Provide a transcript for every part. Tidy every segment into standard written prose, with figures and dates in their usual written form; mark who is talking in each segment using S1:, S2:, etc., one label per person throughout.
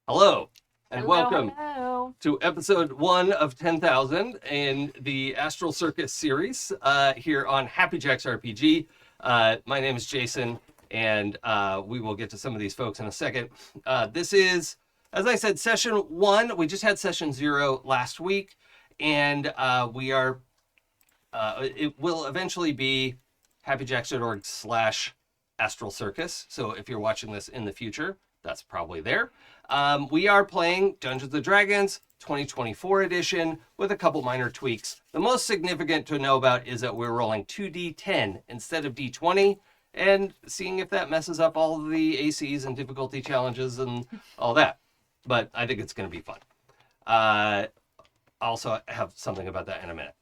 S1: Hello, and welcome
S2: Hello.
S1: to episode 1 of 10,000 in the Astral Circus series here on happyjacksrpg. My name is Jason, and we will get to some of these folks in a second. This is, as I said, session 1. We just had session 0 last week, and it will eventually be happyjacks.org/Astral Circus. So if you're watching this in the future, that's probably there. We are playing Dungeons & Dragons 2024 edition with a couple minor tweaks. The most significant to know about is that we're rolling 2d10 instead of d20 and seeing if that messes up all of the ACs and difficulty challenges and all that. But I think it's going to be fun. I'll also have something about that in a minute.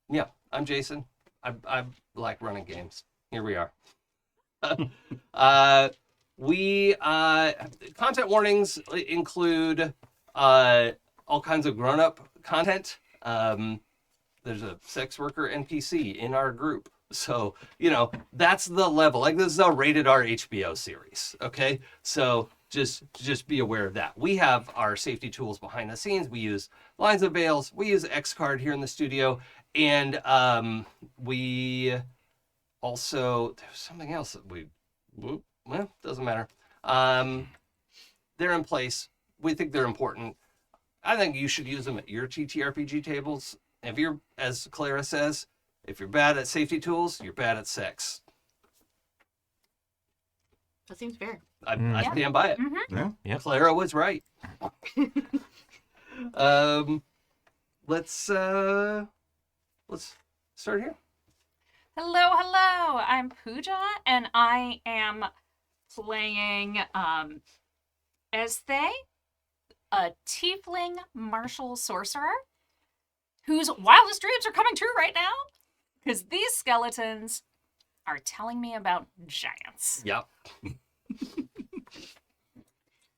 S1: Yeah, I'm Jason. I like running games. Here we are. Content warnings include all kinds of grown-up content. There's a sex worker NPC in our group, so that's the level. Like, this is a rated R HBO series, okay? So just be aware of that. We have our safety tools behind the scenes. We use lines of veils. We use Xcard here in the studio, and we also, there's something else that well, doesn't matter. They're in place. We think they're important. I think you should use them at your TTRPG tables. If you're, as Clara says, if you're bad at safety tools, you're bad at sex.
S2: That seems fair.
S1: I stand by it.
S2: Mm-hmm.
S3: Yeah.
S1: Clara was right. Let's start here.
S2: Hello. I'm Pooja, and I am playing Ezthe, a Tiefling Martial Sorcerer, whose wildest dreams are coming true right now, because these skeletons are telling me about giants.
S1: Yep.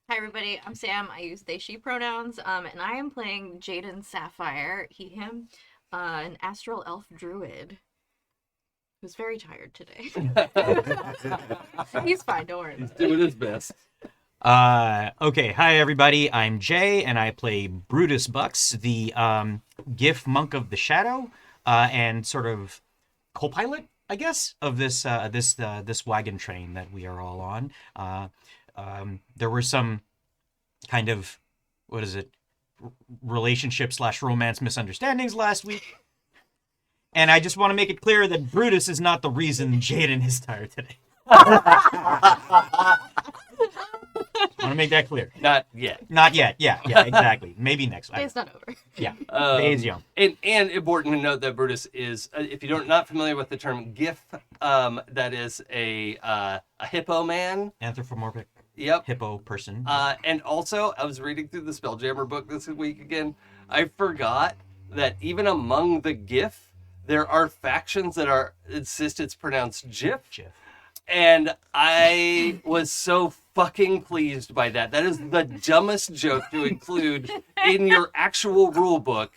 S4: Hi everybody, I'm Sam. I use they, she pronouns, and I am playing Jaden Sapphire, he, him, an astral elf druid who's very tired today. He's fine, don't worry
S1: He's
S4: about it.
S1: doing his best.
S3: Okay, hi everybody. I'm Jay, and I play Brutus Bucks, the Giff monk of the shadow, and sort of co-pilot, I guess, of this wagon train that we are all on. There were some kind of relationship/romance misunderstandings last week. And I just want to make it clear that Brutus is not the reason Jaden is tired today. I want to make that clear.
S1: Not yet.
S3: Not yet. Yeah, exactly. Maybe next week.
S4: Day's not over.
S3: Yeah, day's young.
S1: And important to note that Brutus is, if you're not familiar with the term Giff, that is a hippo man.
S3: Anthropomorphic
S1: Yep.
S3: hippo person.
S1: And also, I was reading through the Spelljammer book this week again. I forgot that even among the Giff, there are factions that insist it's pronounced Giff.
S3: Giff.
S1: And I was so fucking pleased by that. That is the dumbest joke to include in your actual rule book.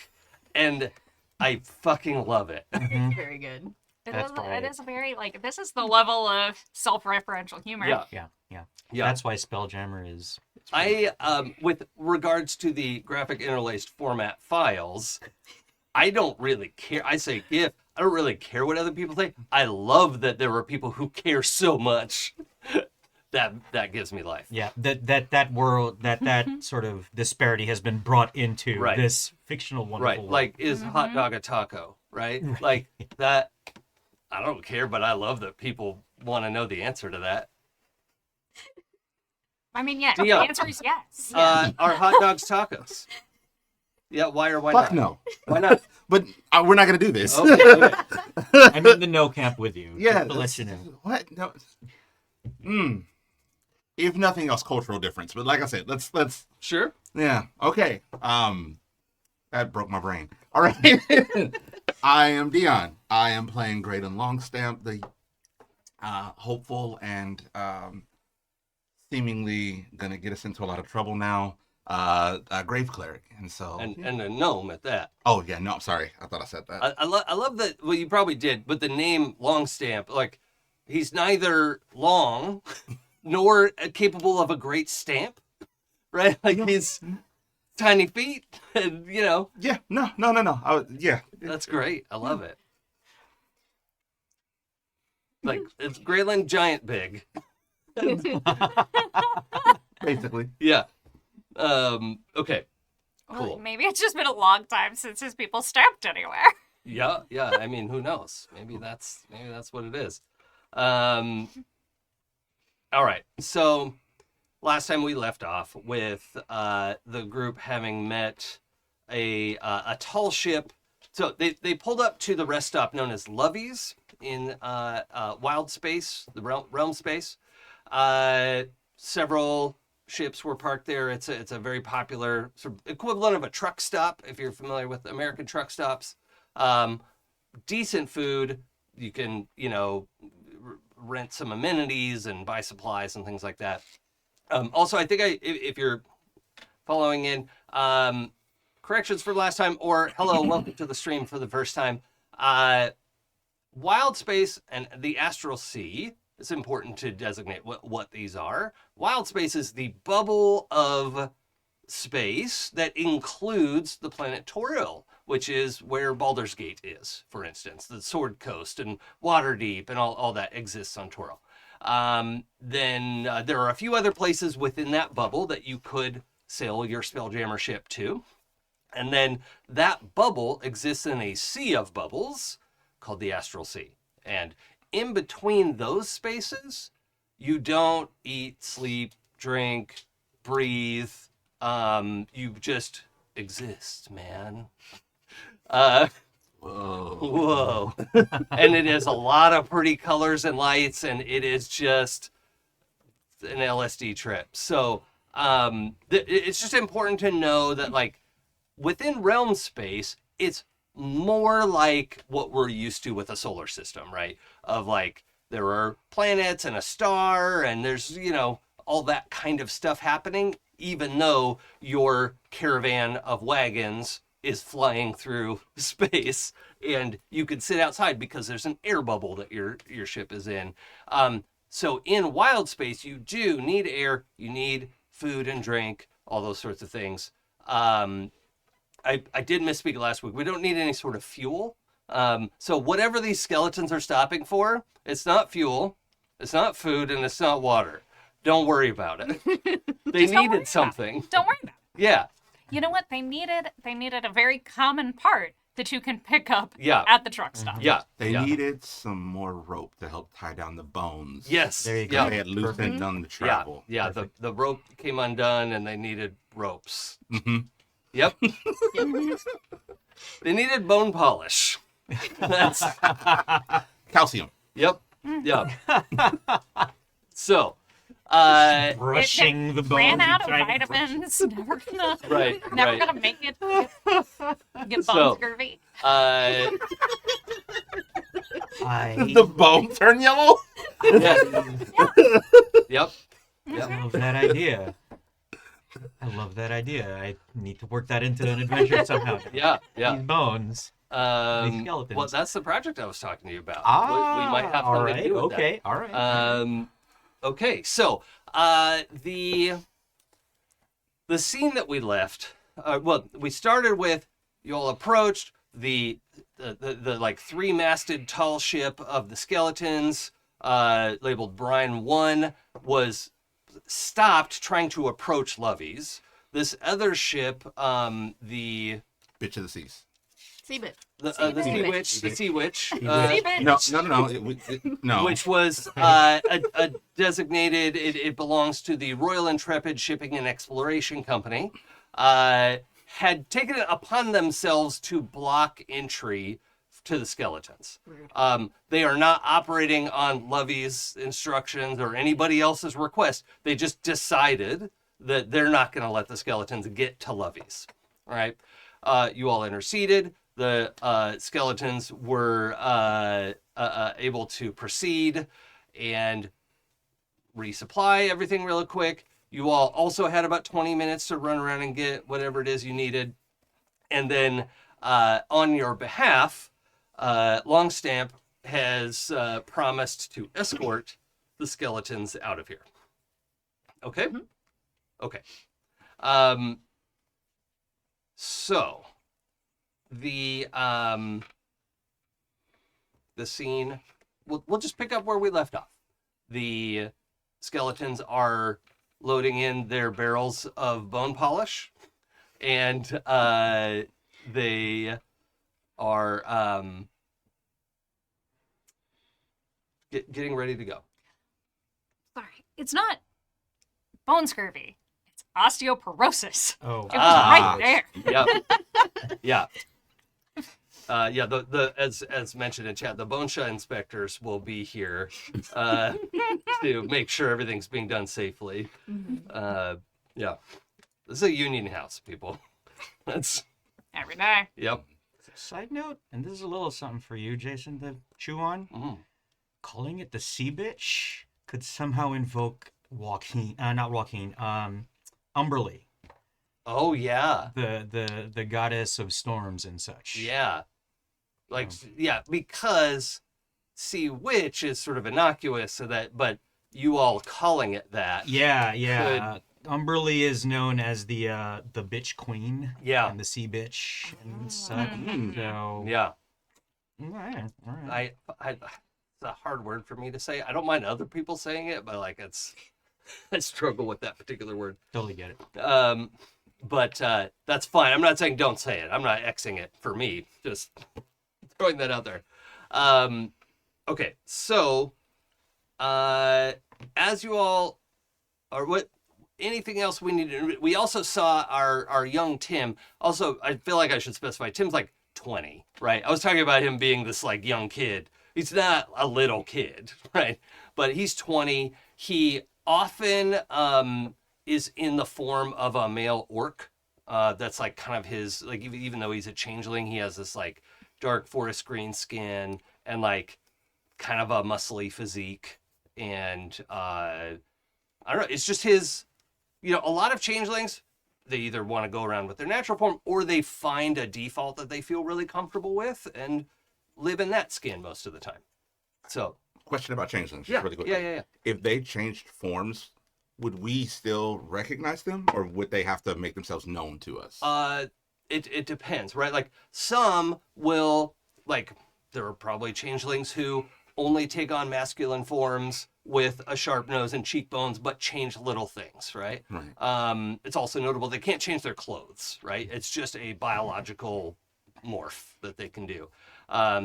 S1: And I fucking love it.
S3: Mhm.
S4: Very good.
S2: It is very, this is the level of self-referential humor.
S1: Yeah.
S3: Yeah.
S1: Yeah.
S3: That's why Spelljammer is...
S1: With regards to the graphic interlaced format files, I don't really care. I say GIF. I don't really care what other people say. I love that there are people who care so much. That gives me life.
S3: Yeah, that world, that sort of disparity has been brought into
S1: Right.
S3: this fictional wonderful
S1: Right.
S3: world.
S1: Like, is hot dog a taco? Right? Like, that, I don't care, but I love that people want to know the answer to that.
S2: I mean, yeah,
S1: Dion.
S2: the answer is yes.
S1: Are hot dogs tacos? Yeah, why or why
S5: Fuck
S1: not?
S5: no.
S1: Why not?
S5: But we're not gonna do this.
S1: Okay.
S3: I'm in the no camp with you.
S5: Yeah.
S3: just to let you know.
S5: What? No. If nothing else, cultural difference. But like I said, let's.
S1: Sure.
S5: Yeah. Okay. That broke my brain. All right. I am Dion. I am playing Gralen Longstamp, the hopeful and seemingly gonna get us into a lot of trouble now. Grave Cleric, and so
S1: And a gnome at that.
S5: oh yeah, no, I'm sorry, I thought I said that.
S1: I love that. Well, you probably did, but the name Longstamp, like, he's neither long nor capable of a great stamp, right? Like he's tiny feet, and
S5: Yeah, no. Yeah.
S1: that's great. I love it. Like it's Gralen giant big.
S5: Basically.
S1: Yeah. Okay.
S2: Well,
S1: Cool.
S2: maybe it's just been a long time since his people stamped anywhere.
S1: Yeah. I mean, who knows? Maybe that's what it is. All right. So last time we left off with the group having met a tall ship. So they pulled up to the rest stop known as Lovey's in Wild Space, the realm space. Several ships were parked there. It's a very popular sort of equivalent of a truck stop if you're familiar with American truck stops. Decent food. You can rent some amenities and buy supplies and things like that. Also, I think if you're following in, corrections for last time, or hello, welcome to the stream for the first time. Wild Space and the Astral Sea, it's important to designate what these are. Wild Space is the bubble of space that includes the planet Toril, which is where Baldur's Gate is, for instance. The Sword Coast and Waterdeep and all that exists on Toril. Then there are a few other places within that bubble that you could sail your Spelljammer ship to. And then that bubble exists in a sea of bubbles called the Astral Sea. And in between those spaces, you don't eat, sleep, drink, breathe. You just exist, man. Whoa. And it is a lot of pretty colors and lights, and it is just an LSD trip. So it's just important to know that, like, within realm space, it's more like what we're used to with a solar system, right? Of like, there are planets and a star, and there's, all that kind of stuff happening, even though your caravan of wagons is flying through space and you can sit outside because there's an air bubble that your ship is in. So in wild space, you do need air, you need food and drink, all those sorts of things. I did misspeak last week. We don't need any sort of fuel. So whatever these skeletons are stopping for, it's not fuel, it's not food, and it's not water. Don't worry about it. They
S2: Just don't worry
S1: needed
S2: about
S1: something.
S2: it. Don't worry about it.
S1: Yeah.
S2: You know what? They needed a very common part that you can pick up
S1: Yeah.
S2: at the truck stop.
S1: Yeah.
S5: They
S1: yeah.
S5: needed some more rope to help tie down the bones.
S1: Yes.
S3: There you go.
S1: Yeah.
S5: They had loosened on the travel.
S1: Yeah. The rope came undone and they needed ropes.
S5: Mm-hmm.
S1: Yep. They needed bone polish. That's
S5: Calcium.
S1: yep. Yep. So,
S3: Brushing the bones.
S2: Ran out of
S3: and trying to brush-
S2: vitamins. Never
S1: right.
S2: gonna make it. Get
S1: So-
S2: bone scurvy.
S3: I
S5: The bone turn yellow?
S1: Yeah. Yep.
S3: love that idea. I love that idea. I need to work that into an adventure somehow.
S1: Yeah.
S3: These bones. These skeletons.
S1: Well, that's the project I was talking to you about. We might have
S3: all
S1: something
S3: right.
S1: to do with
S3: Okay. All right.
S1: that. Okay. So, the scene that we left. We started with you all approached the like three-masted tall ship of the skeletons, labeled Brine 1, was stopped trying to approach Lovey's. This other ship, the
S5: Bitch of the seas.
S4: Seabit.
S1: Sea Witch, the Sea Witch,
S5: No.
S1: which was a designated. It belongs to the Royal Intrepid Shipping and Exploration Company. Had taken it upon themselves to block entry to the skeletons. They are not operating on Lovey's instructions or anybody else's request. They just decided that they're not going to let the skeletons get to Lovey's. All right. You all interceded. The skeletons were able to proceed and resupply everything real quick. You all also had about 20 minutes to run around and get whatever it is you needed. And then on your behalf, Longstamp has promised to escort the skeletons out of here. Okay.
S4: Mhm.
S1: Okay. So the scene, we'll just pick up where we left off. The skeletons are loading in their barrels of bone polish, and they are getting ready to go.
S2: Sorry, it's not bone scurvy. It's osteoporosis.
S3: Oh,
S2: It was right there.
S1: Yeah. Yeah. Yeah, the as mentioned in chat, the bone shot inspectors will be here to make sure everything's being done safely. Yeah, this is a union house, people. That's
S2: Every day.
S1: yep.
S3: Side note, and this is a little something for you, Jason, to chew on. Calling it the sea bitch could somehow invoke Umberly,
S1: Oh yeah,
S3: the goddess of storms and such.
S1: yeah. Like yeah, because sea witch is sort of innocuous, so that but you all calling it that.
S3: Yeah. Umberly is known as the bitch queen.
S1: Yeah.
S3: And the sea bitch and such. So
S1: Yeah.
S3: all right.
S1: It's a hard word for me to say. I don't mind other people saying it, but like I struggle with that particular word.
S3: Totally get it.
S1: But that's fine. I'm not saying don't say it. I'm not Xing it for me. Just throwing that out there. Okay, so as you all are, what anything else we need to? We also saw our young Tim. Also, I feel like I should specify Tim's like 20, right? I was talking about him being this like young kid. He's not a little kid, right? But he's 20. He often is in the form of a male orc. That's like kind of his, like even though he's a changeling, he has this like dark forest green skin and like kind of a muscly physique. And I don't know, it's just his, a lot of changelings, they either want to go around with their natural form or they find a default that they feel really comfortable with and live in that skin most of the time. So,
S5: Question about changelings.
S1: yeah,
S5: Really quick.
S1: yeah.
S5: If they changed forms, would we still recognize them, or would they have to make themselves known to us?
S1: It depends, right? Like some will, like there are probably changelings who only take on masculine forms with a sharp nose and cheekbones, but change little things, right?
S5: Right.
S1: It's also notable they can't change their clothes, right? It's just a biological morph that they can do.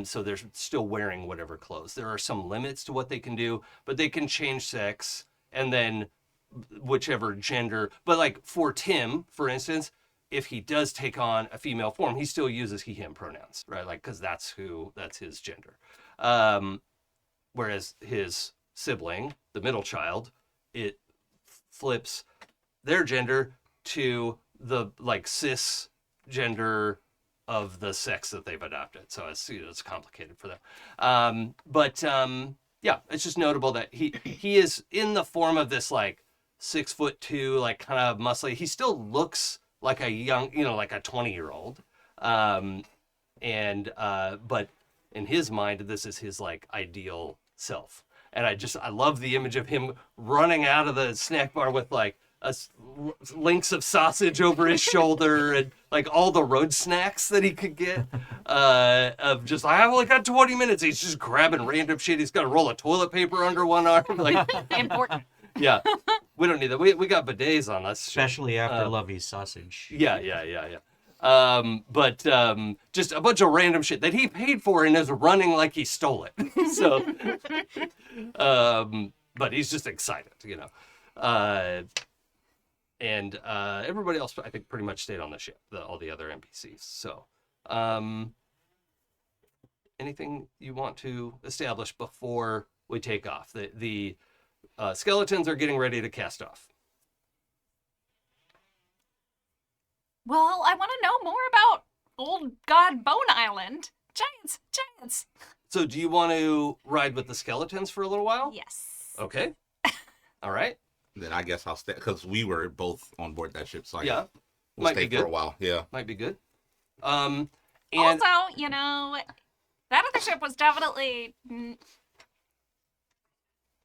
S1: So they're still wearing whatever clothes. There are some limits to what they can do, but they can change sex and then whichever gender. But like for Tim, for instance, if he does take on a female form, he still uses he, him pronouns, right? Like, because that's his gender. Whereas his sibling, the middle child, it flips their gender to the like cis gender of the sex that they've adopted. So it's complicated for them. Yeah, it's just notable that he is in the form of this like 6'2", like kind of muscly. He still looks like a young, like a 20-year-old. But in his mind, this is his like ideal self. And I love the image of him running out of the snack bar with like links of sausage over his shoulder and like all the road snacks that he could get. Of just, I've only got 20 minutes. He's just grabbing random shit. He's got a roll of toilet paper under one arm. Like,
S2: Important.
S1: yeah, we don't need that. We got bidets on us.
S3: Especially after Lovey's sausage.
S1: Yeah. Just a bunch of random shit that he paid for and is running like he stole it. So, but he's just excited, and everybody else, I think, pretty much stayed on the ship, all the other NPCs. So, anything you want to establish before we take off? The skeletons are getting ready to cast off.
S2: Well, I want to know more about Old God Bone Island. Giants.
S1: So do you want to ride with the skeletons for a little while?
S2: Yes.
S1: Okay. All right.
S5: Then I guess I'll stay, because we were both on board that ship, so
S1: Yeah.
S5: we'll
S1: Might
S5: stay
S1: be
S5: for
S1: good.
S5: a while. Yeah.
S1: Might be good.
S2: Also,
S1: And
S2: that other ship was definitely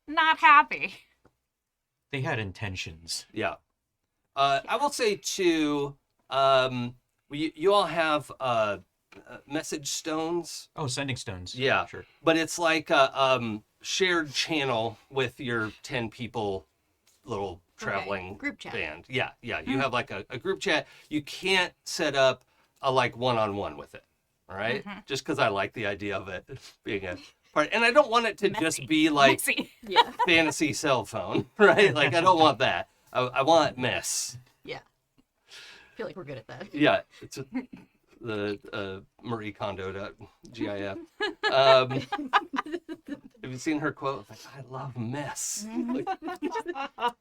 S2: not happy.
S3: They had intentions.
S1: Yeah. I will say too, you all have message stones.
S3: Oh, sending stones.
S1: Yeah.
S3: Sure.
S1: But it's like a shared channel with your 10 people little traveling
S4: Group chat.
S1: band. Yeah, yeah. You have like a group chat. You can't set up a like one-on-one with it. All right? Just because I like the idea of it being a part. And I don't want it to just be like
S2: Messy.
S4: Yeah.
S1: fantasy cell phone, right? Like I don't want that. I want mess.
S4: Yeah. I feel like we're good at that.
S1: Yeah, it's the Marie Kondo.gif. Have you seen her quote? Like, I love mess. Like,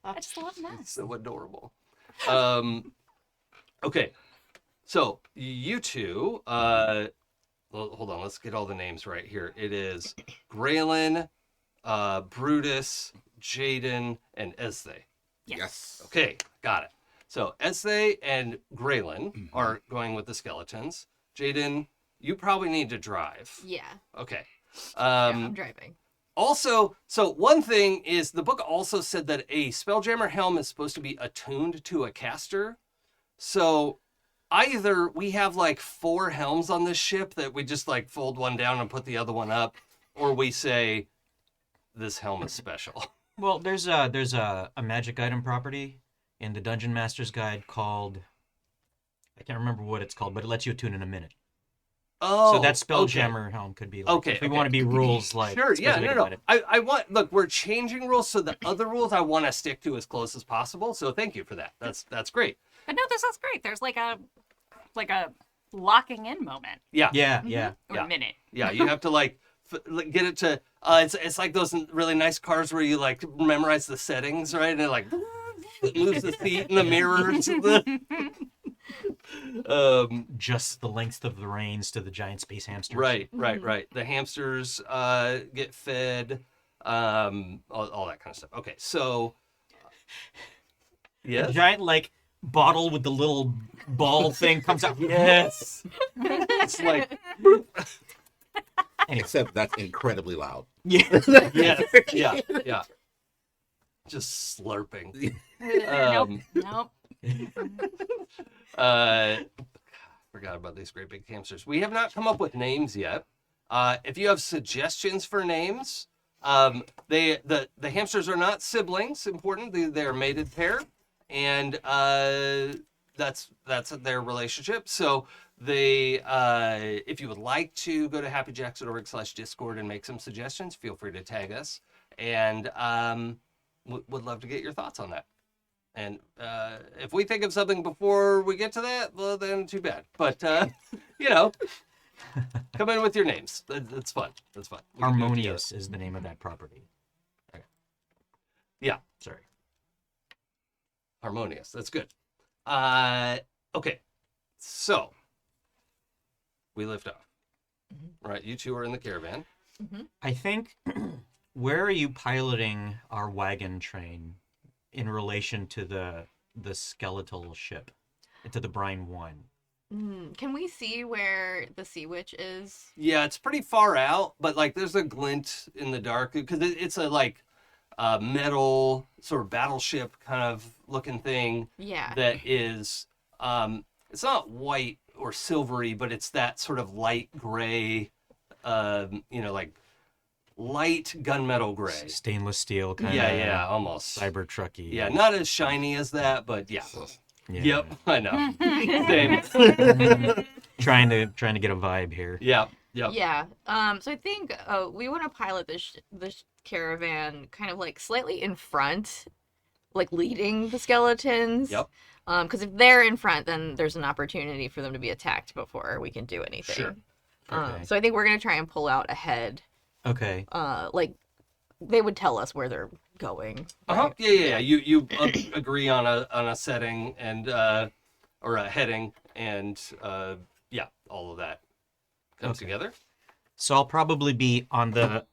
S2: I just love
S1: it's
S2: mess.
S1: so adorable. Okay, so you two, well, hold on, let's get all the names right here. It is Gralen, Brutus, Jaden, and Ezthe.
S5: Yes.
S1: Okay, got it. So Ezthe and Gralen are going with the skeletons. Jaden, you probably need to drive.
S4: Yeah.
S1: Okay.
S4: Yeah, I'm driving.
S1: Also, so one thing is the book also said that a Spelljammer helm is supposed to be attuned to a caster. So either we have like 4 helms on this ship that we just like fold one down and put the other one up, or we say this helm is special.
S3: Well, there's a magic item property in the Dungeon Master's Guide called, I can't remember what it's called, but it lets you attune in a minute.
S1: Oh,
S3: So that
S1: okay.
S3: Spelljammer helm could be like,
S1: Okay,
S3: if we
S1: okay.
S3: want to be rules like
S1: Sure, yeah,
S3: specific
S1: no.
S3: about it.
S1: I want, look, we're changing rules, so the other rules I want to stick to as close as possible. So thank you for that. That's great.
S2: But no, this is great. There's like a locking in moment
S1: Yeah,
S3: Yeah, yeah.
S2: or
S1: Yeah.
S2: minute.
S1: yeah. You have to like get it to. It's like those really nice cars where you like memorize the settings, right? And it like it moves the seat and the mirrors.
S3: Just the length of the reins to the giant space hamsters.
S1: Right. The hamsters get fed, all that kind of stuff. Okay, so
S3: A
S1: yes,
S3: giant like bottle with the little ball thing comes out.
S1: yes, it's like
S5: Except that's incredibly loud.
S3: Yeah.
S1: yeah, just slurping.
S2: Nope.
S1: Forgot about these great big hamsters. We have not come up with names yet. If you have suggestions for names, the hamsters are not siblings. Important, they're mated pair, and that's their relationship. So they, if you would like to go to happyjacksrpg/discord and make some suggestions, feel free to tag us, and would love to get your thoughts on that. And if we think of something before we get to that, well, then too bad. But, come in with your names. That's fun. That's fun. We can do it
S3: Harmonious is the name of that property.
S1: together. Yeah,
S3: Sorry.
S1: harmonious. That's good. Okay. So, we lift off. Right, you two are in the caravan.
S3: I think, where are you piloting our wagon train in relation to the skeletal ship, to the Brine 1?
S4: Can we see where the Sea Witch is?
S1: Yeah, it's pretty far out, but like there's a glint in the dark because it's a like metal sort of battleship kind of looking thing.
S4: Yeah.
S1: That is it's not white or silvery, but it's that sort of light gray, like light gunmetal gray.
S3: Stainless steel kind of.
S1: Yeah, almost.
S3: Cyber trucky.
S1: Yeah, not as shiny as that, but yeah.
S3: Yeah.
S1: Yep, I know. Same.
S3: Trying to get a vibe here.
S1: Yep.
S4: Yeah. So I think we want to pilot this caravan kind of like slightly in front, like leading the skeletons.
S1: Yep.
S4: Because if they're in front, then there's an opportunity for them to be attacked before we can do anything.
S1: Sure.
S3: Okay.
S4: So I think we're gonna try and pull out ahead.
S3: Okay.
S4: Like they would tell us where they're going.
S1: Uh-huh.
S4: right?
S1: Yeah. You agree on a setting and or a heading and all of that comes
S3: Okay.
S1: together.
S3: So I'll probably be on the.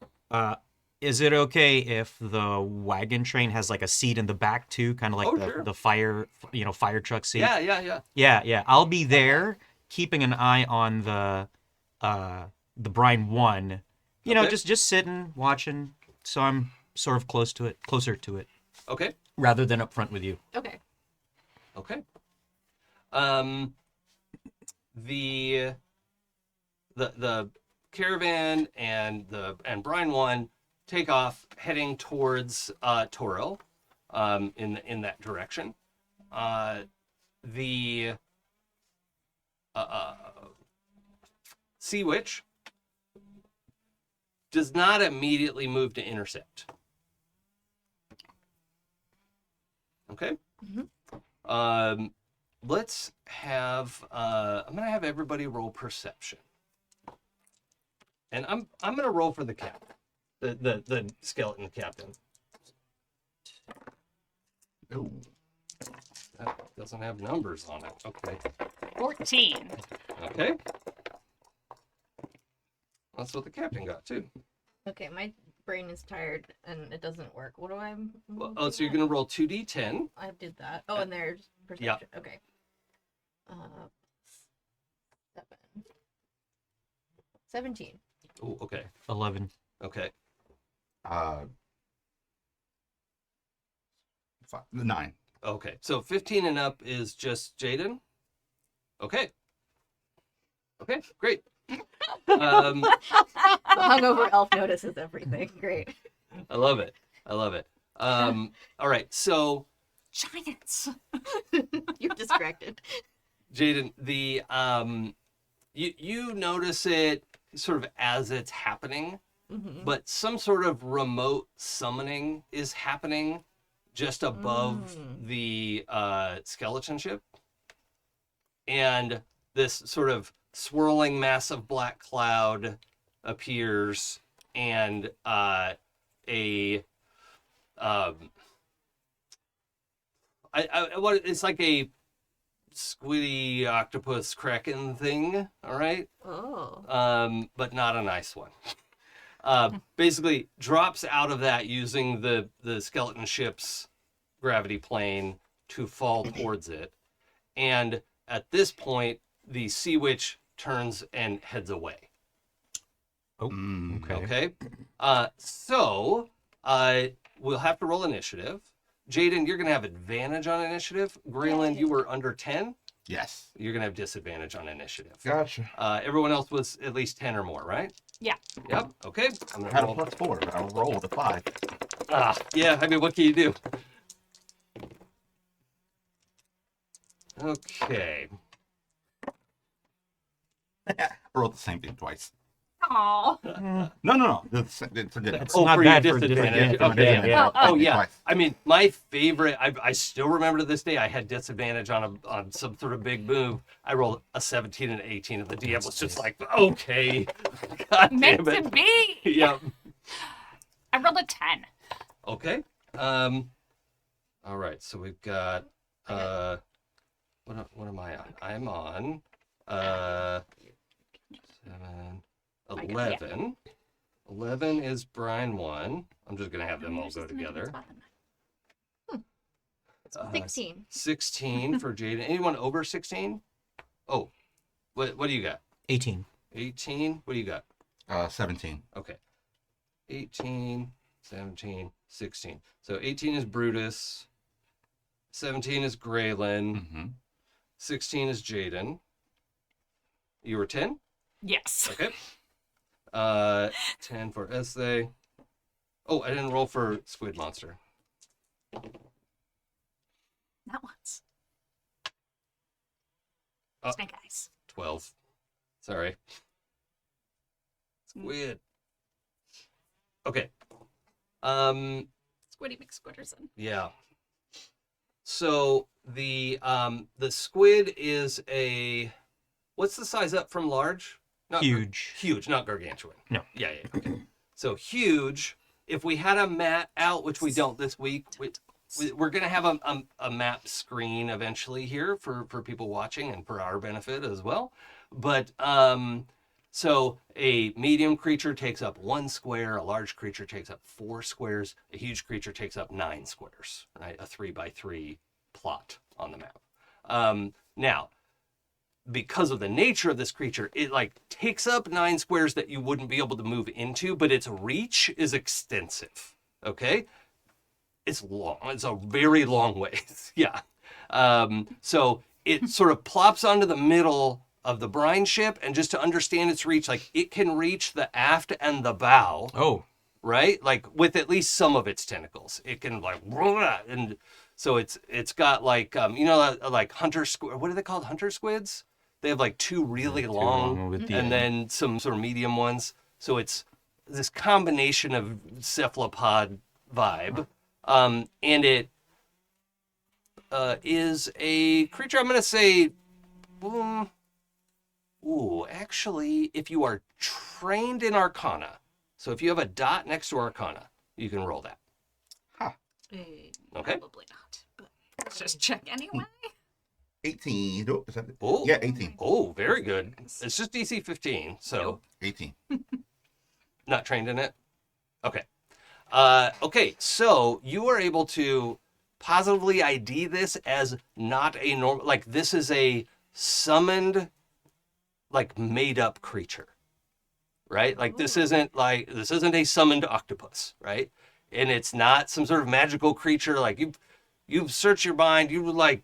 S3: Is it okay if the wagon train has like a seat in the back too, kind of like
S1: Sure.
S3: the fire, fire truck seat?
S1: Yeah.
S3: Yeah. I'll be there, keeping an eye on the Brine 1.
S1: Okay.
S3: Just sitting, watching. So I'm sort of closer to it.
S1: Okay.
S3: rather than up front with you.
S4: Okay.
S1: Okay. The caravan and Brian 1 take off heading towards Toro, in that direction. The Sea Witch does not immediately move to intercept. Okay. Let's have. I'm gonna have everybody roll perception, and I'm gonna roll for the captain, the skeleton captain.
S5: Ooh.
S1: That doesn't have numbers on it. Okay.
S2: 14.
S1: Okay. That's what the captain got too.
S4: Okay, my brain is tired and it doesn't work. What do I?
S1: Well, so you're gonna roll 2d10.
S4: I did that. Oh, and there's perception. Okay. 7. 17.
S1: Oh, okay.
S3: 11.
S1: Okay.
S5: 9.
S1: Okay. So 15 and up is just Jaden. Okay. Okay. Great.
S4: The hungover elf notices everything. Great.
S1: I love it. I love it. All right. So
S2: Giants.
S4: You're distracted.
S1: Jaden, you notice it sort of as it's happening, but some sort of remote summoning is happening just above the skeleton ship, and this sort of swirling mass of black cloud appears, and it's like a squiddy octopus kraken thing, all right?
S4: Oh.
S1: But not a nice one. Basically drops out of that using the skeleton ship's gravity plane to fall towards it. And at this point, the Sea Witch turns and heads away.
S3: Oh, okay.
S1: Okay. So we'll have to roll initiative. Jaden, you're going to have advantage on initiative. Gralen, you were under 10.
S5: Yes.
S1: You're going to have disadvantage on initiative.
S5: Gotcha.
S1: Everyone else was at least 10 or more, right?
S2: Yeah.
S1: Yep. Okay. I'm
S5: I
S1: going
S5: had
S1: to
S5: a
S1: roll.
S5: +4, but I'll roll with a 5.
S1: Yeah, I mean, what can you do? Okay.
S5: I rolled the same thing twice.
S2: Oh.
S5: No. It's a good
S3: That's
S1: Oh,
S3: not
S1: for
S3: bad
S1: your
S3: for
S1: disadvantage.
S3: disadvantage.
S1: Okay.
S3: Yeah.
S1: Oh, yeah.
S5: Twice.
S1: I mean, my favorite, I still remember to this day, I had disadvantage on some sort of big move. I rolled a 17 and an 18, and the DM was just like, okay. God
S2: Meant
S1: damn
S2: to
S1: it.
S2: be.
S1: Yep.
S2: I rolled a 10.
S1: Okay. All right. So we've got, what am I on? I'm on, 7, 11. 11 is Brian 1. I'm just going to have them all go together.
S4: 16.
S1: 16 for Jaden. Anyone over 16? Oh, what do you got?
S3: 18.
S1: 18? What do you got?
S5: 17.
S1: Okay. 18, 17, 16. So 18 is Brutus. 17 is Gralen.
S5: Mm-hmm.
S1: 16 is Jaden. You were 10?
S2: Yes.
S1: Okay. 10 for Ezthe. Oh, I didn't roll for Squid Monster.
S2: Not once. Snake eyes.
S1: 12. Sorry. Squid. Okay.
S2: Squiddy McSquitterson.
S1: Yeah. So the squid is a, what's the size up from large? Not
S3: Huge.
S1: Huge, not gargantuan.
S3: No.
S1: Yeah. Okay. So huge. If we had a map out, which we don't this week, we're gonna have a map screen eventually here for people watching and for our benefit as well. But so a medium creature takes up 1 square, a large creature takes up 4 squares, a huge creature takes up 9 squares, right? A 3x3 plot on the map. Now, because of the nature of this creature, it like takes up 9 squares that you wouldn't be able to move into, but its reach is extensive. Okay? it's long. It's a very long ways. Yeah. So it sort of plops onto the middle of the brine ship, and just to understand its reach, like it can reach the aft and the bow,
S3: Oh,
S1: right? Like with at least some of its tentacles, it can like, and so it's got like like hunter squid. What are they called? Hunter squids. They have like two really
S3: Two
S1: long,
S3: long with the
S1: and
S3: end.
S1: then some sort of medium ones. So it's this combination of cephalopod vibe, and it is a creature. I'm gonna say. Actually, if you are trained in Arcana, so if you have a dot next to Arcana, you can roll that. Okay.
S2: Probably not, but let's just check anyway.
S5: 18. Oh, is that it?
S1: Oh,
S5: Yeah, 18.
S1: Oh, very good. It's just DC 15, so
S5: 18.
S1: not trained in it. Okay. Okay, so you are able to positively ID this as not a normal, like this is a summoned, like made up creature, right? Like this isn't a summoned octopus, right? And it's not some sort of magical creature. Like you've searched your mind, you're like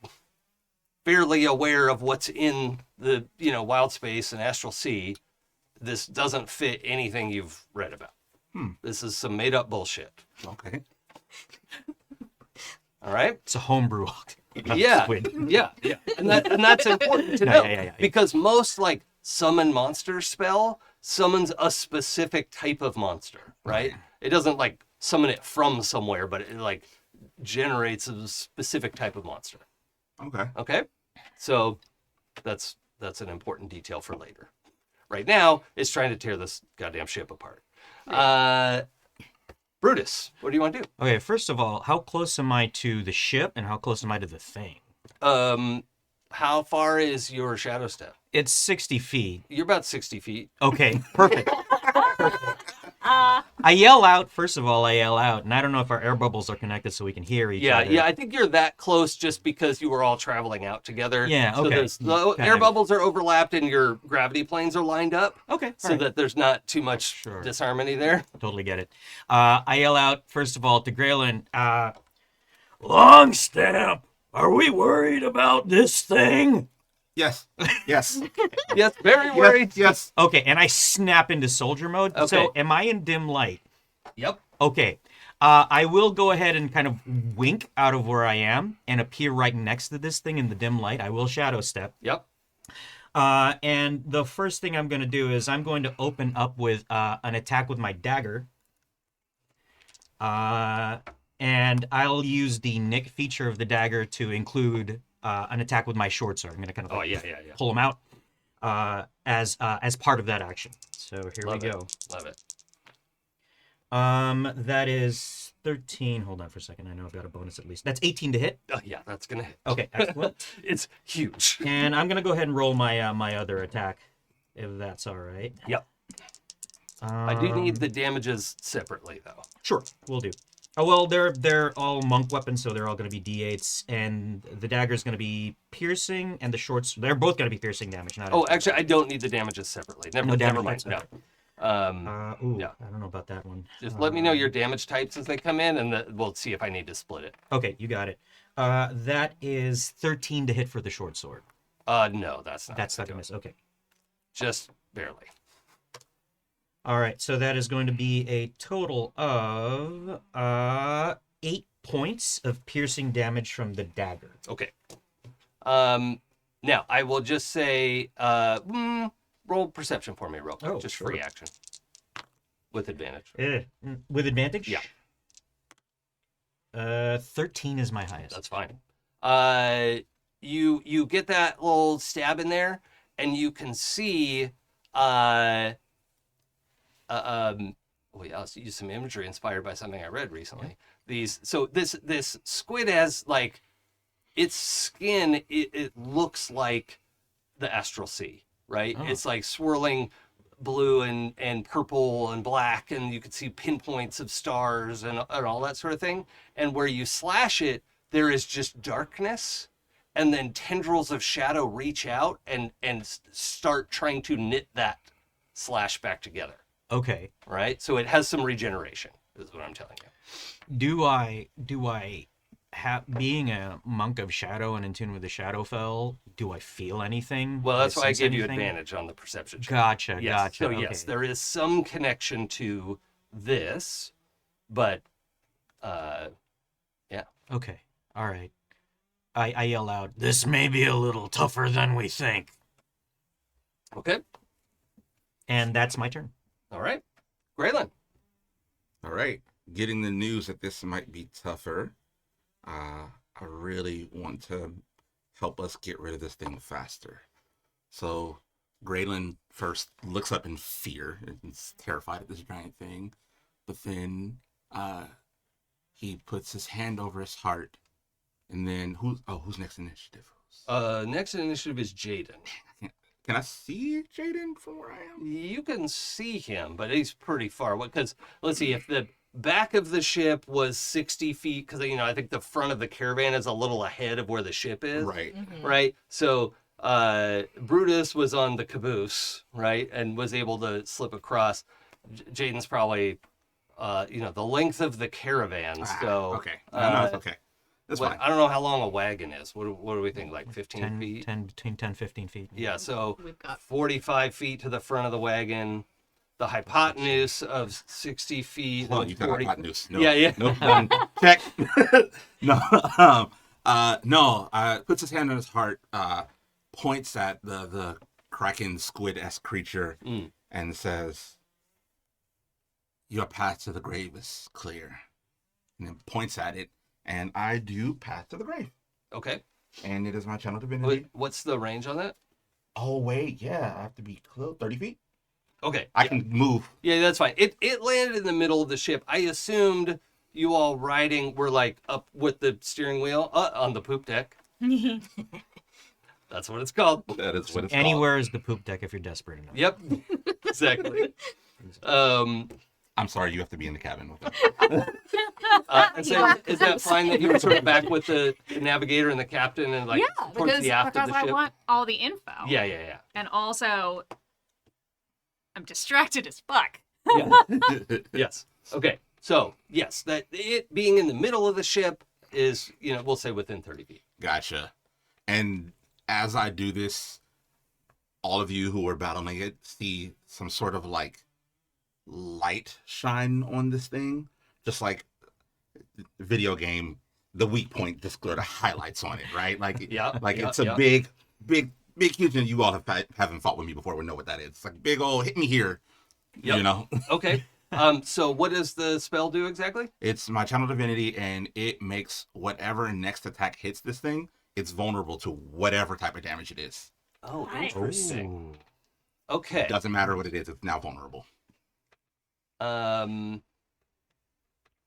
S1: fairly aware of what's in the wild space and Astral Sea. This doesn't fit anything you've read about. This is some made up bullshit.
S5: Okay.
S1: All right.
S3: it's a homebrew
S1: Yeah,
S3: squid.
S1: yeah, and that's important to know
S3: Yeah.
S1: because most like summon monster spell summons a specific type of monster, right? It doesn't like summon it from somewhere, but it like generates a specific type of monster.
S5: Okay.
S1: Okay, so that's an important detail for later. Right now, it's trying to tear this goddamn ship apart. Brutus, what do you want to do?
S3: Okay, first of all, how close am I to the ship and how close am I to the thing?
S1: How far is your shadow step?
S3: It's 60 feet.
S1: You're about 60 feet.
S3: Okay, perfect. I yell out, first of all, and I don't know if our air bubbles are connected so we can hear each other.
S1: Yeah, I think you're that close just because you were all traveling out together.
S3: Yeah, okay.
S1: So the
S3: Kind
S1: air
S3: of.
S1: bubbles are overlapped and your gravity planes are lined up
S3: Okay,
S1: so
S3: all right.
S1: that there's not too much
S3: Sure.
S1: disharmony there.
S3: Totally get it. I yell out, first of all, to Gralen, Longstamp, are we worried about this thing?
S5: Yes. Yes.
S1: Yes, very worried.
S5: Yes.
S3: Okay, and I snap into soldier mode.
S1: Okay.
S3: So am I in dim light?
S1: Yep.
S3: Okay. I will go ahead and kind of wink out of where I am and appear right next to this thing in the dim light. I will shadow step.
S1: Yep.
S3: And the first thing I'm going to do is I'm going to open up with an attack with my dagger. And I'll use the nick feature of the dagger to include an attack with my short sword. I'm going to kind of
S1: Oh, yeah.
S3: pull them out as part of that action. So here
S1: Love
S3: we
S1: it.
S3: go.
S1: Love it.
S3: That is 13. Hold on for a second. I know I've got a bonus at least. That's 18 to hit.
S1: Oh, yeah, that's going to hit.
S3: Okay, excellent.
S1: It's huge.
S3: And I'm gonna go ahead and roll my my other attack, if that's all right.
S1: Yep. I do need the damages separately, though.
S3: Sure, we'll do. Oh well, they're all monk weapons, so they're all gonna be d8s, and the dagger's gonna be piercing, and the shorts they're both gonna be piercing damage. Not
S1: Oh, actually, I don't need the damages separately. Never
S3: damage
S1: mind.
S3: types,
S1: No.
S3: okay.
S1: Yeah.
S3: I don't know about that one.
S1: Just let me know your damage types as they come in, and we'll see if I need to split it.
S3: Okay, you got it. That is 13 to hit for the short sword.
S1: No, that's not.
S3: That's not
S1: gonna
S3: gonna miss. Okay.
S1: Just barely.
S3: All right, so that is going to be a total of 8 points of piercing damage from the dagger.
S1: Okay. Now I will just say, roll perception for me, real quick,
S3: Oh,
S1: just
S3: sure.
S1: free action, with advantage.
S3: With advantage?
S1: Yeah.
S3: 13 is my highest.
S1: That's fine. You get that little stab in there, and you can see. I'll use some imagery inspired by something I read recently. This squid has like its skin. It looks like the Astral Sea, right?
S3: Oh.
S1: It's like swirling blue and purple and black, and you can see pinpoints of stars and all that sort of thing. And where you slash it, there is just darkness, and then tendrils of shadow reach out and start trying to knit that slash back together.
S3: Okay.
S1: Right? So it has some regeneration. is what I'm telling you.
S3: Do I have, being a monk of shadow and in tune with the Shadowfell, do I feel anything?
S1: Well,
S3: Do
S1: that's why I
S3: sense
S1: gave you
S3: anything?
S1: advantage on the perception check.
S3: Gotcha,
S1: Yes.
S3: gotcha.
S1: So
S3: okay.
S1: yes, there is some connection to this, but yeah.
S3: Okay, all right. I yell out, "This may be a little tougher than we think."
S1: Okay.
S3: And that's my turn.
S1: All right. Gralen.
S5: All right. Getting the news that this might be tougher. I really want to help us get rid of this thing faster. So Gralen first looks up in fear and is terrified of this giant thing. But then he puts his hand over his heart. And then who's next initiative?
S1: Next initiative is Jaden.
S5: Can I see Jaden from where I am?
S1: You can see him, but he's pretty far away. Because let's see, if the back of the ship was 60 feet, because I think the front of the caravan is a little ahead of where the ship is.
S5: Right.
S1: Right. So Brutus was on the caboose, right, and was able to slip across. Jaden's probably, the length of the caravan. So
S5: okay. No, it's okay. That's fine.
S1: I don't know how long a wagon is. What do we think? Like 15 feet?
S3: 10, between 10, 15 feet.
S1: Yeah, so
S4: We've got
S1: 45 feet to the front of the wagon. The hypotenuse of 60 feet.
S5: Hold on,
S1: and
S5: you got
S1: 40
S5: hypotenuse. No,
S1: Yeah.
S5: No, check. No, puts his hand on his heart, points at the kraken squid-esque creature, and says, "Your path to the grave is clear." And then points at it, and I do path to the grave.
S1: Okay.
S5: And it is my channel divinity.
S1: What's the range on that?
S5: Oh, wait, yeah, I have to be close, 30 feet.
S1: Okay.
S5: I can move.
S1: Yeah, that's fine. It landed in the middle of the ship. I assumed you all were like up with the steering wheel on the poop deck. That's what it's called.
S5: That is what it's
S3: Anywhere is the poop deck if you're desperate enough.
S1: Yep. Exactly.
S5: called. I'm sorry, you have to be in the cabin with them.
S1: And so is that fine that you were sort of back with the navigator and the captain and like towards the aft of the
S2: I
S1: ship?
S2: want all the info.
S1: Yeah.
S2: And also, I'm distracted as fuck.
S1: Yeah. Yes. Okay. So yes, that it being in the middle of the ship is, we'll say within 30 feet.
S5: Gotcha. And as I do this, all of you who are battling it see some sort of like light shine on this thing, just like video game, the weak point display the highlights on it, right? Like, it's a big, huge, and you all haven't fought with me before, would know what that is. It's like big old hit me here,
S1: Okay. So what does the spell do exactly?
S5: It's my channel divinity, and it makes whatever next attack hits this thing, it's vulnerable to whatever type of damage it is.
S1: Oh,
S2: Nice.
S1: interesting. Okay.
S5: Doesn't matter what it is, it's now vulnerable.
S1: All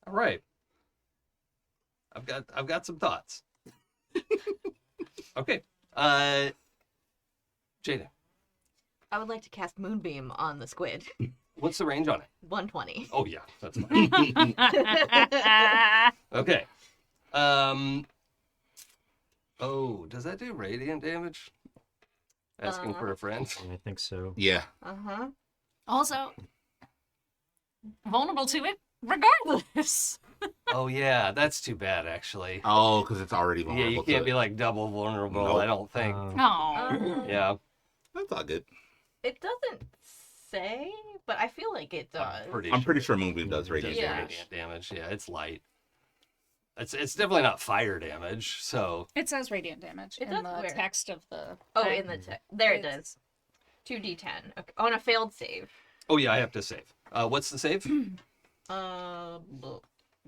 S1: right. I've got some thoughts. Okay. Jaden,
S4: I would like to cast Moonbeam on the squid.
S1: what's the range on it?
S4: 120.
S1: Oh yeah, that's fine. Okay. Oh, does that do radiant damage? Asking for a friend.
S3: I think so.
S5: Yeah.
S4: Uh-huh.
S2: Also, vulnerable to it regardless.
S1: Oh yeah, that's too bad actually.
S5: Oh, because it's already
S1: Yeah,
S5: vulnerable.
S1: you
S5: to
S1: can't
S5: it.
S1: be like double vulnerable.
S5: Nope.
S1: I don't think.
S2: No.
S1: Yeah,
S5: That's all good.
S4: It doesn't say, but I feel like it does.
S5: I'm pretty sure Moonbeam does
S1: It
S5: radiant
S1: does
S4: Yeah.
S5: damage.
S1: radiant damage. Yeah, it's light. It's definitely not fire damage. So
S2: It says radiant damage
S4: It
S2: in
S4: does
S2: the
S4: where?
S2: text of the.
S4: Oh,
S2: thing.
S4: in the there it
S2: It's-
S4: does. 2d10. Okay. On a failed save.
S1: oh yeah, I have to save. What's the save?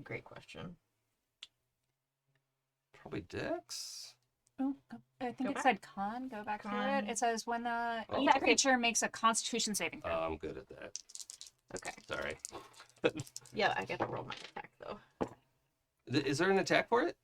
S4: Great question.
S1: Probably Dex.
S2: Oh, I think
S4: Go
S2: it
S4: back.
S2: said con. Go back through
S4: Con.
S2: it. It says when
S1: Oh.
S2: each creature makes a Constitution saving throw.
S1: I'm good at that.
S4: Okay.
S1: Sorry.
S4: Yeah, I get to roll my attack though.
S1: Is there an attack for it?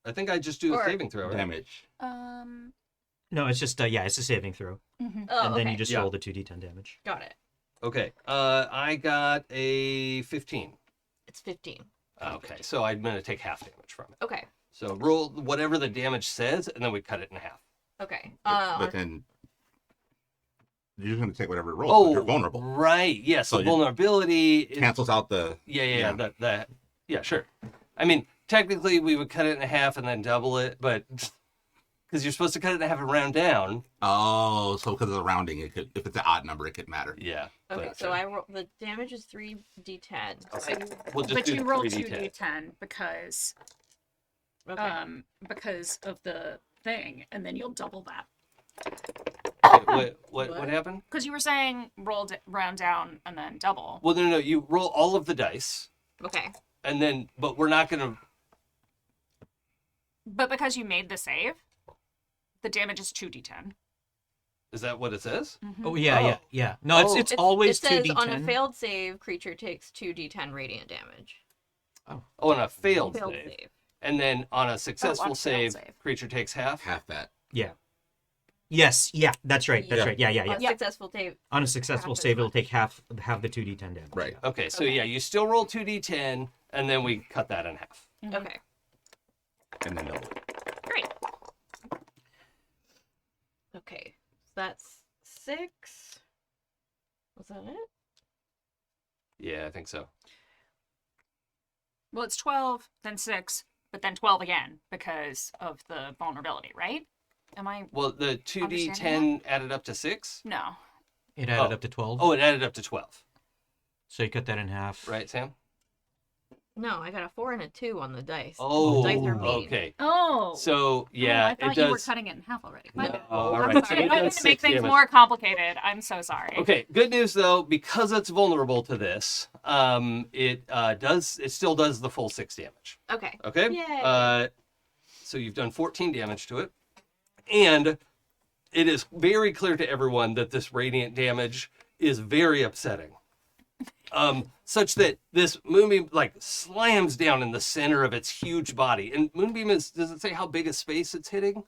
S1: I think I just do a
S4: Or-
S1: saving throw. Right?
S5: Damage.
S3: No, it's just it's a saving throw,
S2: Mhm.
S4: Oh,
S3: and then
S4: okay.
S3: you just
S1: Yeah.
S3: roll the 2d10 damage.
S4: Got it.
S1: Okay. I got a 15.
S4: It's 15.
S1: Okay, so I'm gonna take half damage from it.
S4: Okay.
S1: So roll whatever the damage says, and then we cut it in half.
S4: Okay.
S5: But then you're going to take whatever it rolls.
S1: Oh,
S5: You're vulnerable.
S1: right. Yeah. So
S5: So you-
S1: vulnerability is,
S5: Cancels out the.
S1: yeah. Yeah, sure. I mean, technically, we would cut it in half and then double it, but because you're supposed to cut it in half and round down.
S5: Oh, so because of the rounding, it could. If it's an odd number, it could matter.
S1: Yeah.
S4: Okay,
S1: but-
S4: so I roll the damage is 3d10.
S1: Okay. We'll just
S2: But
S1: do
S2: you roll
S1: 3d10.
S2: 2d10 because
S4: Okay.
S2: because of the thing, and then you'll double that.
S1: Wait, what
S4: What?
S1: happened?
S2: Because you were saying round down and then double.
S1: Well, no. You roll all of the dice,
S4: Okay.
S1: and then, but we're not gonna.
S2: But because you made the save, the damage is 2d10.
S1: Is that what it says?
S3: Oh yeah,
S1: Oh.
S3: yeah, yeah. No, it's
S1: Oh.
S3: it's always
S4: It says
S3: 2d10.
S4: on a failed save, creature takes 2d10 radiant damage.
S1: Oh, on a failed,
S4: Failed
S1: save.
S4: save.
S1: And then on a successful
S2: on a failed
S1: save,
S2: save.
S1: creature takes half.
S5: Half that.
S3: Yeah. Yes, yeah, that's right. That's
S5: Yeah.
S3: right. Yeah, yeah, yeah.
S4: On
S2: Yeah.
S4: successful save.
S3: On a successful
S4: Half is
S3: save, it'll
S4: fine.
S3: take half the 2d10 damage.
S5: Right.
S1: Okay, so
S4: Okay.
S1: yeah, you still roll 2d10, and then we cut that in half.
S4: Okay.
S5: And then double it.
S2: Great.
S4: Okay. So that's 6. Was that it?
S1: Yeah, I think so.
S2: Well, it's 12, then 6, but then 12 again because of the vulnerability, right? Am I?
S1: Well, the 2d10 added up to 6.
S2: No.
S3: It added
S1: Oh.
S3: up to 12.
S1: Oh, it added up to 12,
S3: So you cut that in half.
S1: right, Sam?
S4: No, I got a 4 and a 2 on the dice.
S1: Oh,
S4: the dice are mean.
S1: okay.
S2: Oh.
S1: So yeah,
S2: I thought
S1: it
S2: you were
S1: does.
S2: cutting it in half already.
S4: No.
S2: My-
S1: all
S2: I'm
S1: right.
S2: sorry.
S1: So it
S2: I
S1: does
S2: didn't make
S1: 6
S2: things
S1: damage.
S2: more complicated. I'm so sorry.
S1: Okay, good news though, because it's vulnerable to this, it still does the full 6 damage.
S4: Okay.
S1: Okay.
S4: Yay.
S1: So you've done 14 damage to it, and it is very clear to everyone that this radiant damage is very upsetting. Such that this moonbeam like slams down in the center of its huge body. And moonbeam does it say how big a space it's hitting?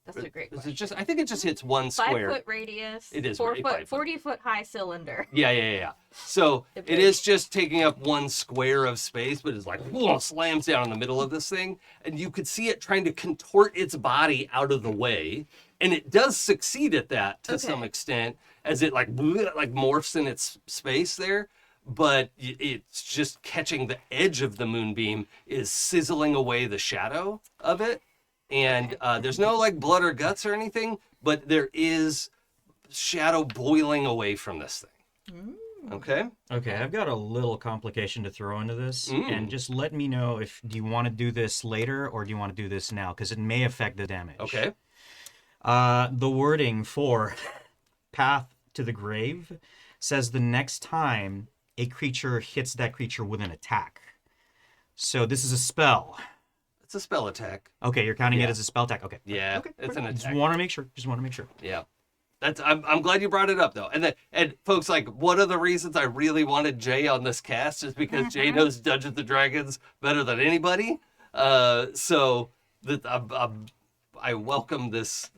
S4: That's a great
S1: Is
S4: question.
S1: it just? I think it just hits one
S4: 5
S1: square.
S4: foot radius.
S1: It is
S4: 4
S1: very
S4: foot,
S1: 5 foot.
S4: 40 foot high cylinder.
S1: Yeah. So
S4: It
S1: it
S4: big.
S1: is just taking up one square of space, but it's like whoa, slams down in the middle of this thing, and you could see it trying to contort its body out of the way, and it does succeed at that to some
S4: Okay.
S1: extent as it like morphs in its space there. But it's just catching the edge of the moonbeam is sizzling away the shadow of it, and there's no like blood or guts or anything, but there is shadow boiling away from this thing. Okay.
S3: Okay, I've got a little complication to throw into this, and just let me know if do you want to do this later or do you want to do this now, because it may affect the damage.
S1: Okay.
S3: The wording for Path to the Grave says the next time a creature hits that creature with an attack. So this is a spell.
S1: It's a spell attack.
S3: Okay, you're counting
S1: Yeah.
S3: it as a spell attack. Okay.
S1: Yeah,
S3: Okay.
S1: it's an
S3: Just
S1: attack.
S3: want to make sure. Just want to make sure.
S1: Yeah, I'm glad you brought it up though. And folks, like one of the reasons I really wanted Jay on this cast is because Jay knows Dungeons and Dragons better than anybody. So that I welcome this.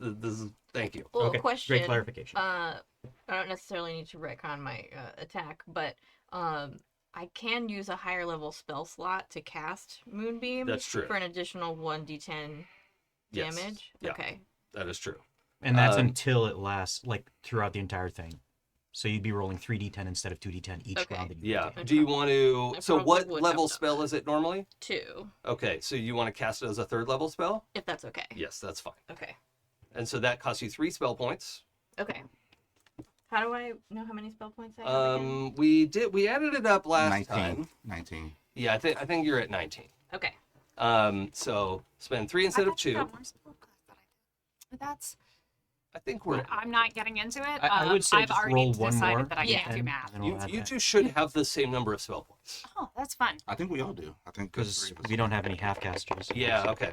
S1: Thank you.
S4: Well,
S3: Okay,
S4: question.
S3: great clarification.
S4: I don't necessarily need to retcon my attack, but I can use a higher level spell slot to cast Moonbeam.
S1: That's true.
S4: For an additional 1d10
S1: Yes.
S4: damage.
S1: Yeah.
S4: Okay.
S1: That is true.
S3: And that's
S1: um,
S3: until it lasts, like throughout the entire thing. So you'd be rolling 3d10 instead of 2d10 each
S4: Okay.
S3: round. That you
S1: Yeah.
S3: take.
S1: Do you want to?
S4: I
S1: So
S4: probably
S1: what
S4: would have
S1: level
S4: done
S1: spell
S4: that.
S1: is it normally?
S4: 2,
S1: Okay, so you want to cast it as a 3rd level spell?
S4: if that's okay.
S1: Yes, that's fine.
S4: Okay.
S1: And so that costs you 3 spell points.
S4: Okay. How do I know how many spell points I have again?
S1: We added it up last
S5: 19.
S1: time.
S5: 19.
S1: Yeah, I think you're at 19.
S4: Okay.
S1: So spend 3 instead of 2.
S2: That's.
S1: I think we're.
S2: I'm not getting into it.
S3: I would say
S2: I've
S3: just
S2: already
S3: roll one
S2: decided
S3: more.
S2: that I
S4: Yeah.
S2: can't do math.
S3: and
S1: You,
S3: we'll add
S1: you
S3: that.
S1: two should have the same number of spell points.
S2: Oh, that's fun.
S5: I think we all do. I think the
S3: Because
S5: three of us
S3: we don't have any half casters.
S1: Yeah. Okay.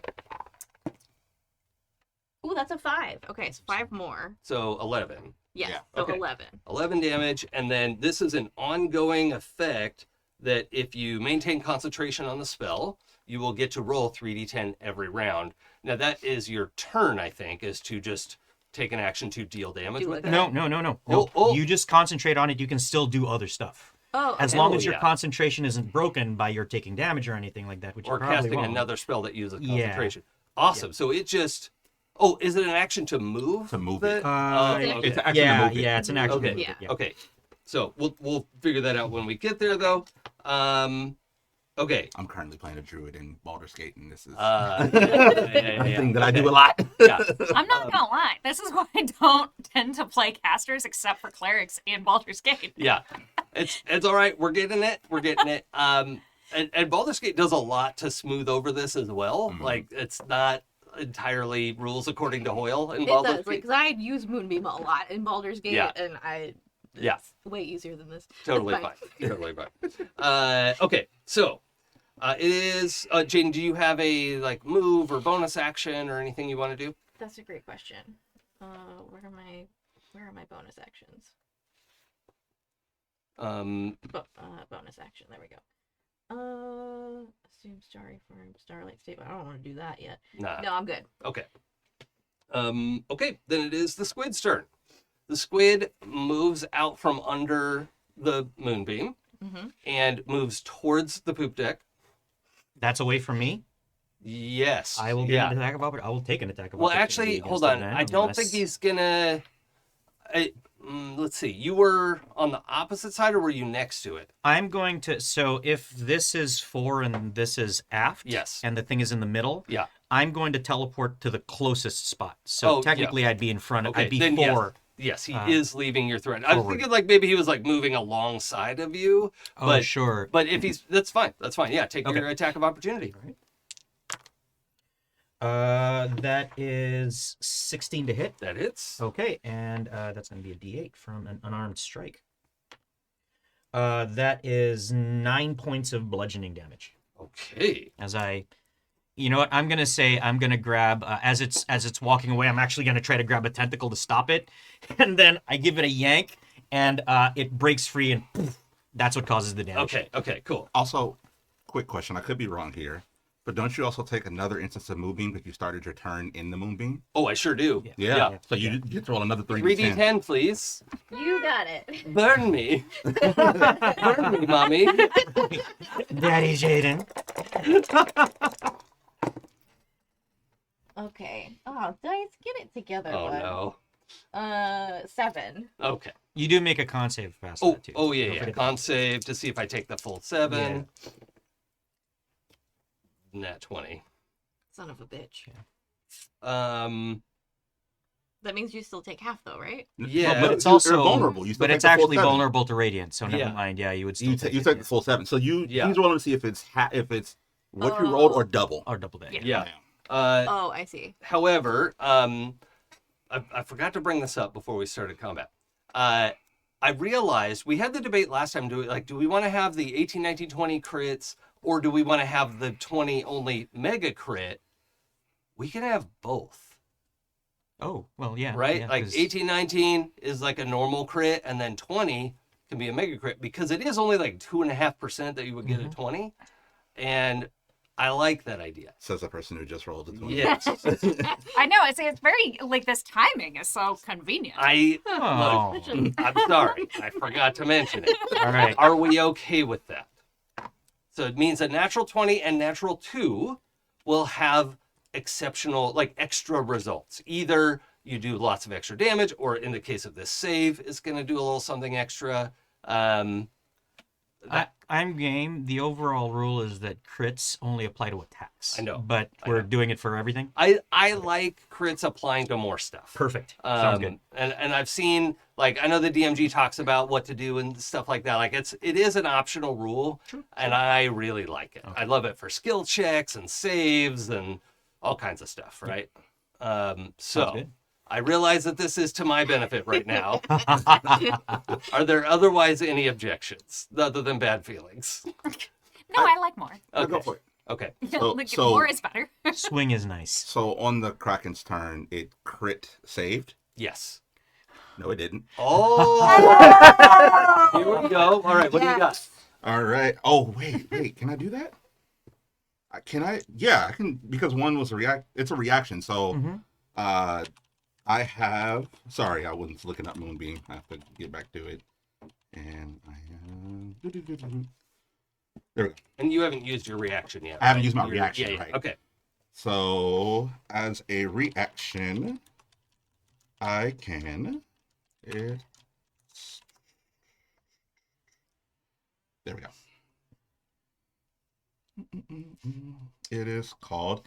S4: Ooh, that's a 5. Okay, so 5 more.
S1: So 11.
S4: Yes,
S5: Yeah.
S4: so
S1: Okay.
S4: 11.
S1: 11 damage, and then this is an ongoing effect that if you maintain concentration on the spell, you will get to roll 3d10 every round. Now that is your turn, I think, is to just take an action to deal damage
S4: Do
S1: with
S4: it.
S1: that.
S3: No.
S1: Oh.
S3: You just concentrate on it. You can still do other stuff.
S4: Oh,
S3: As
S4: okay.
S3: long
S1: Oh,
S3: as your
S1: yeah.
S3: concentration isn't broken by your taking damage or anything like that, which
S1: Or
S3: you probably
S1: casting
S3: won't.
S1: another spell that uses
S3: Yeah.
S1: concentration. Awesome. So it just Oh, is it an action to move?
S5: To move
S1: the-
S5: it.
S1: Oh,
S4: It's
S1: okay.
S5: It's an action to move it.
S3: Yeah, it's an action.
S1: Okay.
S3: to move it,
S4: Yeah.
S3: yeah.
S1: Okay. So we'll figure that out when we get there, though. Okay.
S5: I'm currently playing a druid in Baldur's Gate, and this is
S1: Yeah.
S5: a thing that I do a lot.
S1: Yeah.
S2: I'm not gonna lie. This is why I don't tend to play casters except for clerics in Baldur's Gate.
S1: Yeah. It's all right. We're getting it. We're getting it. And Baldur's Gate does a lot to smooth over this as well.
S5: Mhm.
S1: Like it's not entirely rules according to Hoyle in
S4: It
S1: Baldur's
S4: does,
S1: Gate.
S4: because I use Moonbeam a lot in Baldur's Gate,
S1: Yeah.
S4: and
S1: Yeah.
S4: it's way easier than this.
S1: Totally
S4: It's
S1: fine. Totally fine. Okay, so it is. Jaden, do you have a like move or bonus action or anything you want to do?
S4: That's a great question. Where are my bonus actions? Bonus action. There we go. Assume Starry Farm, Starlight State. I don't want to do that yet.
S1: Nah.
S4: No, I'm good.
S1: Okay. Okay, then it is the squid's turn. The squid moves out from under the moonbeam
S4: Mm-hmm.
S1: and moves towards the poop deck.
S3: That's away from me.
S1: Yes.
S3: I will get
S1: Yeah.
S3: an attack of opportunity. I will take an attack of
S1: Well,
S3: opportunity.
S1: actually,
S3: against
S1: hold
S3: it
S1: on.
S3: then,
S1: I don't
S3: unless-
S1: think he's gonna. Let's see. You were on the opposite side, or were you next to it?
S3: I'm going to. So if this is fore and this is aft,
S1: Yes.
S3: and the thing is in the middle,
S1: Yeah.
S3: I'm going to teleport to the closest spot. So
S1: Oh,
S3: technically, I'd be in front of.
S1: Okay,
S3: I'd be
S1: then
S3: forward.
S1: Yes, he
S3: Uh,
S1: is leaving your threat. I was
S3: forward.
S1: thinking like maybe he was like moving alongside of you.
S3: Oh,
S1: but,
S3: sure.
S1: But if he's, that's fine. That's fine. Yeah, take
S3: Okay.
S1: your attack of opportunity.
S3: That is 16 to hit.
S1: That hits.
S3: Okay, and that's going to be a D8 from an unarmed strike. That is 9 points of bludgeoning damage.
S1: Okay.
S3: As I, you know what? I'm gonna say I'm gonna grab as it's walking away. I'm actually gonna try to grab a tentacle to stop it, and then I give it a yank, and it breaks free, and poof, that's what causes the damage.
S1: Okay. Okay. Cool.
S5: Also, quick question. I could be wrong here, but don't you also take another instance of Moonbeam if you started your turn in the Moonbeam?
S1: Oh, I sure do.
S3: Yeah.
S5: Yeah.
S1: Yeah.
S5: So you get to roll another 3d10.
S1: 3d10, please.
S4: You got it.
S1: Burn me. Burn me, mommy.
S3: Daddy Jaden.
S4: Okay. Oh, dice, get it together,
S1: Oh
S4: bud.
S1: no.
S4: 7.
S1: Okay.
S3: You do make a con save past
S1: Oh.
S3: that too.
S1: Oh yeah.
S3: Don't
S1: Yeah.
S3: forget
S1: Con save to see if I take the full 7. Nat 20.
S4: Son of a bitch.
S1: That
S4: That means you still take half, though, right?
S1: Yeah,
S3: but it's
S5: you're
S3: also
S5: vulnerable. You still
S3: but
S5: take
S3: it's
S5: the full
S3: actually
S5: 7.
S3: vulnerable to radiant, so never
S1: Yeah.
S3: mind. Yeah, you would still
S5: You
S3: take
S5: take
S3: it,
S5: the full 7. So
S1: Yeah.
S5: he's rolling to see if it's what you rolled or double.
S3: or double that.
S1: Yeah.
S5: Bam.
S4: Oh, I see.
S1: However, I forgot to bring this up before we started combat. I realized we had the debate last time. Do we want to have the 18, 19, 20 crits, or do we want to have the 20 only mega crit? We can have both,
S3: Oh well, yeah.
S1: right?
S3: yeah,
S1: like
S3: 'cause-
S1: 18, 19 is like a normal crit, and then 20 can be a mega crit because it is only like 2.5% that you would get at 20, and I like that idea.
S5: Says the person who just rolled a 20.
S1: Yes,
S2: I know. It's very like this timing is so convenient.
S3: Oh.
S1: I'm sorry, I forgot to mention it.
S3: All right.
S1: Are we okay with that? So it means a natural 20 and natural 2 will have exceptional, like extra results. Either you do lots of extra damage, or in the case of this save, it's going to do a little something extra.
S3: I'm game. The overall rule is that crits only apply to attacks.
S1: I know.
S3: But
S1: I
S3: we're
S1: know.
S3: doing it for everything.
S1: I like crits applying to more stuff.
S3: Perfect. Sounds good.
S1: And I've seen, like, I know the DMG talks about what to do and stuff like that. Like, it is an optional rule, and I really like it. I love it for skill checks and saves and all kinds of stuff, right?
S3: Sounds
S1: So
S3: good.
S1: I realize that this is to my benefit right now. Are there otherwise any objections other than bad feelings?
S2: No, I like more.
S5: Go
S1: Okay.
S5: for it.
S1: Okay.
S2: Like,
S5: so-
S2: more is better.
S3: Swing is nice.
S5: So on the Kraken's turn, it crit saved.
S1: Yes.
S5: No, it didn't.
S1: Oh, here we go. All right, what do you got?
S5: All right. Oh, wait. Can I do that? Can I? Yeah, I can, because one was it's a reaction. So,
S3: Mhm.
S5: I have. Sorry, I wasn't looking up Moonbeam. I have to get back to it. And I have. There we go.
S1: And you haven't used your reaction yet.
S5: I haven't
S1: right?
S5: used my reaction,
S1: Yeah,
S5: right.
S1: Okay.
S5: So, as a reaction, I can. There we go. It is called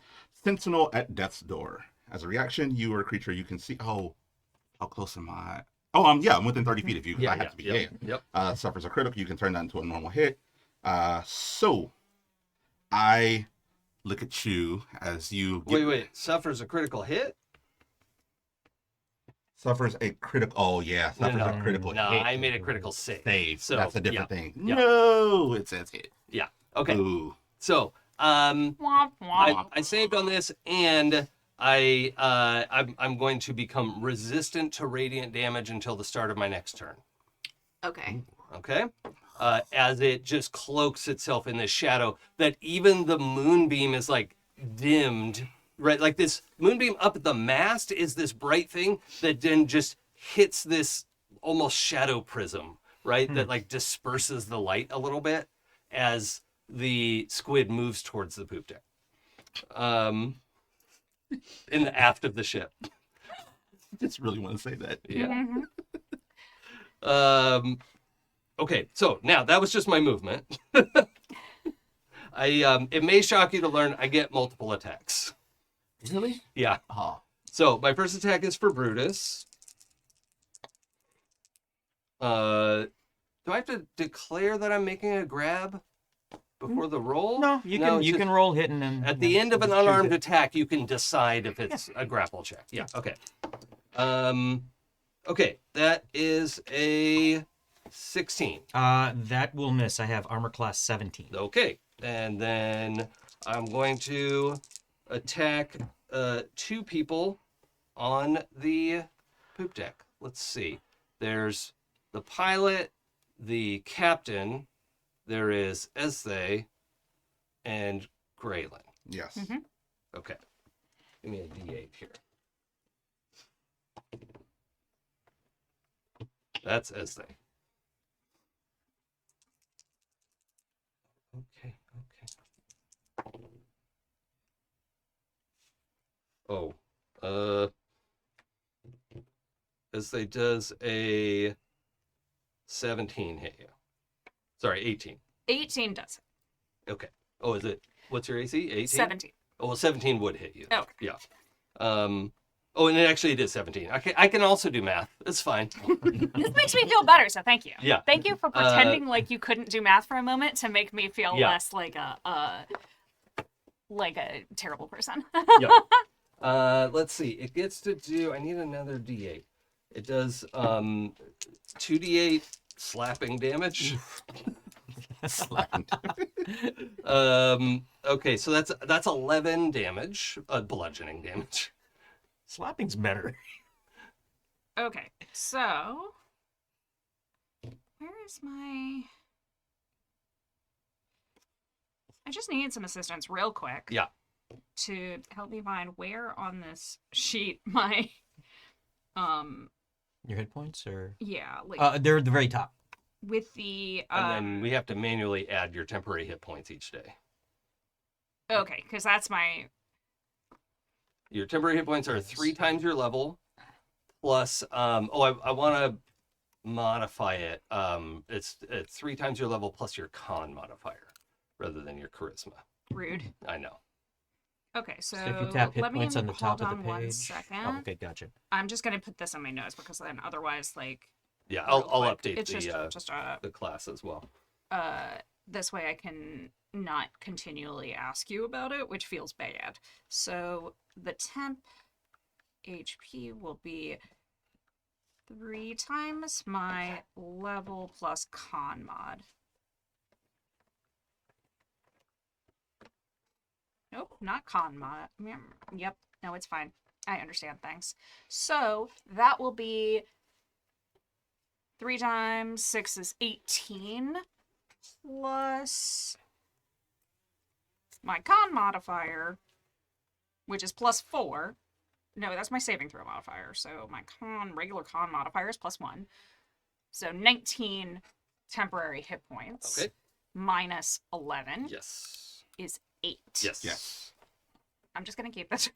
S5: Sentinel at Death's Door. As a reaction, you or a creature you can see. Oh, how close am I? Oh, yeah, I'm within 30 feet of you because I have to be.
S1: Yep.
S5: Suffers a critical. You can turn that into a normal hit. So I look at you as you
S1: Wait. Suffers a critical hit?
S5: Suffers a critical. Oh yeah, suffers a critical
S1: No,
S5: hit.
S1: I made a critical save.
S5: So that's a different thing.
S1: Yeah.
S5: No, it says hit.
S1: Yeah. Okay.
S5: Ooh.
S1: So,
S2: Womp, womp.
S1: I saved on this, and I'm going to become resistant to radiant damage until the start of my next turn.
S4: Okay.
S1: Okay, as it just cloaks itself in this shadow that even the moonbeam is like dimmed. Right, like this moonbeam up at the mast is this bright thing that then just hits this almost shadow prism, right? That like disperses the light a little bit as the squid moves towards the poop deck. In the aft of the ship.
S5: I just really want to say that.
S1: Yeah.
S2: Mhm.
S1: Okay, so now that was just my movement. It may shock you to learn I get multiple attacks.
S5: Really?
S1: Yeah.
S5: Oh.
S1: So my first attack is for Brutus. Do I have to declare that I'm making a grab before the roll?
S3: No, you
S1: it's
S3: can
S1: just-
S3: roll hit and then
S1: At the end of an
S3: just choose
S1: unarmed
S3: it.
S1: attack, you can decide if it's a grapple check. Yeah. Okay. Okay, that is a 16.
S3: That will miss. I have armor class 17.
S1: Okay, and then I'm going to attack 2 people on the poop deck. Let's see. There's the pilot, the captain. There is Ezthe and Gralen.
S5: Yes.
S2: Mhm.
S1: Okay. Give me a D8 here. That's Ezthe. Okay. Oh. Ezthe does a 17 hit you. Sorry, 18.
S2: 18 does it.
S1: Okay. Oh, is it? What's your AC? 18?
S2: 17.
S1: Oh, well, 17 would hit you.
S2: Okay.
S1: Yeah. Oh, and it is 17. I can also do math. It's fine.
S2: This makes me feel better, so thank you.
S1: Yeah.
S2: Thank you for pretending like you couldn't do math for a moment to make me feel
S1: Yeah.
S2: less like a terrible person.
S1: Yeah. Let's see. It gets to do. I need another D8. It does 2d8 slapping damage. Okay, so that's 11 damage, bludgeoning damage.
S3: Slapping's better.
S2: Okay, so where is my? I just need some assistance real quick.
S1: Yeah.
S2: To help me find where on this sheet my
S3: Your hit points or
S2: like
S3: they're at the very top.
S2: with the
S1: And then we have to manually add your temporary hit points each day.
S2: okay, because that's my
S1: Your temporary hit points are 3 times your level, plus I want to modify it. It's 3 times your level plus your con modifier, rather than your charisma.
S2: rude.
S1: I know.
S2: Okay, so
S3: So if you tap hit
S2: let me
S3: points on the top
S2: hold
S3: of the
S2: on 1
S3: page.
S2: second.
S3: Oh, okay, gotcha.
S2: I'm just gonna put this on my notes because then otherwise, like,
S1: Yeah,
S2: real
S1: I'll
S2: quick,
S1: update
S2: it's
S1: the
S2: just
S1: the class as well.
S2: this way I can not continually ask you about it, which feels bad. So the temp HP will be 3 times my level plus con mod. Nope, not con mod. Yep, no, it's fine. I understand things. So that will be 3 times 6 is 18 plus my con modifier, which is plus 4. No, that's my saving throw modifier. So my regular con modifier is plus 1. So 19 temporary hit points.
S1: Okay.
S2: Minus 11
S1: Yes.
S2: is 8.
S1: Yes.
S5: Yes.
S2: I'm just gonna keep this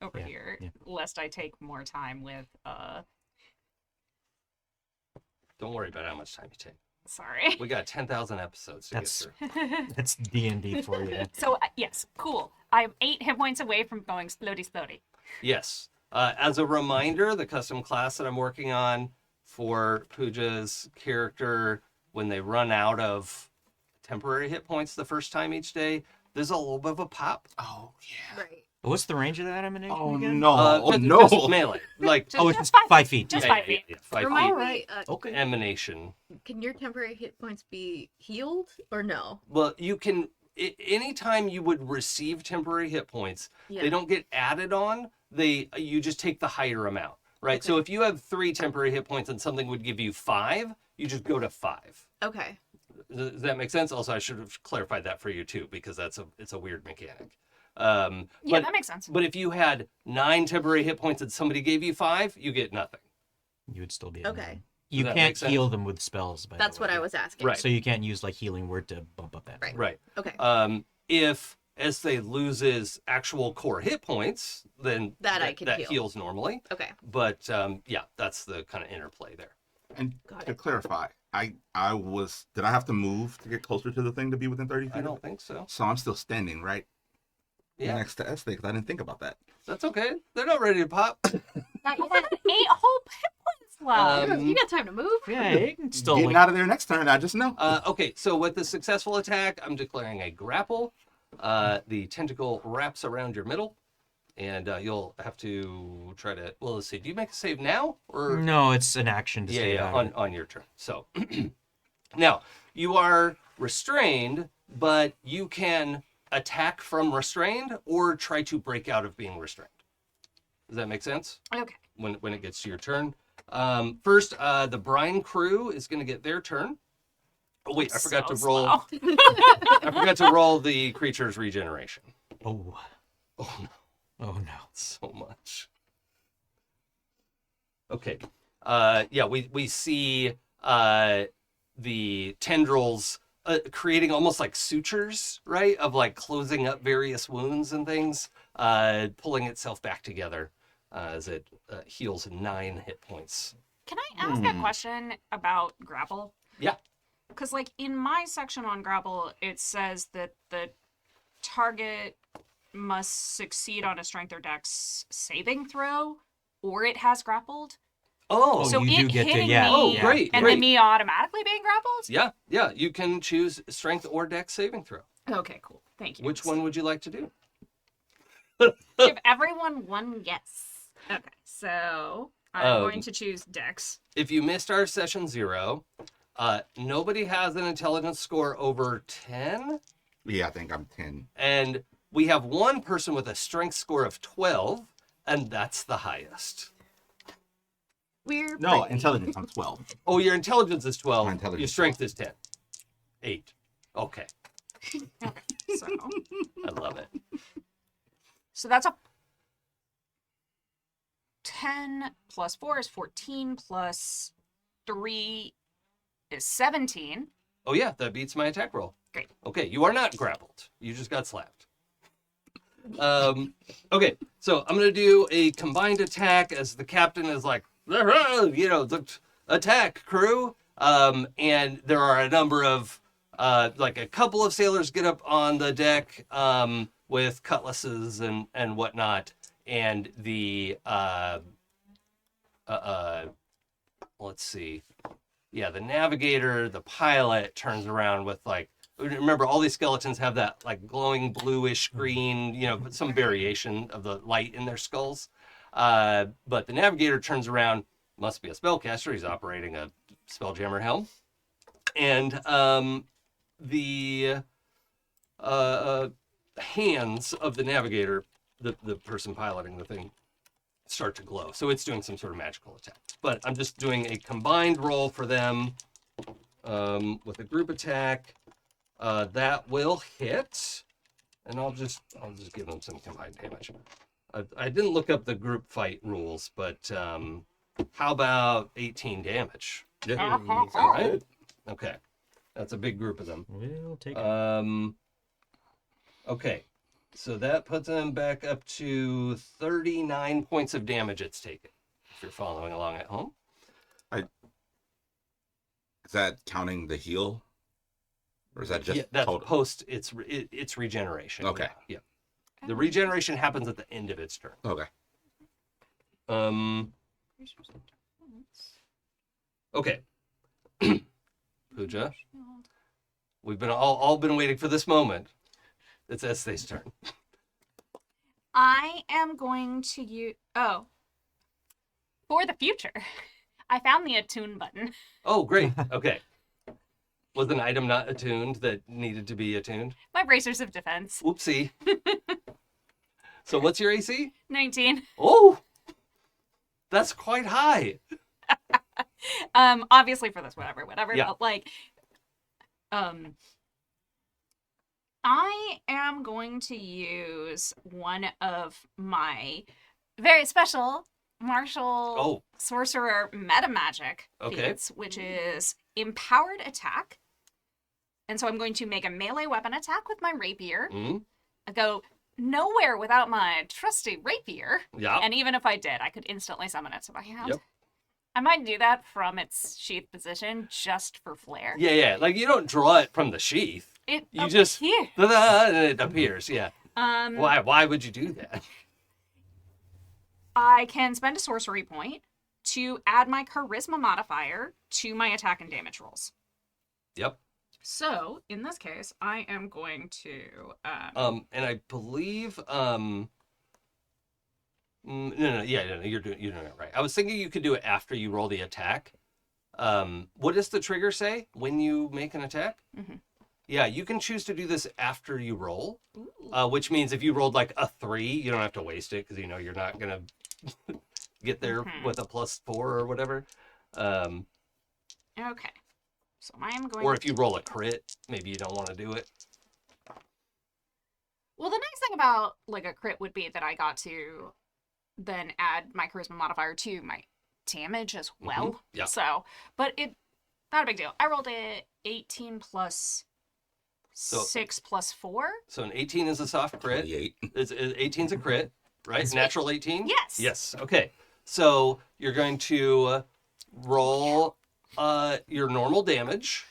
S2: over
S3: Yeah,
S2: here,
S3: yeah.
S2: lest I take more time with.
S1: Don't worry about how much time you take.
S2: Sorry.
S1: We got 10,000 episodes to
S3: That's-
S1: get through.
S3: That's D&D for you.
S2: So yes, cool. I'm 8 hit points away from going splody.
S1: Yes. As a reminder, the custom class that I'm working on for Pooja's character, when they run out of temporary hit points the first time each day, there's a little bit of a pop.
S5: Oh yeah.
S4: Right.
S3: What's the range of that emanation
S5: Oh
S3: again?
S5: no! Oh
S1: just-
S5: no!
S1: just melee. Like,
S2: Just-
S3: Oh, it's
S2: just
S3: just 5 feet.
S2: Just
S1: yeah,
S2: 5 feet.
S1: yeah, 5
S4: Remind
S1: feet.
S4: me,
S3: Okay.
S1: Emanation.
S4: can your temporary hit points be healed or no?
S1: Well, you can, anytime you would receive temporary hit points,
S4: Yeah.
S1: they don't get added on. You just take the higher amount, right? So
S4: Okay.
S1: if you have 3 temporary hit points and something would give you 5, you just go to 5.
S4: Okay.
S1: Does that make sense? Also, I should have clarified that for you too, because it's a weird mechanic.
S2: Yeah,
S1: But,
S2: that makes sense.
S1: but if you had 9 temporary hit points and somebody gave you 5, you get nothing.
S3: You would still be.
S4: Okay.
S3: You
S1: Does that
S3: can't
S1: make sense?
S3: heal them with spells. By
S4: That's
S3: the
S4: what
S3: way.
S4: I was asking.
S1: Right.
S3: So you can't use like healing word to bump up that.
S4: Right.
S1: Right.
S4: Okay.
S1: If Ezthe loses actual core hit points, then
S4: That I can
S1: that
S4: heal.
S1: heals normally.
S4: Okay.
S1: But yeah, that's the kind of interplay there.
S5: And
S4: Got
S5: to
S4: it.
S5: clarify, I was. Did I have to move to get closer to the thing to be within 30 feet?
S1: I don't think so.
S5: So I'm still standing right
S1: Yeah,
S5: next to Ezthe because I didn't think about that.
S1: that's okay. They're not ready to pop.
S2: Now you have 8 whole hit points left.
S4: You got time to move.
S3: Yeah, it can still
S5: Getting
S3: like.
S5: out of there next turn, I just know.
S1: Okay, so with the successful attack, I'm declaring a grapple. The tentacle wraps around your middle, and you'll have to try to. Well, let's see. Do you make a save now, or
S3: No, it's an action to
S1: yeah,
S3: stay
S1: yeah,
S3: out of it.
S1: on your turn. So now you are restrained, but you can attack from restrained or try to break out of being restrained. Does that make sense?
S2: Okay.
S1: When it gets to your turn. First, the brine crew is going to get their turn. Oh wait, I forgot
S2: So
S1: to roll.
S2: slow.
S1: I forgot to roll the creature's regeneration.
S3: Oh,
S1: Oh no,
S3: oh no.
S1: so much. Okay. Yeah, we see the tendrils creating almost like sutures, right? Of like closing up various wounds and things, pulling itself back together as it heals 9 hit points.
S2: Can I ask a question about grapple?
S1: Yeah.
S2: Because, like, in my section on grapple, it says that the target must succeed on a strength or dex saving throw, or it has grappled.
S1: Oh,
S2: So
S3: you do
S2: it
S3: get to
S2: hitting
S3: yeah.
S2: me
S1: Oh,
S3: yeah.
S1: great.
S2: and then me automatically being grappled?
S1: yeah. You can choose strength or dex saving throw.
S2: Okay, cool. Thank you.
S1: Which one would you like to do?
S2: Give everyone one guess. Okay, so I'm going to choose dex.
S1: If you missed our session 0, nobody has an intelligence score over 10,
S5: Yeah, I think I'm 10.
S1: and we have one person with a strength score of 12, and that's the highest.
S4: We're
S5: No,
S4: pretty.
S5: intelligence. I'm 12.
S1: Oh, your intelligence is 12.
S5: My intelligence
S1: Your
S5: is
S1: strength is 10. 8. Okay,
S2: So,
S1: I love it.
S2: so that's a 10 plus 4 is 14 plus 3 is 17.
S1: Oh yeah, that beats my attack roll.
S2: Great.
S1: Okay, you are not grappled. You just got slapped. Okay, so I'm gonna do a combined attack as the captain is like, the attack crew. And there are a number of, like a couple of sailors get up on the deck with cutlasses and whatnot, and the let's see. Yeah, the navigator, the pilot turns around with like, remember all these skeletons have that like glowing bluish green, some variation of the light in their skulls. But the navigator turns around, must be a spellcaster. He's operating a Spelljammer helm. And the hands of the navigator, the person piloting the thing, start to glow. So it's doing some sort of magical attack. But I'm just doing a combined roll for them with a group attack. That will hit. And I'll just give them some combined damage. I didn't look up the group fight rules, but how about 18 damage?
S5: Yeah.
S1: All right. Okay. That's a big group of them.
S3: We'll take it.
S1: Okay. So that puts him back up to 39 points of damage it's taken. If you're following along at home.
S5: Is that counting the heal? Or is that just
S1: that's
S5: total?
S1: post its regeneration.
S5: Okay.
S1: Yeah. The regeneration happens at the end of its turn.
S5: Okay.
S1: Okay. Pooja, we've been all been waiting for this moment. It's Ezthe's turn.
S2: I am going to use. Oh. For the future, I found the attune button.
S1: Oh, great. Okay. Was an item not attuned that needed to be attuned?
S2: My bracers of defense.
S1: Whoopsie. So what's your AC?
S2: 19.
S1: Oh, that's quite high.
S2: Obviously for this, whatever.
S1: Yeah.
S2: But like, I am going to use one of my very special martial sorcerer meta magic feats, which is empowered attack. And so I'm going to make a melee weapon attack with my rapier. I go nowhere without my trusty rapier.
S1: Yeah.
S2: And even if I did, I could instantly summon it to my hand.
S1: Yep.
S2: I might do that from its sheath position just for flair.
S1: Yeah. Like you don't draw it from the sheath.
S2: You
S1: just
S2: here.
S1: and it appears. Yeah. Why would you do that?
S2: I can spend a sorcery point to add my charisma modifier to my attack and damage rolls.
S1: Yep.
S2: So in this case, I am going to
S1: And I believe no, you're doing it right. I was thinking you could do it after you roll the attack. What does the trigger say when you make an attack?
S2: Mm-hmm.
S1: Yeah, you can choose to do this after you roll, which means if you rolled like a 3, you don't have to waste it because you know you're not gonna get there with a +4 or whatever.
S2: Okay. So I am going
S1: or if you roll a crit, maybe you don't want to do it.
S2: Well, the nice thing about like a crit would be that I got to then add my charisma modifier to my damage as well.
S1: Yeah.
S2: So, but it not a big deal. I rolled a 18 plus 6 plus 4.
S1: So an 18 is a soft crit.
S5: 28.
S1: 18's a crit, right? Natural 18?
S2: Yes.
S1: Yes. Okay. So you're going to roll your normal damage,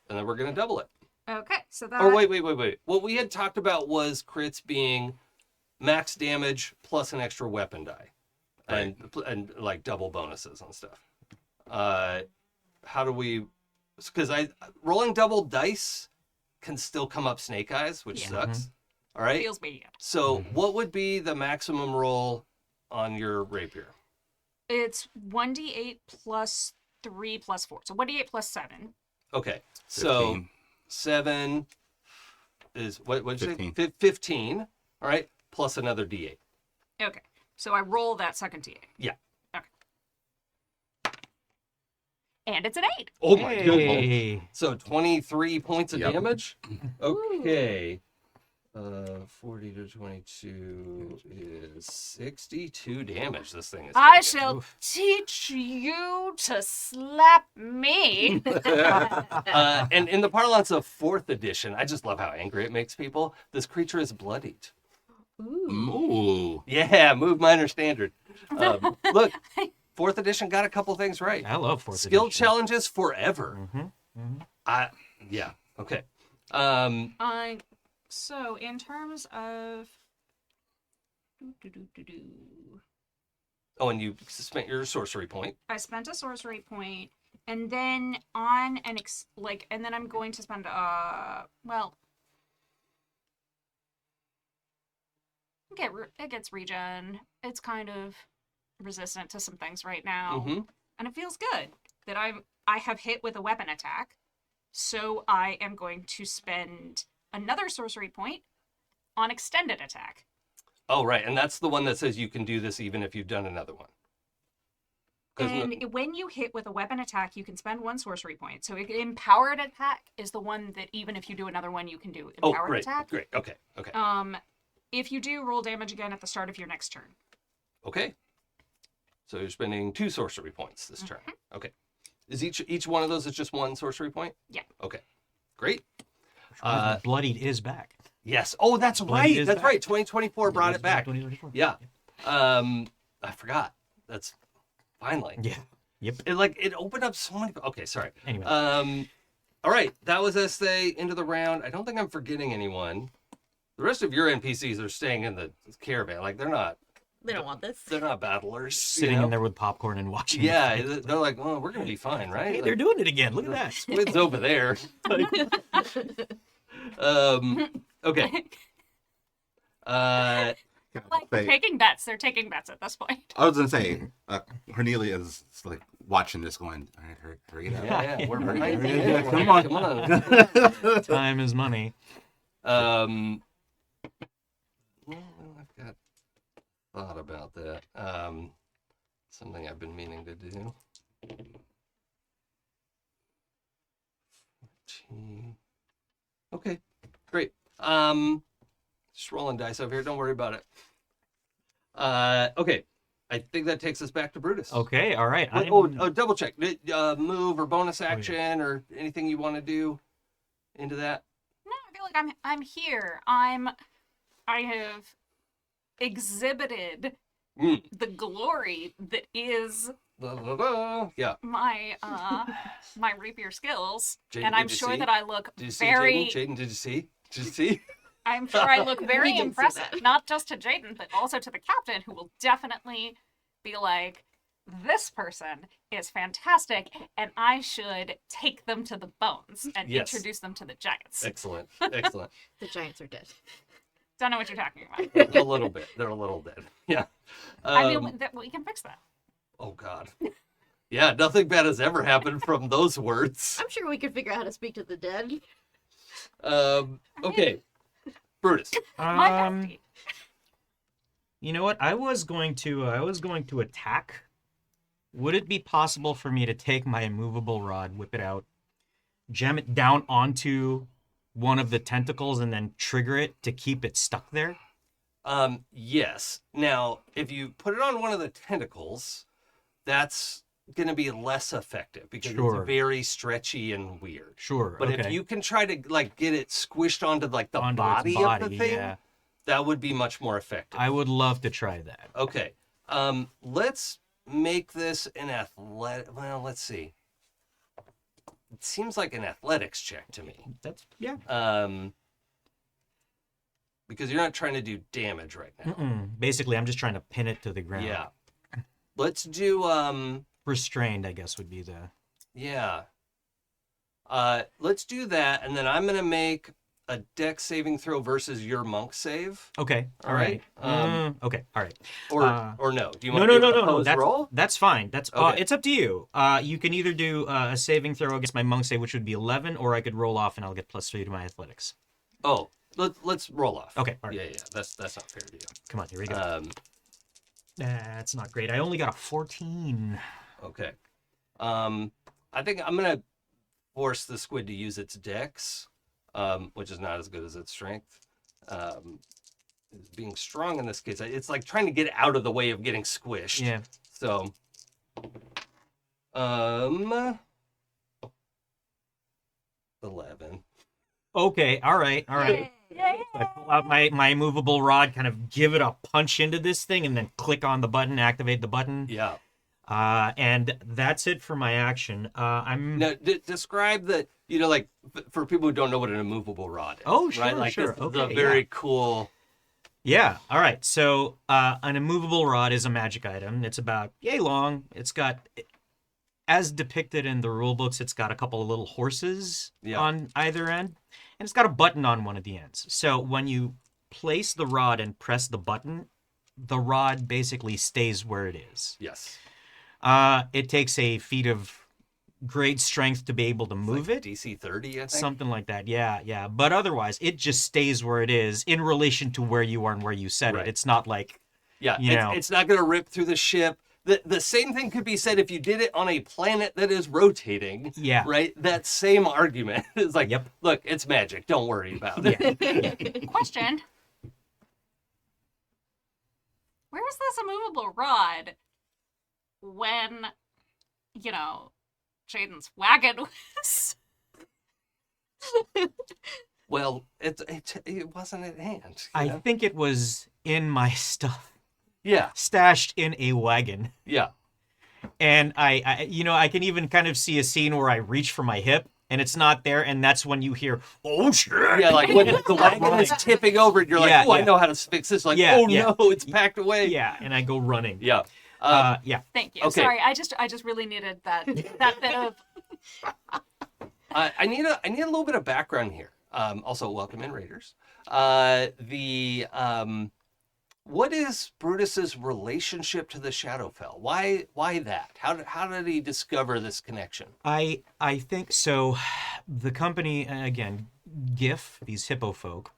S1: and then we're going to double it.
S2: Okay. So that.
S1: Or wait. What we had talked about was crits being max damage plus an extra weapon die,
S5: Right.
S1: and like double bonuses and stuff. How do we? Because rolling double dice can still come up snake eyes, which sucks. All right.
S2: Feels medium.
S1: So what would be the maximum roll on your rapier?
S2: It's 1d8 plus 3 plus 4. So 1d8 plus 7.
S1: Okay. So
S5: 15.
S1: 7 is what? What'd you
S5: 15.
S1: say? 15. All right. Plus another d8.
S2: Okay. So I roll that second d8.
S1: Yeah.
S2: Okay. And it's an 8.
S1: Oh my goodness.
S3: Hey.
S1: So 23 points of
S5: Yep.
S1: damage. Okay. 40 to 22 is 62 damage. This thing is.
S2: I
S1: taking.
S2: shall teach you to slap me.
S1: And in the parlance of 4th edition, I just love how angry it makes people. This creature is bloodied.
S5: Ooh.
S1: Yeah, move minor standard. Look, 4th edition got a couple things right.
S3: I love 4th
S1: Skill
S3: edition.
S1: challenges forever. Yeah. Okay.
S2: So in terms of
S1: Oh, and you spent your sorcery point.
S2: I spent a sorcery point, and then on an and then I'm going to spend it gets regen. It's kind of resistant to some things right now, and it feels good that I have hit with a weapon attack. So I am going to spend another sorcery point on extended attack.
S1: Oh, right. And that's the one that says you can do this even if you've done another one.
S2: And when you hit with a weapon attack, you can spend 1 sorcery point. So empowered attack is the one that even if you do another one, you can do empowered attack.
S1: Great. Okay.
S2: If you do, roll damage again at the start of your next turn.
S1: Okay. So you're spending 2 sorcery points this turn. Okay. Is each one of those is just 1 sorcery point?
S2: Yeah.
S1: Okay. Great.
S3: Bloodied is back.
S1: Yes. Oh, that's
S3: Blade
S1: right.
S3: is
S1: That's
S3: back.
S1: right. 2024 brought it back.
S3: 2024.
S1: Yeah. I forgot. That's finally.
S3: Yeah. Yep.
S1: It opened up so many. Okay, sorry.
S3: Anyway.
S1: All right, that was Ezthe into the round. I don't think I'm forgetting anyone. The rest of your NPCs are staying in the caravan. Like
S4: They don't want this.
S1: they're not battlers.
S3: Sitting in there with popcorn and watching. the
S1: Yeah,
S3: fight.
S1: they're like, well, we're gonna be fine, right?
S3: Hey,
S1: Like,
S3: they're doing it again. Look at that.
S1: Squid's over there. Okay.
S2: Like taking bets. They're taking bets at this point.
S5: I was gonna say, Cornelia is like watching this, going, "All right, hurry it up."
S1: Yeah, we're behind you.
S5: Yeah,
S1: Come
S5: come
S1: on.
S5: on.
S3: Time is money.
S1: Well, I've got thought about that. Something I've been meaning to do. 14. Okay, great. Just rolling dice over here. Don't worry about it. Okay. I think that takes us back to Brutus.
S3: Okay, all right.
S1: Double check. Move or bonus action or anything you want to do into that?
S2: No, I feel like I'm here. I have exhibited the glory that is
S1: Yeah.
S2: my my rapier skills,
S1: Jaden,
S2: and I'm
S1: did you
S2: sure
S1: see?
S2: that I look
S1: Did you see
S2: very.
S1: Jaden? Did you see? Did you see?
S2: I'm sure I look very
S4: We did see
S2: impressive,
S4: that.
S2: not just to Jaden, but also to the captain, who will definitely be like, this person is fantastic, and I should take them to the bones and
S1: Yes.
S2: introduce them to the giants.
S1: Excellent. Excellent.
S4: The giants are dead.
S2: Don't know what you're talking about.
S1: A little bit. They're a little dead. Yeah.
S2: I mean, we can fix that.
S1: Oh God. Yeah, nothing bad has ever happened from those words.
S4: I'm sure we could figure out how to speak to the dead.
S1: Okay. Brutus.
S2: My bestie.
S3: You know what? I was going to attack. Would it be possible for me to take my immovable rod, whip it out, jam it down onto one of the tentacles, and then trigger it to keep it stuck there?
S1: Yes. Now, if you put it on one of the tentacles, that's going to be less effective because
S3: Sure.
S1: it's very stretchy and weird.
S3: Sure.
S1: But
S3: okay.
S1: if you can try to like get it squished onto like the
S3: Onto its
S1: body of the thing,
S3: yeah.
S1: that would be much more effective.
S3: I would love to try that.
S1: Okay. Let's make this an athletic. Well, let's see. It seems like an athletics check to me.
S3: That's yeah.
S1: Because you're not trying to do damage right now.
S3: Basically, I'm just trying to pin it to the ground.
S1: Yeah. Let's do
S3: Restrained, I guess, would be the.
S1: yeah. Let's do that, and then I'm gonna make a dex saving throw versus your monk save.
S3: Okay.
S1: All right.
S3: Okay. All right.
S1: Or no? Do you
S3: No,
S1: want
S3: no,
S1: to
S3: no,
S1: do a
S3: no, no.
S1: opposed roll?
S3: That's fine. That's
S1: Okay.
S3: it's up to you. You can either do a saving throw against my monk save, which would be 11, or I could roll off and I'll get +3 to my athletics.
S1: Oh, let's roll off.
S3: Okay. All right.
S1: Yeah. That's not fair to you.
S3: Come on. Here we go. That's not great. I only got a 14.
S1: Okay. I think I'm gonna force the squid to use its dex, which is not as good as its strength. Being strong in this case, it's like trying to get out of the way of getting squished.
S3: Yeah.
S1: So, 11.
S3: Okay. All right. All right. I pull out my movable rod, kind of give it a punch into this thing, and then click on the button, activate the button.
S1: Yeah.
S3: And that's it for my action. I'm.
S1: Now, describe the, like for people who don't know what an immovable rod is.
S3: Oh, sure,
S1: right? Like
S3: sure.
S1: This is
S3: Okay,
S1: a very cool.
S3: Yeah. All right. So, an immovable rod is a magic item. It's about yay long. It's got, as depicted in the rule books, it's got a couple of little horses on either end, and it's got a button on one of the ends. So when you place the rod and press the button, the rod basically stays where it is.
S1: Yes.
S3: It takes a feat of great strength to be able to move
S1: Like
S3: it.
S1: DC 30, I think.
S3: Something like that. Yeah. But otherwise, it just stays where it is in relation to where you are and where you set
S1: Right.
S3: it. It's not like,
S1: Yeah,
S3: you know.
S1: it's not going to rip through the ship. The same thing could be said if you did it on a planet that is rotating.
S3: Yeah.
S1: Right? That same argument is like,
S3: Yep.
S1: look, it's magic. Don't worry about it.
S2: Question. Where's this immovable rod when, Jaden's wagon was?
S1: Well, it wasn't at hand. you
S3: I
S1: know?
S3: think it was in my stuff,
S1: Yeah,
S3: stashed in a wagon.
S1: yeah.
S3: And I can even kind of see a scene where I reach for my hip and it's not there, and that's when you hear, "Oh shit!"
S1: Yeah, like when the wagon is tipping over, and you're like,
S3: Yeah,
S1: "Oh, I
S3: yeah.
S1: know how to fix this." Like,
S3: Yeah,
S1: "Oh
S3: yeah.
S1: no, it's packed away."
S3: Yeah, and I go running.
S1: Yeah.
S3: Yeah.
S2: Thank you.
S1: Okay.
S2: Sorry, I just really needed that bit of.
S1: I need a little bit of background here. Also, welcome in, Raiders. What is Brutus's relationship to the Shadowfell? Why that? How did he discover this connection?
S3: I think so. The company, again, Giff, these hippo folk,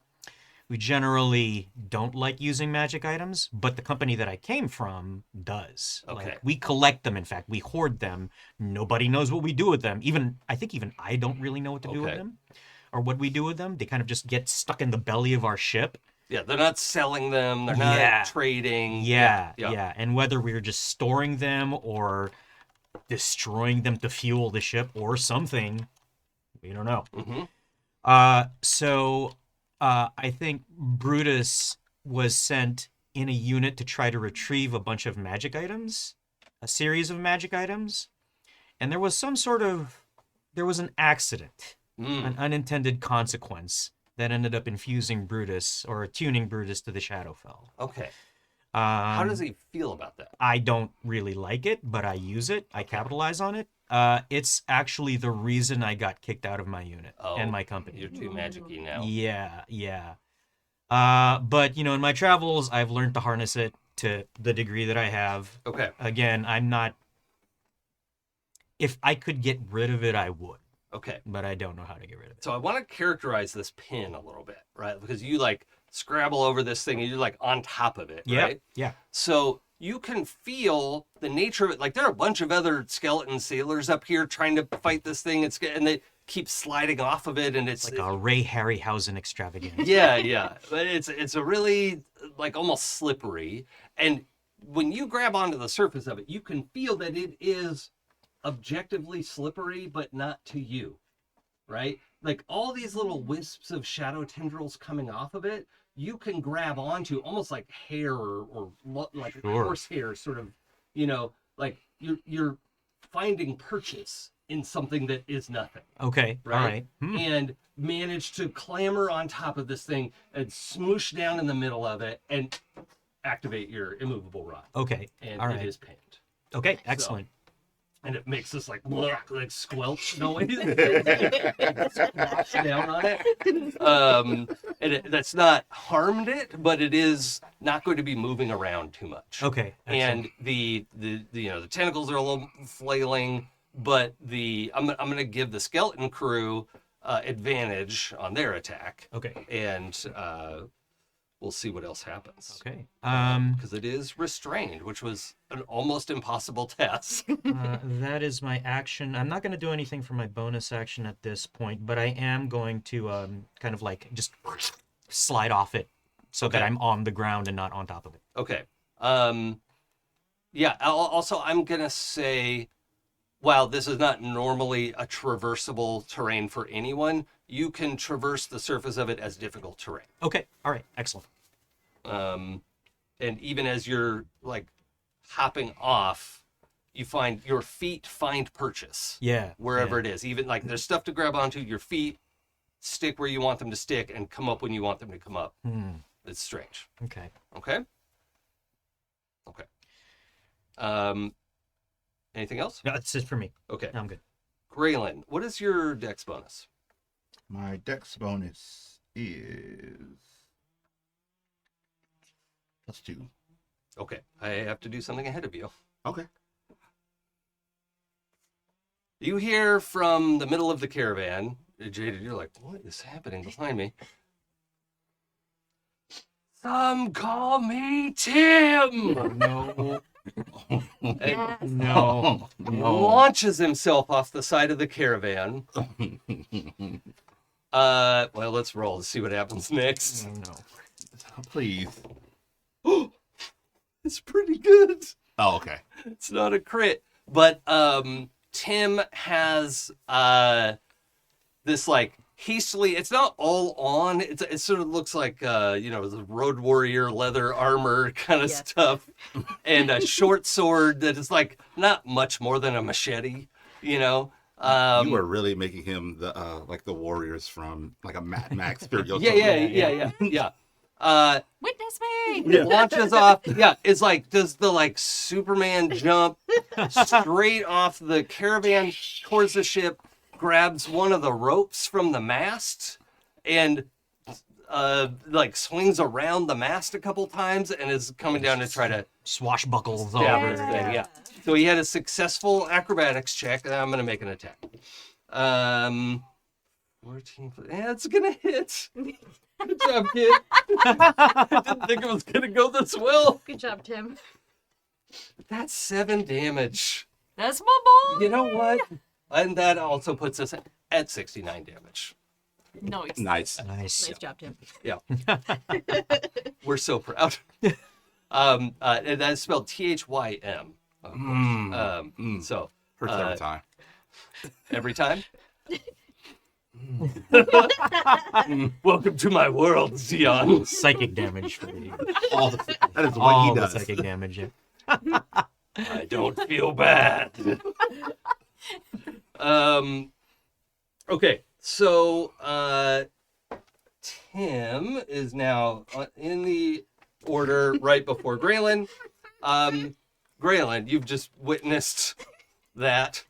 S3: we generally don't like using magic items, but the company that I came from does.
S1: Okay.
S3: Like, we collect them, in fact. We hoard them. Nobody knows what we do with them. I think even I don't really know what to do with
S1: Okay.
S3: them or what we do with them. They kind of just get stuck in the belly of our ship.
S1: Yeah, they're not selling them. They're not
S3: Yeah.
S1: trading.
S3: Yeah. And whether we're just storing them or destroying them to fuel the ship or something, we don't know.
S1: Mm-hmm.
S3: So I think Brutus was sent in a unit to try to retrieve a bunch of magic items, a series of magic items, and there was an accident, an unintended consequence that ended up infusing Brutus or attuning Brutus to the Shadowfell.
S1: Okay. How does he feel about that?
S3: I don't really like it, but I use it. I capitalize on it. It's actually the reason I got kicked out of my unit and my company.
S1: You're too magic-y now.
S3: Yeah. But, in my travels, I've learned to harness it to the degree that I have.
S1: Okay.
S3: Again, I'm not... If I could get rid of it, I would.
S1: Okay.
S3: But I don't know how to get rid of it.
S1: So I want to characterize this pin a little bit, right? Because you scrabble over this thing and you're on top of it, right?
S3: Yeah.
S1: So you can feel the nature of it. Like there are a bunch of other skeleton sailors up here trying to fight this thing. And they keep sliding off of it, and it's
S3: like a Ray Harryhausen extravaganza.
S1: Yeah. But it's a really almost slippery. And when you grab onto the surface of it, you can feel that it is objectively slippery, but not to you, right? Like all these little wisps of shadow tendrils coming off of it, you can grab onto almost like hair or like
S3: Sure.
S1: horsehair, sort of, like you're finding purchase in something that is nothing.
S3: Okay,
S1: right?
S3: all right.
S1: And manage to clamber on top of this thing and smoosh down in the middle of it and activate your immovable rod.
S3: Okay,
S1: And
S3: all
S1: it
S3: right.
S1: is pinned.
S3: Okay, excellent.
S1: And it makes this like squelch noise. Squash down on it. And that's not harmed it, but it is not going to be moving around too much.
S3: Okay, excellent.
S1: And the tentacles are a little flailing, but I'm gonna give the skeleton crew advantage on their attack.
S3: Okay.
S1: And we'll see what else happens.
S3: Okay.
S1: Because it is restrained, which was an almost impossible task.
S3: That is my action. I'm not going to do anything for my bonus action at this point, but I am going to kind of just slide off it so that
S1: Okay.
S3: I'm on the ground and not on top of it.
S1: Okay. Yeah. Also, I'm gonna say, while this is not normally a traversable terrain for anyone, you can traverse the surface of it as difficult terrain.
S3: Okay. All right. Excellent.
S1: And even as you're hopping off, you find your feet find purchase.
S3: Yeah.
S1: Wherever it is. Even there's stuff to grab onto. Your feet stick where you want them to stick and come up when you want them to come up. It's strange.
S3: Okay.
S1: Okay. Anything else?
S3: No, that's it for me.
S1: Okay.
S3: I'm good.
S1: Gralen, what is your dex bonus?
S6: My dex bonus is +2.
S1: Okay. I have to do something ahead of you.
S6: Okay.
S1: You hear from the middle of the caravan, Jaden, you're like, what is happening behind me? Some call me Tim!
S3: No.
S4: Yes.
S3: No.
S1: Launches himself off the side of the caravan. Well, let's roll to see what happens next.
S3: No.
S6: Please.
S1: It's pretty good.
S6: Oh, okay.
S1: It's not a crit, but Tim has this hastily. It's not all on. It sort of looks like the road warrior leather armor kind of
S4: Yes.
S1: stuff, and a short sword that is like not much more than a machete. You know.
S5: You were really making him the like the warriors from like a Mad Max period.
S1: Yeah.
S2: Witness me.
S1: Launches off. Yeah, it's like does the like Superman jump straight off the caravan towards the ship, grabs one of the ropes from the mast, and like swings around the mast a couple times, and is coming down to try to
S3: Swashbuckles all
S1: stab
S3: over.
S1: everything. Yeah. So he had a successful acrobatics check, and I'm gonna make an attack. 14. Yeah, it's gonna hit. Good job, kid. I didn't think it was gonna go this well.
S4: Good job, Tim.
S1: That's 7 damage.
S2: That's my boy.
S1: You know what? And that also puts us at 69 damage.
S2: Nice.
S5: Nice.
S3: Nice.
S4: Nice job, Tim.
S1: Yeah. We're so proud. And that's spelled THYM. Of course. So
S5: Hurts every time.
S1: every time. Welcome to my world, Dion.
S3: Psychic damage for you.
S5: That is what
S3: All
S5: he
S3: the
S5: does.
S3: psychic damage. Yeah.
S1: I don't feel bad. Okay, so Tim is now in the order right before Gralen. Gralen, you've just witnessed that.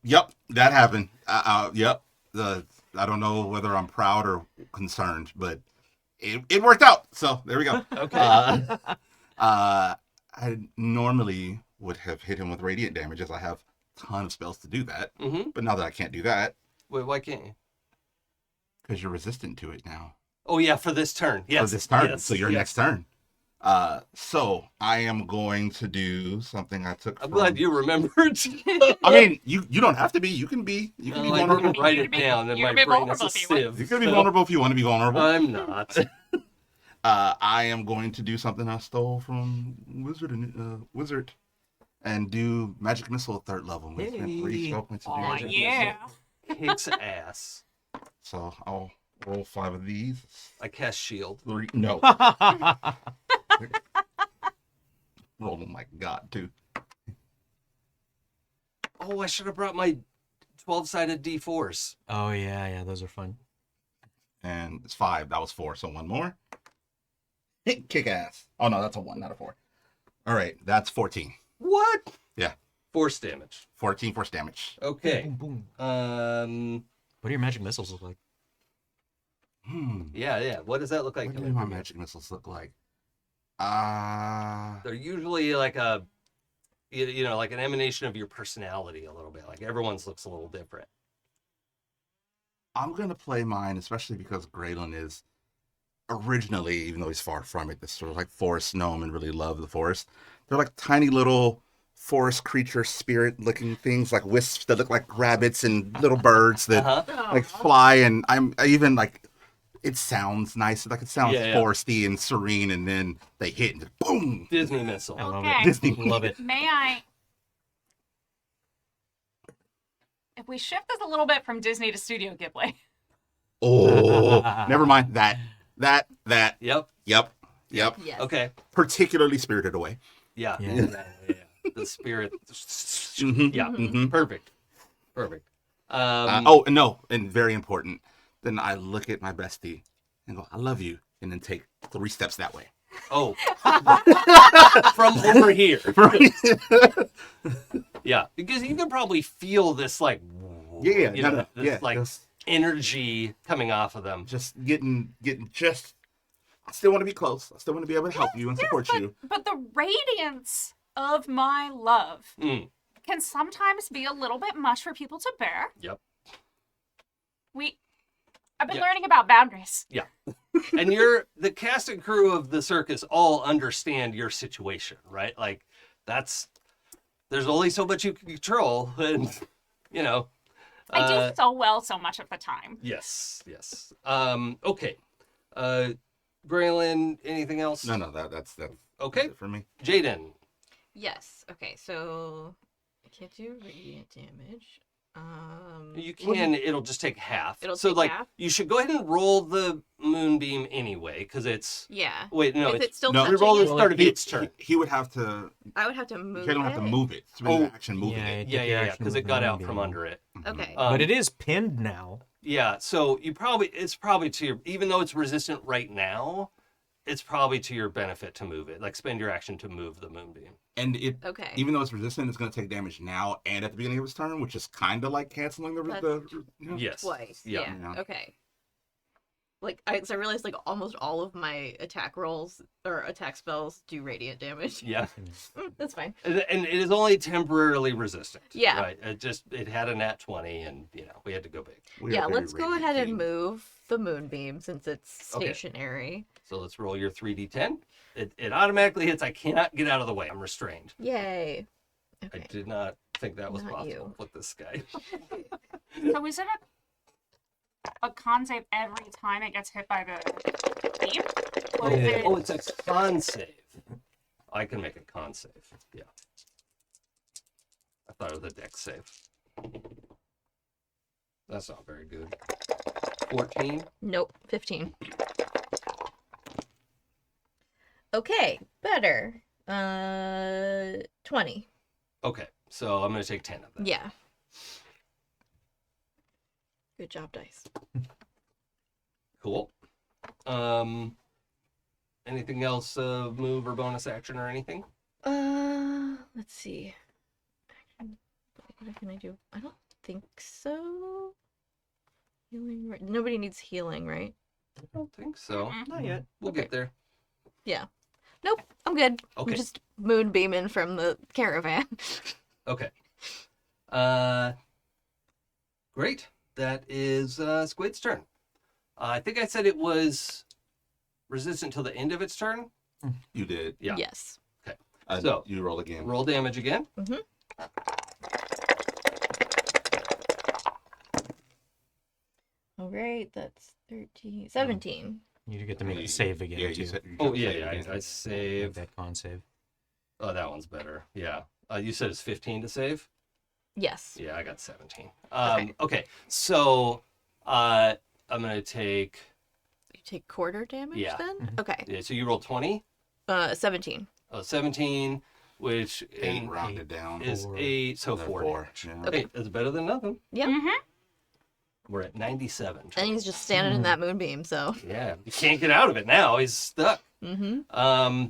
S5: Yep, that happened. Yep. I don't know whether I'm proud or concerned, but it worked out. So there we go.
S1: Okay.
S5: I normally would have hit him with radiant damage, as I have a ton of spells to do that.
S1: Mm-hmm.
S5: But now that I can't do that,
S1: Wait, why can't you?
S5: because you're resistant to it now.
S1: Oh yeah, for this turn. Yes.
S5: For this turn.
S1: Yes,
S5: So your
S1: yes.
S5: next turn. So I am going to do something I took.
S1: I'm
S5: from-
S1: glad you remembered.
S5: I mean, you don't have to be. You can be. You can be
S1: I
S5: vulnerable.
S1: didn't write it down, and
S2: You
S1: my
S2: can be
S1: brain is a
S2: vulnerable if you want.
S1: sieve.
S5: You can be
S1: so
S5: vulnerable if you want to be vulnerable.
S1: I'm not.
S5: I am going to do something I stole from Wizard, and do Magic Missile at 3rd level. We spent 3
S3: Yay.
S5: spell points to do
S2: Oh
S5: Magic
S2: yeah.
S1: Kicks ass.
S5: Missile. So I'll roll 5 of these.
S1: I cast shield.
S5: 3. No. Roll them like God too.
S1: Oh, I should have brought my 12-sided D4s.
S3: Oh yeah, those are fun.
S5: And it's 5. That was 4. So 1 more. Kick ass. Oh no, that's a 1, not a 4. All right, that's 14.
S1: What?
S5: Yeah.
S1: Force damage.
S5: 14 force damage.
S1: Okay.
S3: Boom, boom.
S1: What
S3: What do your magic missiles look like?
S1: Yeah. What does that look like?
S5: What do
S1: coming
S5: my
S1: from you?
S5: magic missiles look like?
S1: They're usually like a, like an emanation of your personality a little bit. Like everyone's looks a little different.
S5: I'm gonna play mine, especially because Gralen is originally, even though he's far from it, this sort of like forest gnome and really love the forest. They're like tiny little forest creature spirit looking things, like wisps that look like rabbits and little birds that
S1: Uh-huh.
S5: like fly. And I even like, it sounds nice, like it sounds
S1: Yeah.
S5: foresty and serene, and then they hit and boom.
S1: Disney missile.
S3: I love
S2: Okay.
S3: it.
S5: Disney.
S3: Love it.
S2: May I? If we shift this a little bit from Disney to Studio Ghibli,
S5: Oh, never mind that.
S1: Yep.
S5: Yep.
S4: Yes.
S1: Okay.
S5: Particularly Spirited Away.
S1: Yeah.
S3: Yeah.
S1: The spirit.
S5: Mhm.
S1: Yeah.
S5: Mhm.
S1: Perfect.
S5: Oh, no, and very important. Then I look at my bestie and go, "I love you," and then take 3 steps that way.
S1: Oh. From over here. Yeah. Because you can probably feel this like
S5: Yeah,
S1: you
S5: no,
S1: know,
S5: no,
S1: this
S5: yeah,
S1: like
S5: just
S1: energy coming off of them.
S5: getting just. I still want to be close. I still want to be able to help you and support you.
S2: but the radiance of my love
S1: Mm.
S2: can sometimes be a little bit much for people to bear.
S1: Yep.
S2: I've been
S1: Yeah.
S2: learning about boundaries.
S1: And the cast and crew of the circus all understand your situation, right? Like there's only so much you can control, and
S2: I do so well so much of the time.
S1: Yes. Okay. Gralen, anything else?
S5: No, that's
S1: Okay.
S5: it for me.
S1: Jaden.
S4: Yes. Okay, so I can't do radiant damage.
S1: You can. It'll just take half.
S4: It'll
S1: so
S4: take
S1: like
S4: half?
S1: you should go ahead and roll the moonbeam anyway, because it's.
S4: Yeah.
S1: Wait, no,
S4: Is
S1: it's
S4: it still
S5: no,
S1: we
S4: touching
S1: roll the
S4: it?
S1: start of its turn.
S5: He would have to.
S4: I would have to move
S5: He don't have to
S4: it?
S5: move it. Spend an action moving
S3: Yeah,
S5: it.
S1: Yeah, because it got out from under it.
S4: Okay.
S3: But it is pinned now.
S1: Yeah, so it's probably to your, even though it's resistant right now, it's probably to your benefit to move it. Like spend your action to move the moonbeam.
S5: And it,
S4: Okay.
S5: even though it's resistant, it's going to take damage now and at the beginning of its turn, which is kind of like canceling the. You know?
S1: Yes.
S4: Twice.
S1: Yeah.
S4: Yeah. Okay. Like I realized like almost all of my attack rolls or attack spells do radiant damage.
S1: Yeah.
S4: That's fine.
S1: And it is only temporarily resistant.
S4: Yeah.
S1: Right. It had a nat 20 and we had to go big.
S5: We
S4: Yeah,
S5: are very
S4: let's go
S5: radiant
S4: ahead and
S5: team.
S4: move the moonbeam since it's
S1: Okay.
S4: stationary.
S1: So let's roll your 3d10. It automatically hits. I cannot get out of the way. I'm restrained.
S4: Yay.
S1: I
S4: Okay.
S1: did not think that was
S4: Not
S1: possible
S4: you.
S1: with this guy.
S2: So is it a con save every time it gets hit by the beam? Or is it...
S1: Oh, it's a con save. I can make a con save. Yeah. I thought it was a dex save. That's not very good. 14.
S4: Nope. 15. Okay. Better. 20.
S1: Okay, so I'm going to take 10 of that.
S4: Yeah. Good job, dice.
S1: Cool. Anything else, move or bonus action or anything?
S4: Let's see. What can I do? I don't think so. Healing. Nobody needs healing, right?
S1: I don't think so.
S3: Not yet.
S1: We'll get there.
S4: Yeah. Nope. I'm good.
S1: Okay.
S4: I'm just moonbeaming from the caravan.
S1: Okay. Great. That is Squid's turn. I think I said it was resistant till the end of its turn.
S5: You did.
S1: Yeah.
S4: Yes.
S1: So,
S5: you roll again.
S1: Roll damage again.
S4: All right. That's 13. 17.
S3: You do get to make a save again,
S5: Yeah,
S3: too.
S5: you said. You
S1: Oh,
S5: said
S1: yeah,
S5: save
S1: yeah.
S5: again.
S1: I
S3: Make
S1: save.
S3: that con save.
S1: Oh, that one's better. Yeah. You said it's 15 to save?
S4: Yes.
S1: Yeah, I got 17.
S4: Okay.
S1: Okay. So, I'm going to take.
S4: You take quarter damage
S1: Yeah.
S4: then? Okay.
S1: Yeah, so you roll 20.
S4: 17.
S1: 17, which
S5: 8 rounded down.
S1: is
S3: Four.
S1: 8, so
S5: Then
S1: 4.
S5: 4. Yeah.
S4: Okay.
S1: Hey, that's better than nothing.
S4: Yep.
S1: We're at 97.
S4: And he's just standing in that moonbeam, so.
S1: Yeah, you can't get out of it now. He's stuck.
S4: Mm-hmm.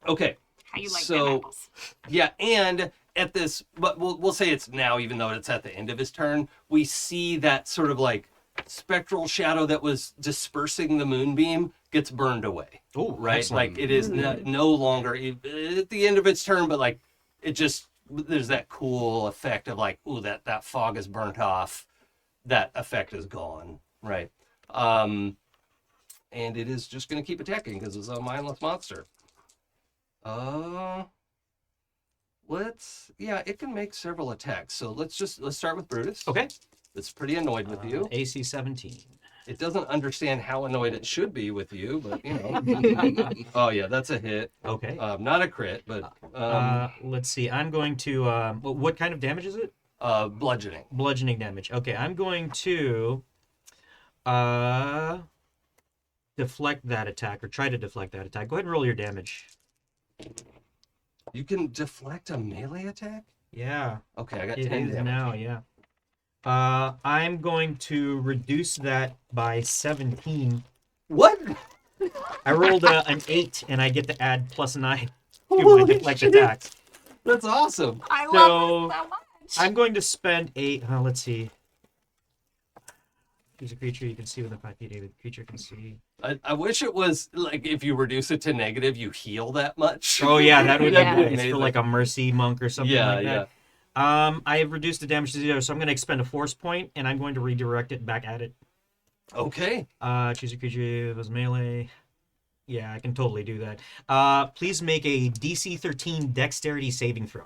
S1: Okay.
S2: How you like
S1: So-
S2: them apples?
S1: Yeah, and at this, but we'll say it's now, even though it's at the end of his turn. We see that sort of like spectral shadow that was dispersing the moonbeam gets burned away.
S3: Oh,
S1: Right,
S3: excellent.
S1: like it is no longer at the end of its turn, but like it just there's that cool effect of like, ooh, that fog is burnt off. That effect is gone, right? And it is just going to keep attacking because it's a mindless monster. It can make several attacks. So let's start with Brutus.
S3: Okay.
S1: It's pretty annoyed with you.
S3: AC 17.
S1: It doesn't understand how annoyed it should be with you, but you know. Oh yeah, that's a hit.
S3: Okay.
S1: Not a crit, but
S3: Let's see. I'm going to. What kind of damage is it?
S1: bludgeoning.
S3: Bludgeoning damage. Okay, I'm going to deflect that attack, or try to deflect that attack. Go ahead and roll your damage.
S1: You can deflect a melee attack?
S3: Yeah,
S1: Okay, I got
S3: it
S1: 10
S3: is
S1: damage.
S3: now, yeah. I'm going to reduce that by 17.
S1: What?
S3: I rolled an 8, and I get to add plus 9 to my
S1: Holy
S3: deflect
S1: shit.
S3: attacks.
S1: That's awesome.
S2: I
S3: So,
S2: love this so much.
S3: I'm going to spend 8. Let's see. Choose a creature you can see within 5 feet. The creature can see.
S1: I wish it was like if you reduce it to negative, you heal that much.
S3: Oh yeah, that would
S4: Yeah.
S3: be nice for like a mercy monk or something
S1: Yeah,
S3: like that. I have reduced the damage to 0, so I'm going to expend a force point, and I'm going to redirect it back at it.
S1: Okay.
S3: Choose a creature that was melee. Yeah, I can totally do that. Please make a DC 13 Dexterity saving throw.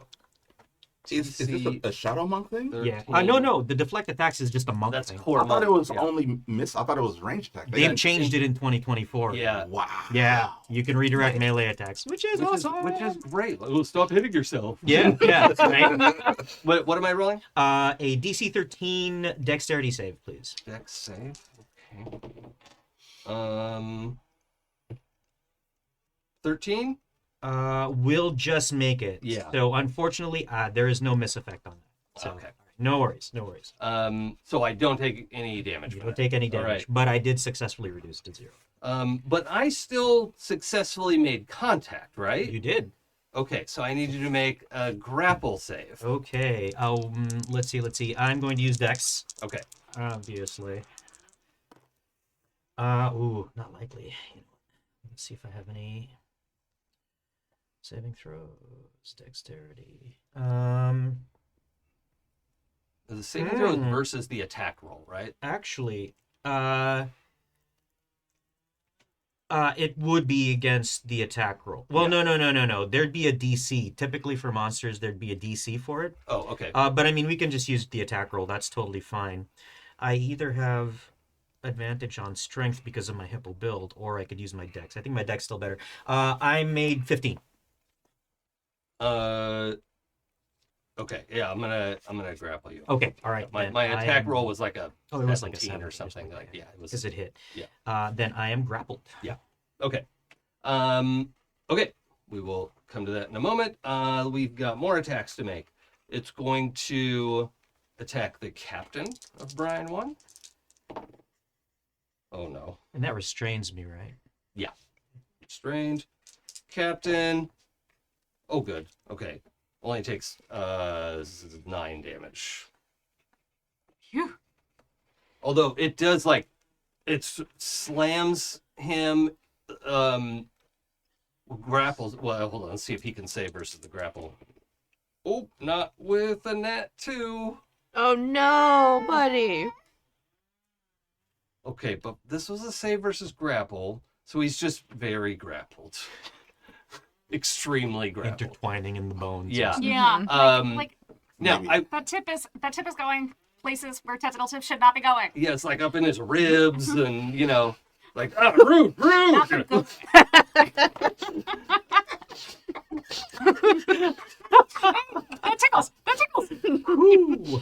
S5: Is this a shadow monk thing?
S1: 13.
S3: Yeah. No. The deflect attacks is just a monk
S1: That's
S3: thing.
S1: core
S5: I thought it
S1: monk,
S5: was
S1: yeah.
S5: only miss. I thought it was range attack.
S3: They've changed it in 2024.
S1: Yeah.
S5: Wow.
S3: Yeah. You can redirect melee attacks, which is awesome.
S1: Which is great. Oh, stop hitting yourself.
S3: Yeah. Right?
S1: What am I rolling?
S3: A DC 13 dexterity save, please.
S1: Dex save. Okay. 13?
S3: Will just make it.
S1: Yeah.
S3: So unfortunately, there is no miss effect on that. So,
S1: Okay.
S3: No worries. No worries.
S1: So I don't take any damage.
S3: You
S1: from
S3: don't
S1: it.
S3: take any
S1: All
S3: damage,
S1: right.
S3: but I did successfully reduce to 0.
S1: But I still successfully made contact, right?
S3: You did.
S1: Okay, so I need you to make a grapple save.
S3: Okay. Let's see. I'm going to use Dex,
S1: Okay.
S3: obviously. Not likely. You know what? Let's see if I have any saving throws. Dexterity.
S1: The saving throw versus the attack roll, right?
S3: Actually, it would be against the attack roll. Well,
S1: Yeah.
S3: no. There'd be a DC. Typically for monsters, there'd be a DC for it.
S1: Oh, okay.
S3: But I mean, we can just use the attack roll. That's totally fine. I either have advantage on strength because of my hippo build, or I could use my dex. I think my dex still better. I made 15.
S1: Okay. Yeah, I'm gonna grapple you.
S3: Okay, all right.
S1: My
S3: then
S1: attack
S3: I am-
S1: roll was like a
S3: Oh, it was like a
S1: 17 or
S3: 17
S1: something. Like yeah, it was.
S3: Because it hit.
S1: Yeah.
S3: Then I am grappled.
S1: Okay. Okay. We will come to that in a moment. We've got more attacks to make. It's going to attack the captain of Brian 1. Oh no.
S3: And that restrains me, right?
S1: Strange. Captain. Oh good. Okay. Only takes 9 damage.
S2: Phew.
S1: Although it does slams him grapples. Well, hold on, let's see if he can save versus the grapple. Oh, not with a nat 2.
S4: Oh no, buddy.
S1: Okay, but this was a save versus grapple, so he's just very grappled. Extremely grappled.
S3: Intertwining in the bones.
S1: Yeah.
S2: Yeah.
S1: Like, now
S5: Maybe.
S2: that tip is going places where tentacle tips should not be going.
S1: yeah, it's like up in his ribs and, like, rude.
S2: That tickles.
S3: Ooh.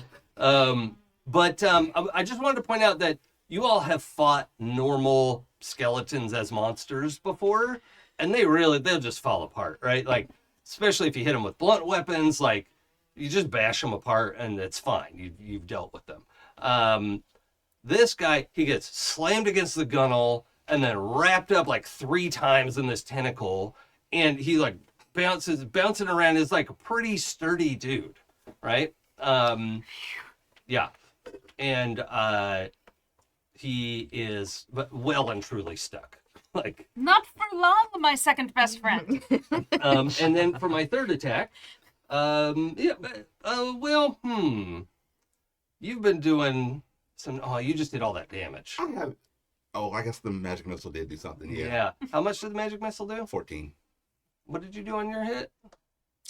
S1: But I just wanted to point out that you all have fought normal skeletons as monsters before, and they'll just fall apart, right? Like, especially if you hit them with blunt weapons, like, you just bash them apart and it's fine. You've dealt with them. This guy, he gets slammed against the gunnel and then wrapped up like 3 times in this tentacle, and he like bouncing around. Is like a pretty sturdy dude, right? Yeah, and he is well and truly stuck. Like,
S2: Not for long, my second best friend.
S1: and then for my third attack, you've been doing some. Oh, you just did all that damage.
S5: I have. Oh, I guess the magic missile did do something. Yeah.
S1: Yeah. How much did the magic missile do?
S5: 14.
S1: What did you do on your hit?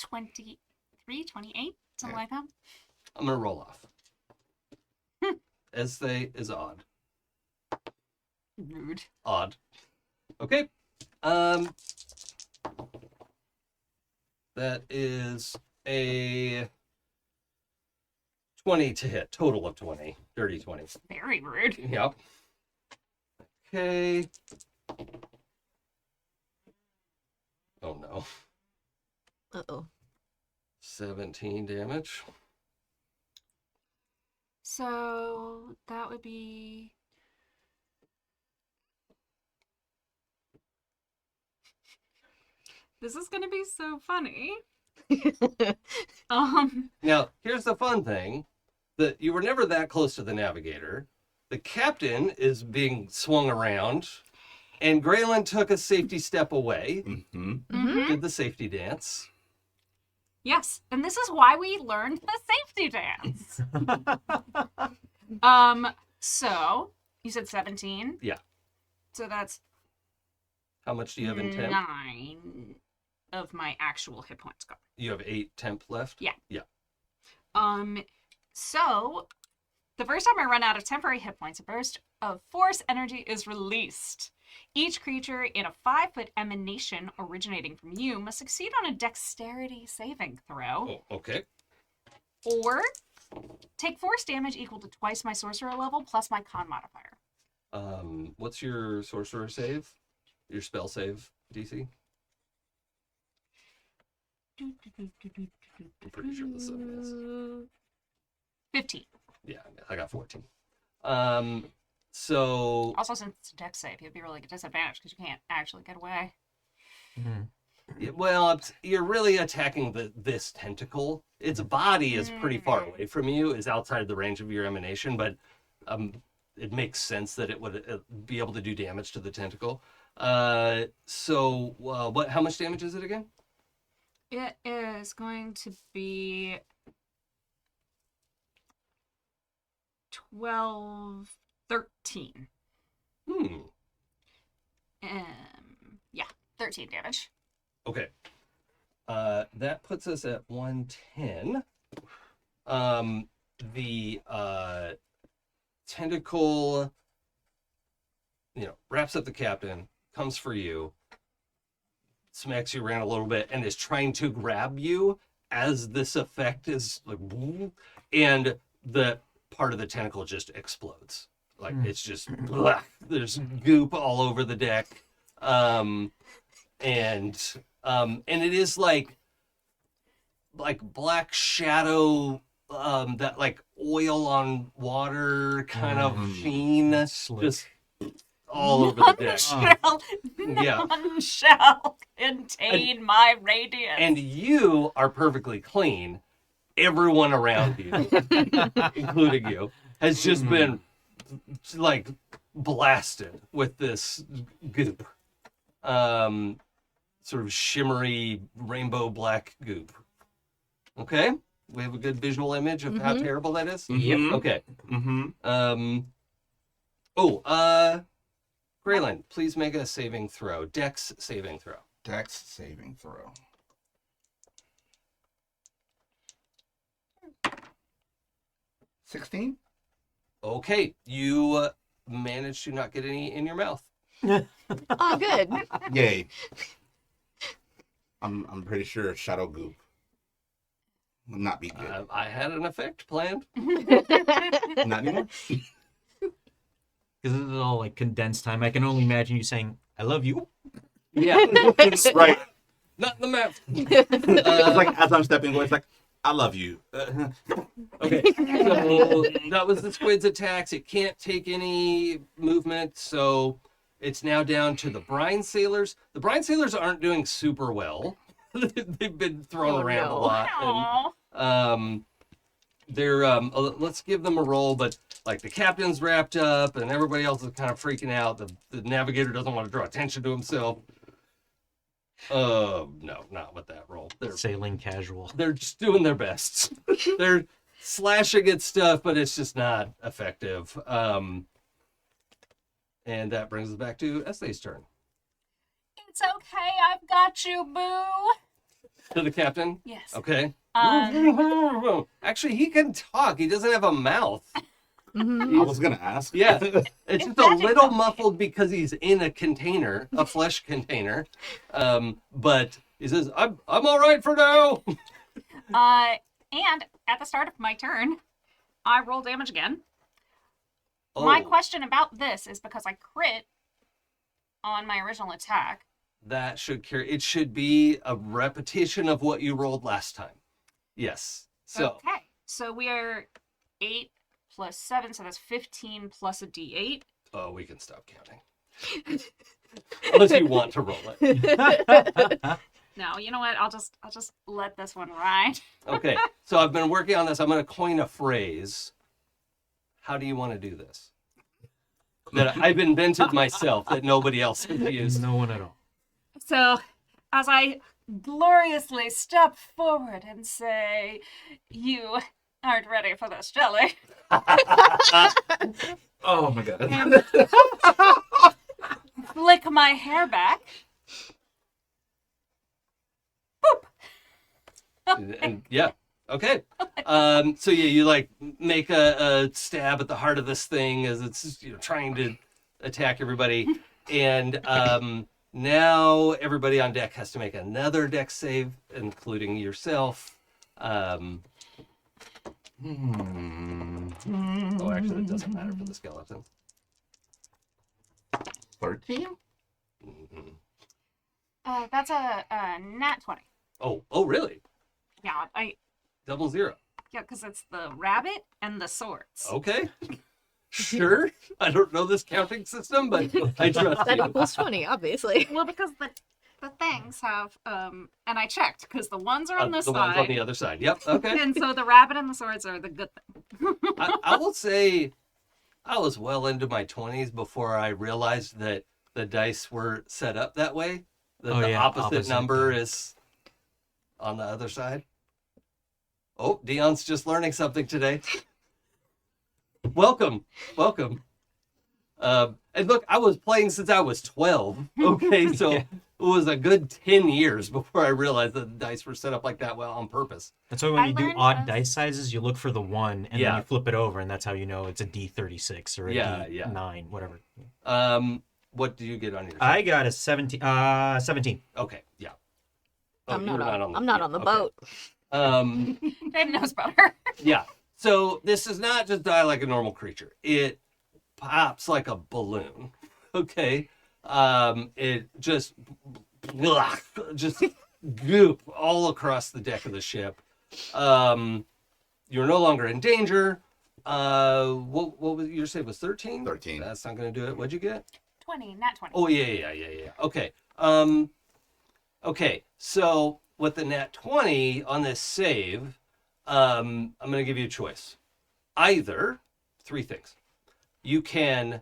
S2: 23, 28, something
S5: Yeah.
S2: like that.
S1: I'm gonna roll off. Ezthe is odd.
S2: Rude.
S1: Odd. Okay. That is a 20 to hit. Total of 20. Dirty 20.
S2: Very rude.
S1: Yep. Okay. Oh no.
S4: Uh-oh.
S1: 17 damage.
S2: So that would be. This is gonna be so funny.
S1: Now, here's the fun thing. That you were never that close to the navigator. The captain is being swung around, and Gralen took a safety step away,
S5: Mm-hmm.
S2: Mhm.
S1: did the safety dance.
S2: Yes, and this is why we learned the safety dance. So you said 17.
S1: Yeah.
S2: So that's
S1: How much do you have in temp?
S2: 9 of my actual hit points gone.
S1: You have 8 temp left?
S2: Yeah.
S1: Yeah.
S2: So the first time I run out of temporary hit points, a burst of force energy is released. Each creature in a 5-foot emanation originating from you must succeed on a dexterity saving throw.
S1: Oh, okay.
S2: Or take force damage equal to twice my sorcerer level plus my con modifier.
S1: What's your sorcerer save? Your spell save DC? I'm pretty sure the 7 is.
S2: 15.
S1: Yeah, I got 14. So
S2: Also, since it's a dex save, you'd be really disadvantaged because you can't actually get away.
S1: yeah, well, you're really attacking this tentacle. Its body is pretty far away from you, is outside the range of your emanation, but it makes sense that it would be able to do damage to the tentacle. So what? How much damage is it again?
S2: It is going to be 12, 13. Yeah, 13 damage.
S1: Okay. That puts us at 110. The tentacle, wraps up the captain, comes for you, smacks you around a little bit, and is trying to grab you as this effect is like, and the part of the tentacle just explodes. Like it's just, there's goop all over the deck. And it is like black shadow, that like oil on water kind of sheen,
S3: Slick.
S1: just all over the deck. Yeah.
S2: None shall contain my radiance.
S1: And you are perfectly clean. Everyone around you, including you, has just been like blasted with this goop. Sort of shimmery rainbow black goop. Okay? We have a good visual image of how terrible that is?
S5: Yep.
S1: Okay. Gralen, please make a saving throw. Dex saving throw.
S5: Dex saving throw. 16?
S1: Okay, you managed to not get any in your mouth.
S4: Oh, good.
S5: Yay. I'm pretty sure shadow goop will not be good.
S1: I had an effect planned.
S5: Not anymore?
S3: Because this is all like condensed time. I can only imagine you saying, I love you.
S1: Yeah.
S5: Right.
S1: Not in the mouth.
S5: It's like as I'm stepping away, it's like, I love you.
S1: Okay, so that was the squid's attacks. It can't take any movement, so it's now down to the brine sailors. The brine sailors aren't doing super well. They've been thrown around a lot.
S2: Aw.
S1: And, they're let's give them a roll, but like the captain's wrapped up and everybody else is kind of freaking out. The navigator doesn't want to draw attention to himself. No, not with that roll.
S3: Sailing casual.
S1: They're just doing their best. They're slashing at stuff, but it's just not effective. And that brings us back to Ezthe's turn.
S2: It's okay, I've got you, boo.
S1: To the captain?
S2: Yes.
S1: Okay. Actually, he can talk. He doesn't have a mouth.
S5: I was going to ask.
S1: Yeah. It's just a little muffled because he's in a container, a flesh container. But he says, I'm all right for now.
S2: And at the start of my turn, I roll damage again. My question about this is because I crit on my original attack.
S1: That should carry. It should be a repetition of what you rolled last time. Yes. So.
S2: Okay. So we are 8 plus 7, so that's 15 plus a d8.
S1: Oh, we can stop counting. Unless you want to roll it.
S2: No, you know what? I'll just let this one ride.
S1: Okay. So I've been working on this. I'm going to coin a phrase. How do you want to do this? That I've invented myself that nobody else has used.
S3: No one at all.
S2: So, as I gloriously step forward and say, "You aren't ready for this jelly,"
S5: Oh my god.
S2: and flick my hair back.
S1: And yeah, Okay. So yeah, you like make a stab at the heart of this thing as it's trying to attack everybody, and now everybody on deck has to make another deck save, including yourself. Oh, actually, it doesn't matter for the skeleton.
S6: 13?
S2: That's a nat 20.
S1: Oh, really?
S2: Yeah,
S1: Double zero.
S2: yeah, because it's the rabbit and the swords.
S1: Okay. Sure. I don't know this counting system, but I trust
S4: That
S1: you.
S4: equals 20, obviously.
S2: Well, because the things have and I checked because the ones are on this
S1: the
S2: side,
S1: ones on the other side. Yep. Okay.
S2: and so the rabbit and the swords are the good thing.
S1: I will say I was well into my 20s before I realized that the dice were set up that way. That
S3: Oh,
S1: the
S3: yeah,
S1: opposite number
S3: yeah.
S1: is on the other side. Oh, Dion's just learning something today. Welcome. And look, I was playing since I was 12. Okay, so
S3: Yeah.
S1: it was a good 10 years before I realized that the dice were set up like that well on purpose.
S3: That's why when
S2: I
S3: you do
S2: learned
S3: odd
S2: as-
S3: dice sizes, you look for the 1 and
S1: Yeah.
S3: then you flip it over, and that's how you know it's a D36 or a
S1: Yeah,
S3: D9, whatever.
S1: What do you get on your
S3: I got a 17. 17.
S1: Okay, yeah. Oh,
S4: I'm
S1: you were
S4: not on the
S1: okay.
S4: boat.
S2: Dave knows better.
S1: Yeah. So this does not just die like a normal creature. It pops like a balloon. Okay. It just goop all across the deck of the ship. You're no longer in danger. What was your save was 13?
S5: 13.
S1: That's not gonna do it. What'd you get?
S2: 20, nat 20.
S1: Oh yeah. Okay. Okay. So with the nat 20 on this save, I'm gonna give you a choice. Either three things. You can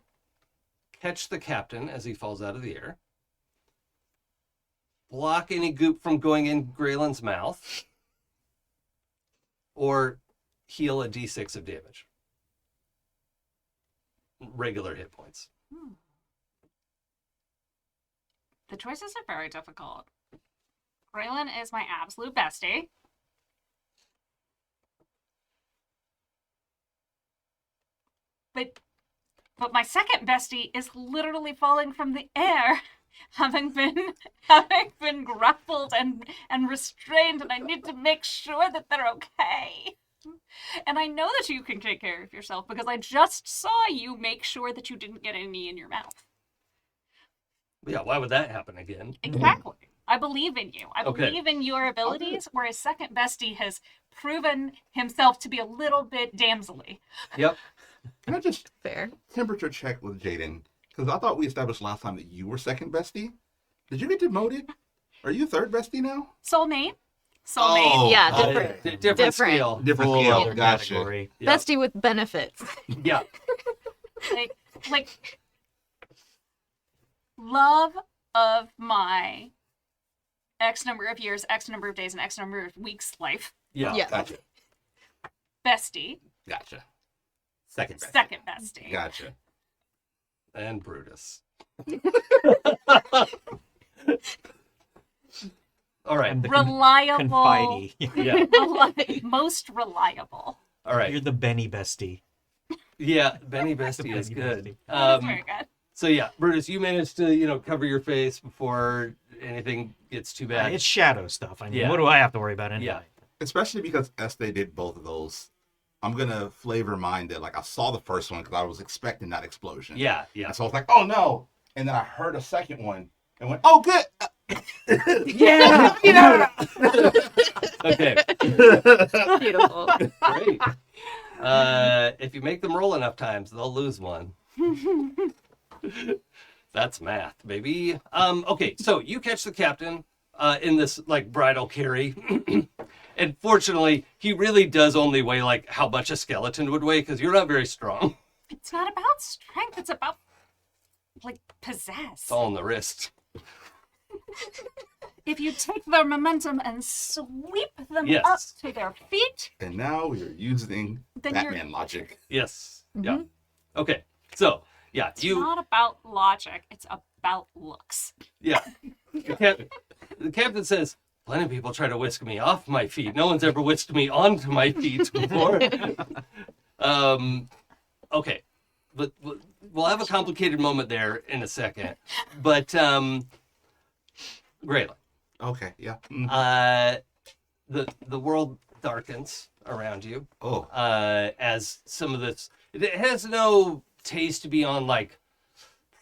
S1: catch the captain as he falls out of the air, block any goop from going in Gralen's mouth, or heal a d6 of damage. Regular hit points.
S2: The choices are very difficult. Gralen is my absolute bestie. But my second bestie is literally falling from the air, having been grappled and restrained, and I need to make sure that they're okay. And I know that you can take care of yourself because I just saw you make sure that you didn't get any in your mouth.
S1: Yeah, why would that happen again?
S2: Exactly. I believe in you. I
S1: Okay.
S2: believe in your abilities, whereas second bestie has proven himself to be a little bit damselly.
S1: Yep.
S6: Can I just
S4: Fair.
S6: temperature check with Jaden? Because I thought we established last time that you were second bestie. Did you get demoted? Are you third bestie now?
S2: Soulmate.
S6: Oh,
S4: Yeah,
S6: okay.
S4: different.
S1: Different
S4: Different.
S1: scale.
S6: Different
S3: Full
S6: scale.
S3: other
S6: Gotcha.
S3: category.
S1: Yeah.
S4: Bestie with benefits.
S1: Yeah.
S2: Like love of my X number of years, X number of days, and X number of weeks life.
S1: Yeah.
S4: Yeah.
S6: Gotcha.
S2: Bestie.
S6: Gotcha. Second bestie.
S2: Second bestie.
S6: Gotcha.
S1: And Brutus. All right.
S3: I'm the
S2: Reliable.
S3: confidey.
S1: Yeah.
S2: Most reliable.
S1: All right.
S3: You're the Benny bestie.
S1: Yeah, Benny Bestie is
S3: Benny
S1: good.
S3: Bestie.
S2: That's very good.
S1: So yeah, Brutus, you managed to, cover your face before anything gets too bad.
S3: It's shadow stuff. I mean,
S1: Yeah.
S3: what do I have to worry about anyway?
S1: Yeah.
S6: Especially because Ezthe did both of those. I'm gonna flavor mine that I saw the first one because I was expecting that explosion.
S1: Yeah, yeah.
S6: And so I was like, oh no. And then I heard a second one and went, oh good.
S1: Yeah. Okay.
S4: Beautiful.
S1: Great. If you make them roll enough times, they'll lose one. That's math, baby. Okay, so you catch the captain in this bridal carry. And fortunately, he really does only weigh how much a skeleton would weigh because you're not very strong.
S2: It's not about strength, it's about possess.
S1: It's all in the wrist.
S2: If you take their momentum and sweep them
S1: Yes.
S2: up to their feet,
S6: And now we are using
S2: Then
S6: Batman logic.
S1: Yes. Yeah. Okay. So yeah,
S2: it's not about logic, it's about looks.
S1: yeah. The captain says, plenty of people try to whisk me off my feet. No one's ever whisked me onto my feet before. Okay, but we'll have a complicated moment there in a second. But Gralen,
S6: Okay, yeah. Mhm.
S1: the world darkens around you.
S6: Oh,
S1: As some of this, it has no taste beyond like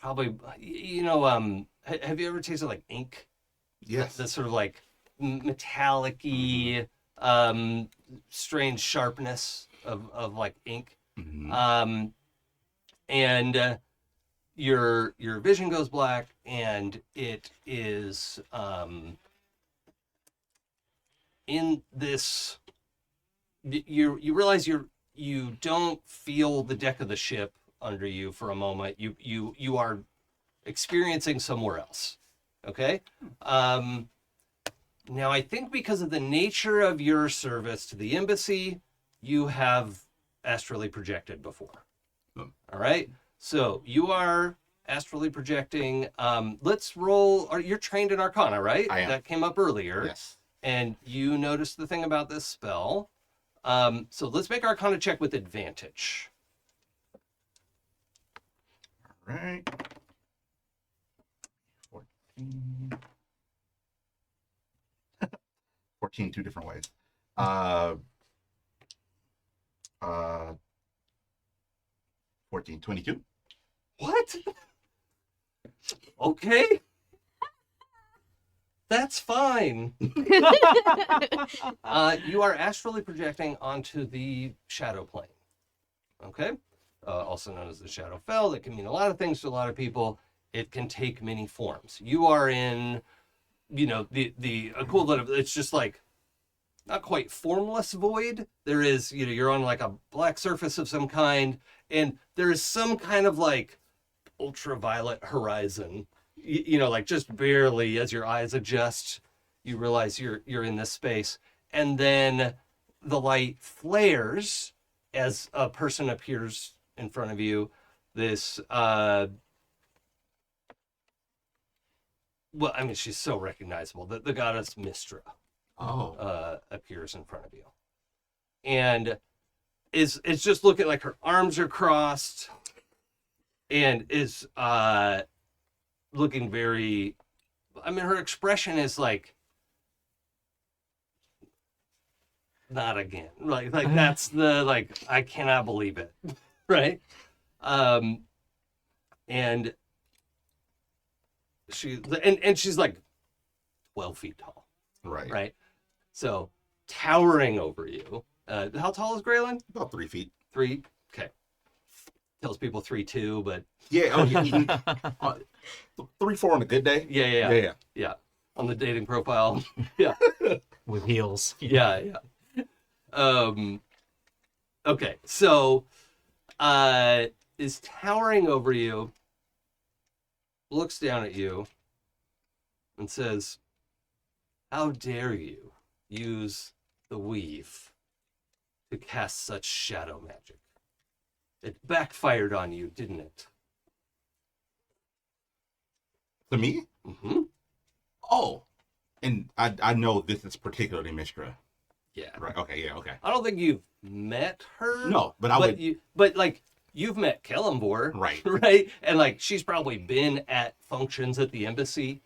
S1: probably have you ever tasted like ink?
S6: yes.
S1: The sort of like metallic-y, strange sharpness of like ink.
S6: Mhm.
S1: And your vision goes black, and it is in this. You realize you don't feel the deck of the ship under you for a moment. You are experiencing somewhere else. Okay. Now I think because of the nature of your service to the embassy, you have astrally projected before.
S6: Oh.
S1: All right. So you are astrally projecting. Let's roll. You're trained in Arcana, right?
S6: I am.
S1: That came up earlier.
S6: Yes.
S1: And you noticed the thing about this spell. So let's make Arcana check with advantage.
S6: All right. 14. 14 two different ways. 14, 22.
S1: What? Okay. That's fine. You are astrally projecting onto the shadow plane. Okay? Also known as the shadow fell. That can mean a lot of things to a lot of people. It can take many forms. You are in, the equivalent of, it's just like, not quite formless void. There is, you're on like a black surface of some kind, and there is some kind of like ultraviolet horizon, like just barely as your eyes adjust, you realize you're in this space. And then the light flares as a person appears in front of you. This, she's so recognizable. The goddess Mystra. Appears in front of you, and is just looking like her arms are crossed, and is looking very. Her expression is like, not again. Like that's the like I cannot believe it, right? And she's like 12 feet tall,
S6: Right.
S1: right? So, towering over you. How tall is Gralen?
S6: About 3 feet.
S1: 3? Okay. Tells people 3'2", but...
S6: Yeah. Oh, yeah. 3-4 on a good day.
S1: Yeah. On the dating profile. Yeah.
S3: With heels.
S1: Yeah. Okay, so, is towering over you, looks down at you, and says, "How dare you use the weave to cast such shadow magic? It backfired on you, didn't it?"
S6: To me?
S1: Mm-hmm.
S6: Oh. And I know this is particularly Mystra.
S1: Yeah.
S6: Right. Okay. Yeah. Okay.
S1: I don't think you've met her.
S6: No, but I would.
S1: You've met Kellenvor.
S6: Right.
S1: Right? And like she's probably been at functions at the embassy,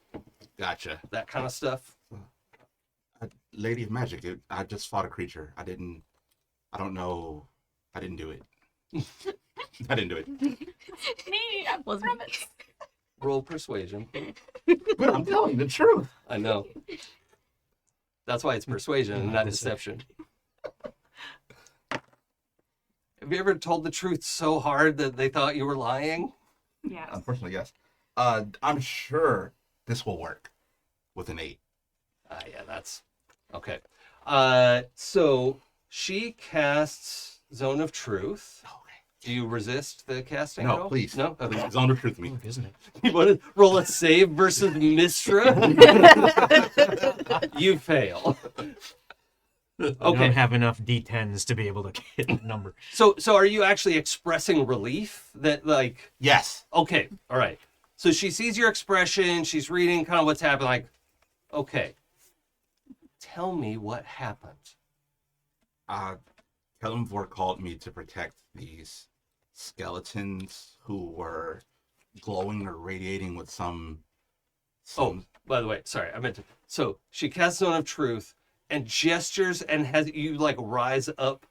S6: Gotcha.
S1: that kind of stuff.
S6: Lady of Magic. I just fought a creature. I don't know. I didn't do it. I didn't do it.
S2: Me, I
S4: Wasn't-
S2: promise.
S1: Roll persuasion.
S6: But I'm telling you the truth.
S1: I know. That's why it's persuasion and not deception. Have you ever told the truth so hard that they thought you were lying?
S2: Yes.
S6: Unfortunately, yes. I'm sure this will work with an 8.
S1: Yeah, that's okay. So she casts Zone of Truth.
S6: Okay.
S1: Do you resist the casting? at
S6: No,
S1: all?
S6: please.
S1: No. Okay.
S6: It's on the truth me.
S3: Isn't it?
S1: You want to roll a save versus Mystra? You fail.
S3: I
S1: Okay.
S3: don't have enough D10s to be able to hit the number.
S1: So are you actually expressing relief that like?
S6: Yes.
S1: Okay. All right. So she sees your expression. She's reading kind of what's happening. Like, okay, tell me what happened.
S6: Kellenvor called me to protect these skeletons who were glowing or radiating with some.
S1: Oh, by the way, sorry, I meant to. So she casts Zone of Truth and gestures and has you like rise up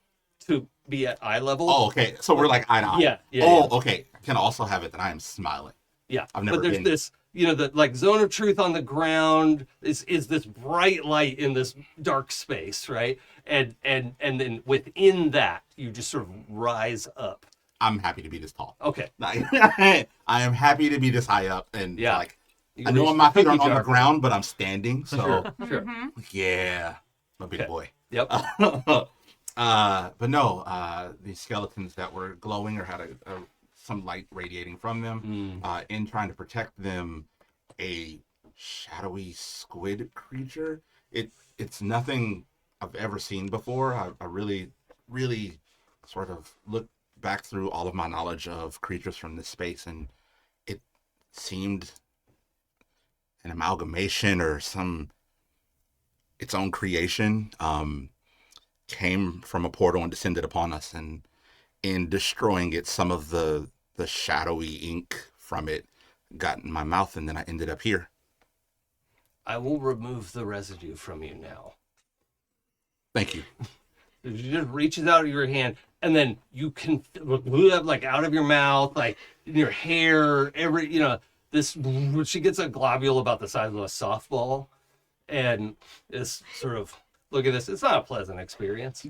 S1: to be at eye level.
S6: Oh, okay. So we're like eye to eye.
S1: Yeah, yeah.
S6: Oh,
S1: yeah.
S6: okay. I can also have it that I am smiling.
S1: Yeah,
S6: I've never
S1: but there's
S6: been-
S1: this, the like Zone of Truth on the ground is this bright light in this dark space, right? And then within that, you just sort of rise up.
S6: I'm happy to be this tall.
S1: Okay.
S6: I am happy to be this high up, and
S1: Yeah.
S6: like
S1: You
S6: I know
S1: reach
S6: my
S1: the
S6: feet
S1: cookie
S6: aren't on the
S1: jar.
S6: ground, but I'm standing. So
S1: Sure.
S2: Mhm.
S6: yeah, I'm a big
S1: Okay.
S6: boy.
S1: Yep.
S6: But no, these skeletons that were glowing or had some light radiating from them. In trying to protect them, a shadowy squid creature. It's nothing I've ever seen before. I really, really sort of looked back through all of my knowledge of creatures from this space, and it seemed an amalgamation or its own creation. Came from a portal and descended upon us, and in destroying it, some of the shadowy ink from it got in my mouth, and then I ended up here.
S1: I will remove the residue from you now.
S6: Thank you.
S1: It just reaches out of your hand, and then you can blew up like out of your mouth, like in your hair, this. She gets a globule about the size of a softball, and is sort of look at this. It's not a pleasant experience.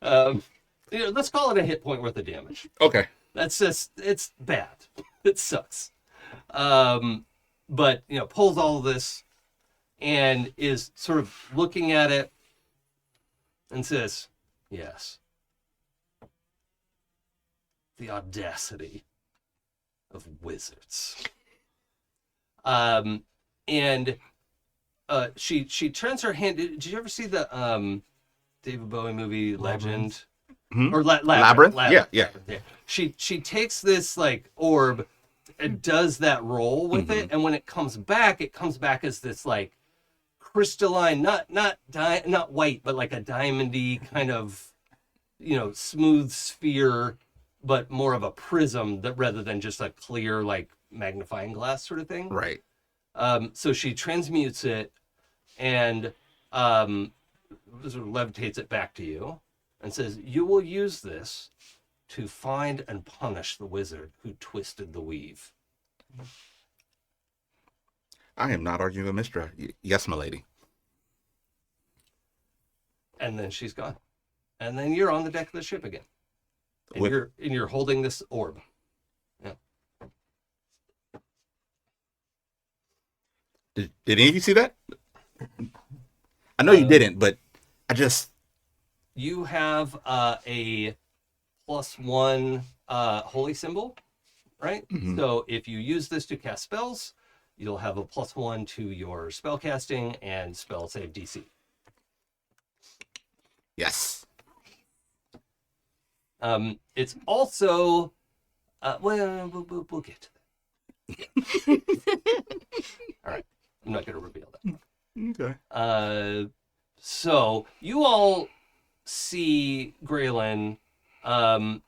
S1: Let's call it a hit point worth of damage.
S6: Okay.
S1: That's just it's bad. It sucks. But pulls all of this and is sort of looking at it and says, yes. The audacity of wizards. And she turns her hand. Did you ever see the David Bowie movie Legend?
S3: Labyrinth.
S1: Or
S6: Labyrinth? Yeah.
S1: She takes this like orb and does that roll with it, and when it comes back as this like crystalline, not white, but like a diamondy kind of smooth sphere, but more of a prism that rather than just a clear like magnifying glass sort of thing.
S6: Right.
S1: So she transmutes it and sort of levitates it back to you and says, you will use this to find and punish the wizard who twisted the weave.
S6: I am not arguing with Mistra. Yes, my lady.
S1: And then she's gone. And then you're on the deck of the ship again. And
S6: With-
S1: you're holding this orb. Yeah.
S6: Did any of you see that? I know you didn't, but I just.
S1: You have a +1 holy symbol, right?
S6: Mhm.
S1: So if you use this to cast spells, you'll have a +1 to your spell casting and spell save DC.
S6: Yes.
S1: It's also, we'll get to that. All right, I'm not going to reveal that.
S6: Okay.
S1: So you all see Gralen.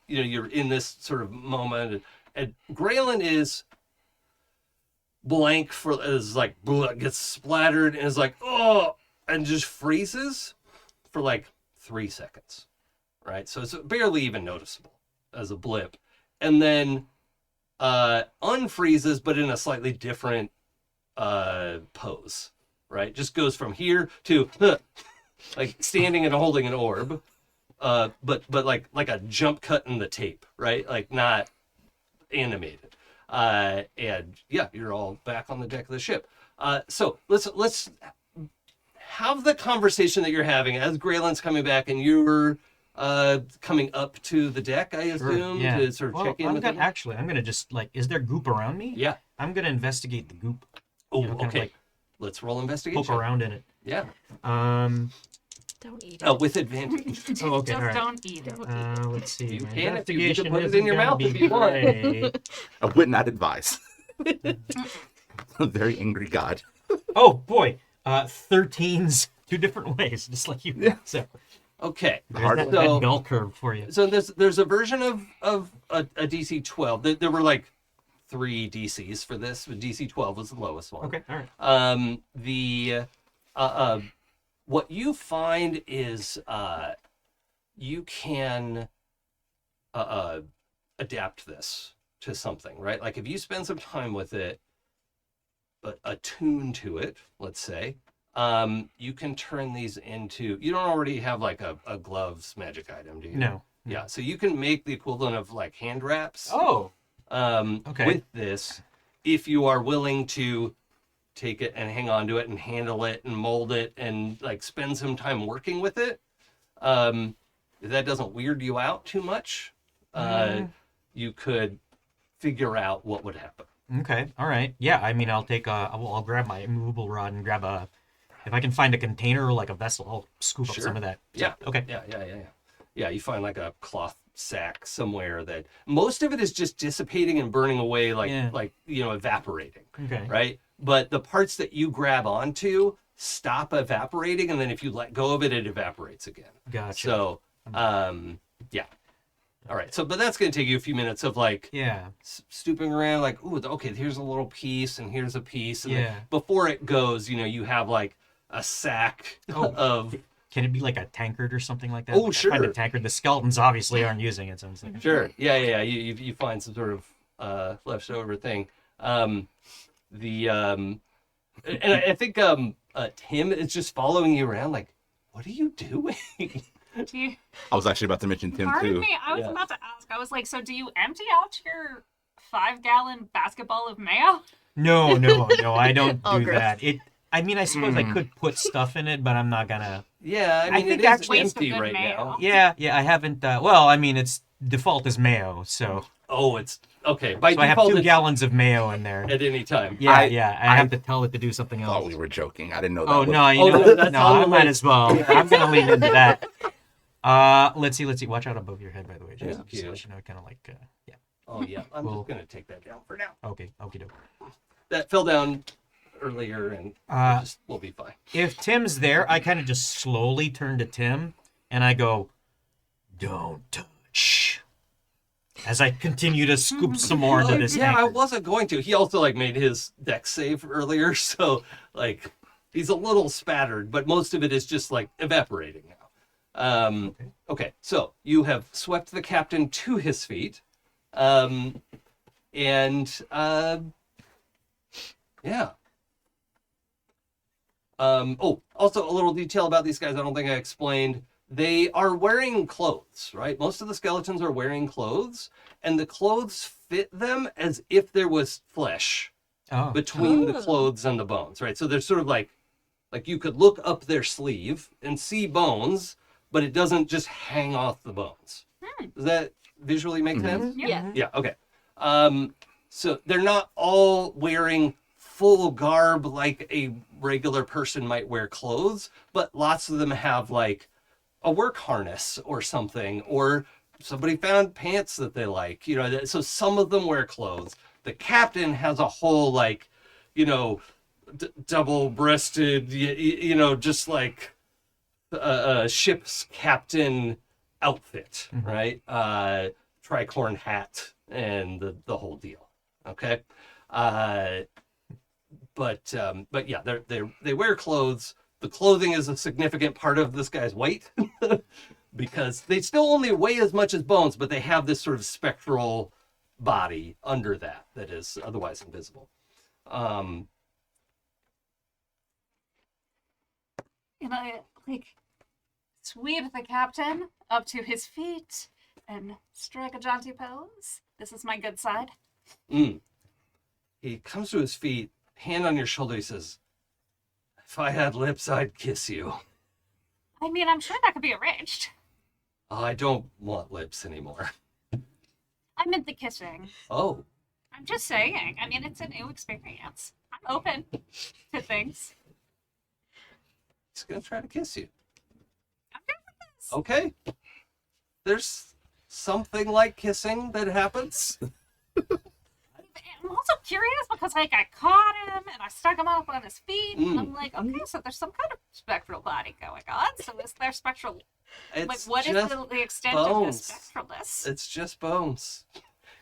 S1: You're in this sort of moment, and Gralen is blank gets splattered and is like, oh, and just freezes for like 3 seconds, right? So it's barely even noticeable as a blip, and then unfreezes, but in a slightly different pose, right? Just goes from here to like standing and holding an orb, but like a jump cut in the tape, right? Like not animated. And yeah, you're all back on the deck of the ship. So let's have the conversation that you're having as Gralen's coming back and you're coming up to the deck, I assume,
S3: Yeah.
S1: to sort of check in
S3: I'm
S1: with
S3: gonna,
S1: them.
S3: actually, I'm gonna just is there goop around me?
S1: Yeah.
S3: I'm gonna investigate the goop.
S1: Oh,
S3: kind of
S1: okay. Let's roll investigation.
S3: Poke around in it.
S1: Yeah.
S4: Don't eat it.
S1: With advantage.
S3: Oh, okay,
S2: Just
S3: all right.
S2: don't eat it.
S3: Let's see.
S1: You
S3: My
S1: can if you can
S3: investigation
S1: put it
S3: isn't
S1: in your
S3: gonna
S1: mouth
S3: be
S1: if you want.
S3: great.
S6: I would not advise. A very angry god.
S3: Oh boy, 13s 2 different ways, just like you. Yeah. So
S1: Okay.
S3: there's that
S1: So-
S3: bell curve for you.
S1: So there's a version of a DC 12. There were like 3 DCs for this, but DC 12 was the lowest one.
S3: Okay, all right.
S1: What you find is you can adapt this to something, right? Like if you spend some time with it, but attune to it, let's say, you can turn these into. You don't already have like a gloves magic item, do you?
S3: No.
S1: Yeah, so you can make the equivalent of like hand wraps
S3: Oh. Okay.
S1: with this if you are willing to take it and hang on to it and handle it and mold it and like spend some time working with it. If that doesn't weird you out too much, you could figure out what would happen.
S3: Okay. All right. Yeah. I mean, I'll grab my immovable rod and grab if I can find a container or like a vessel, I'll scoop up
S1: Sure.
S3: some of that. So,
S1: Yeah.
S3: Okay.
S1: Yeah, you find like a cloth sack somewhere that most of it is just dissipating and burning away, like evaporating,
S3: Okay.
S1: right? But the parts that you grab onto stop evaporating, and then if you let go of it, it evaporates again.
S3: Gotcha.
S1: So, yeah. All right. So, but that's going to take you a few minutes of like
S3: Yeah.
S1: stooping around, like, ooh, okay, here's a little piece, and here's a piece, and
S3: Yeah.
S1: then before it goes, you have like a sack
S3: Oh.
S1: of.
S3: Can it be like a tankard or something like that?
S1: Oh,
S3: Like, I find
S1: sure.
S3: a tankard. The skeletons obviously aren't using it, so I'm thinking.
S1: Sure. Yeah. You find some sort of leftover thing. And I think Tim is just following you around, like, what are you doing?
S2: Do you,
S5: I was actually about to mention Tim
S2: pardon
S5: too.
S2: me, I was
S1: Yeah.
S2: about to ask. I was like, so do you empty out your 5-gallon basketball of mayo?
S3: No, I don't
S4: Oh,
S3: do
S4: gross.
S3: that. I mean, I suppose I could put stuff in it, but I'm not gonna.
S1: Yeah, I mean,
S3: think
S1: it is
S3: actually-
S1: empty
S2: Waste of
S1: right
S2: good
S1: now.
S2: mayo.
S3: Yeah, I haven't. Well, I mean, its default is mayo, so
S1: Oh, it's okay. By
S3: I have
S1: default,
S3: 2
S1: it's
S3: gallons of mayo in there.
S1: at any time.
S3: Yeah,
S5: I-
S3: I have to tell it to do something
S5: I thought
S3: else.
S5: we were joking. I didn't know that.
S3: Oh
S5: was-
S3: no,
S1: Oh,
S3: no,
S1: that's
S3: I might
S1: unrelated.
S3: as well. I'm gonna lean into that. Let's see. Watch out above your head, by the way, Jason.
S1: Thank
S3: Just to
S1: you.
S3: let you know, kind of like, yeah.
S1: Oh yeah, I'm
S3: Well-
S1: just gonna take that down for now.
S3: Okay, okie doke.
S1: That fell down earlier, and we'll be fine.
S3: If Tim's there, I kind of just slowly turn to Tim and I go, "Don't touch." As I continue to scoop some more into this
S1: Yeah, I
S3: tank.
S1: wasn't going to. He also like made his deck save earlier, so like he's a little spattered, but most of it is just like evaporating now. Okay, so you have swept the captain to his feet, and yeah. Also a little detail about these guys I don't think I explained. They are wearing clothes, right? Most of the skeletons are wearing clothes, and the clothes fit them as if there was flesh
S3: Oh,
S1: between the clothes and the bones, right? So they're sort of like you could look up their sleeve and see bones, but it doesn't just hang off the bones. Does that visually make sense?
S4: Yes.
S1: Yeah, okay. So they're not all wearing full garb like a regular person might wear clothes, but lots of them have like a work harness or something, or somebody found pants that they like, so some of them wear clothes. The captain has a whole like, double-breasted, just like a ship's captain outfit, right? Tricorn hat and the whole deal. Okay. But yeah, they wear clothes. The clothing is a significant part of this guy's weight because they still only weigh as much as bones, but they have this sort of spectral body under that is otherwise invisible.
S2: And I sweep the captain up to his feet and strike a jaunty pose. This is my good side.
S1: He comes to his feet, hand on your shoulder. He says, "If I had lips, I'd kiss you."
S2: I mean, I'm sure that could be arranged.
S1: I don't want lips anymore.
S2: I meant the kissing.
S1: Oh,
S2: I'm just saying. I mean, it's a new experience. I'm open to things.
S1: he's gonna try to kiss you.
S2: I'm good with this.
S1: Okay. There's something like kissing that happens.
S2: I'm also curious because, I caught him and I stuck him up on his feet. And I'm like, okay, so there's some kind of spectral body going on. So is there spectral? Like,
S1: It's
S2: what is
S1: just
S2: the extent
S1: bones.
S2: of the spectralness?
S1: It's just bones.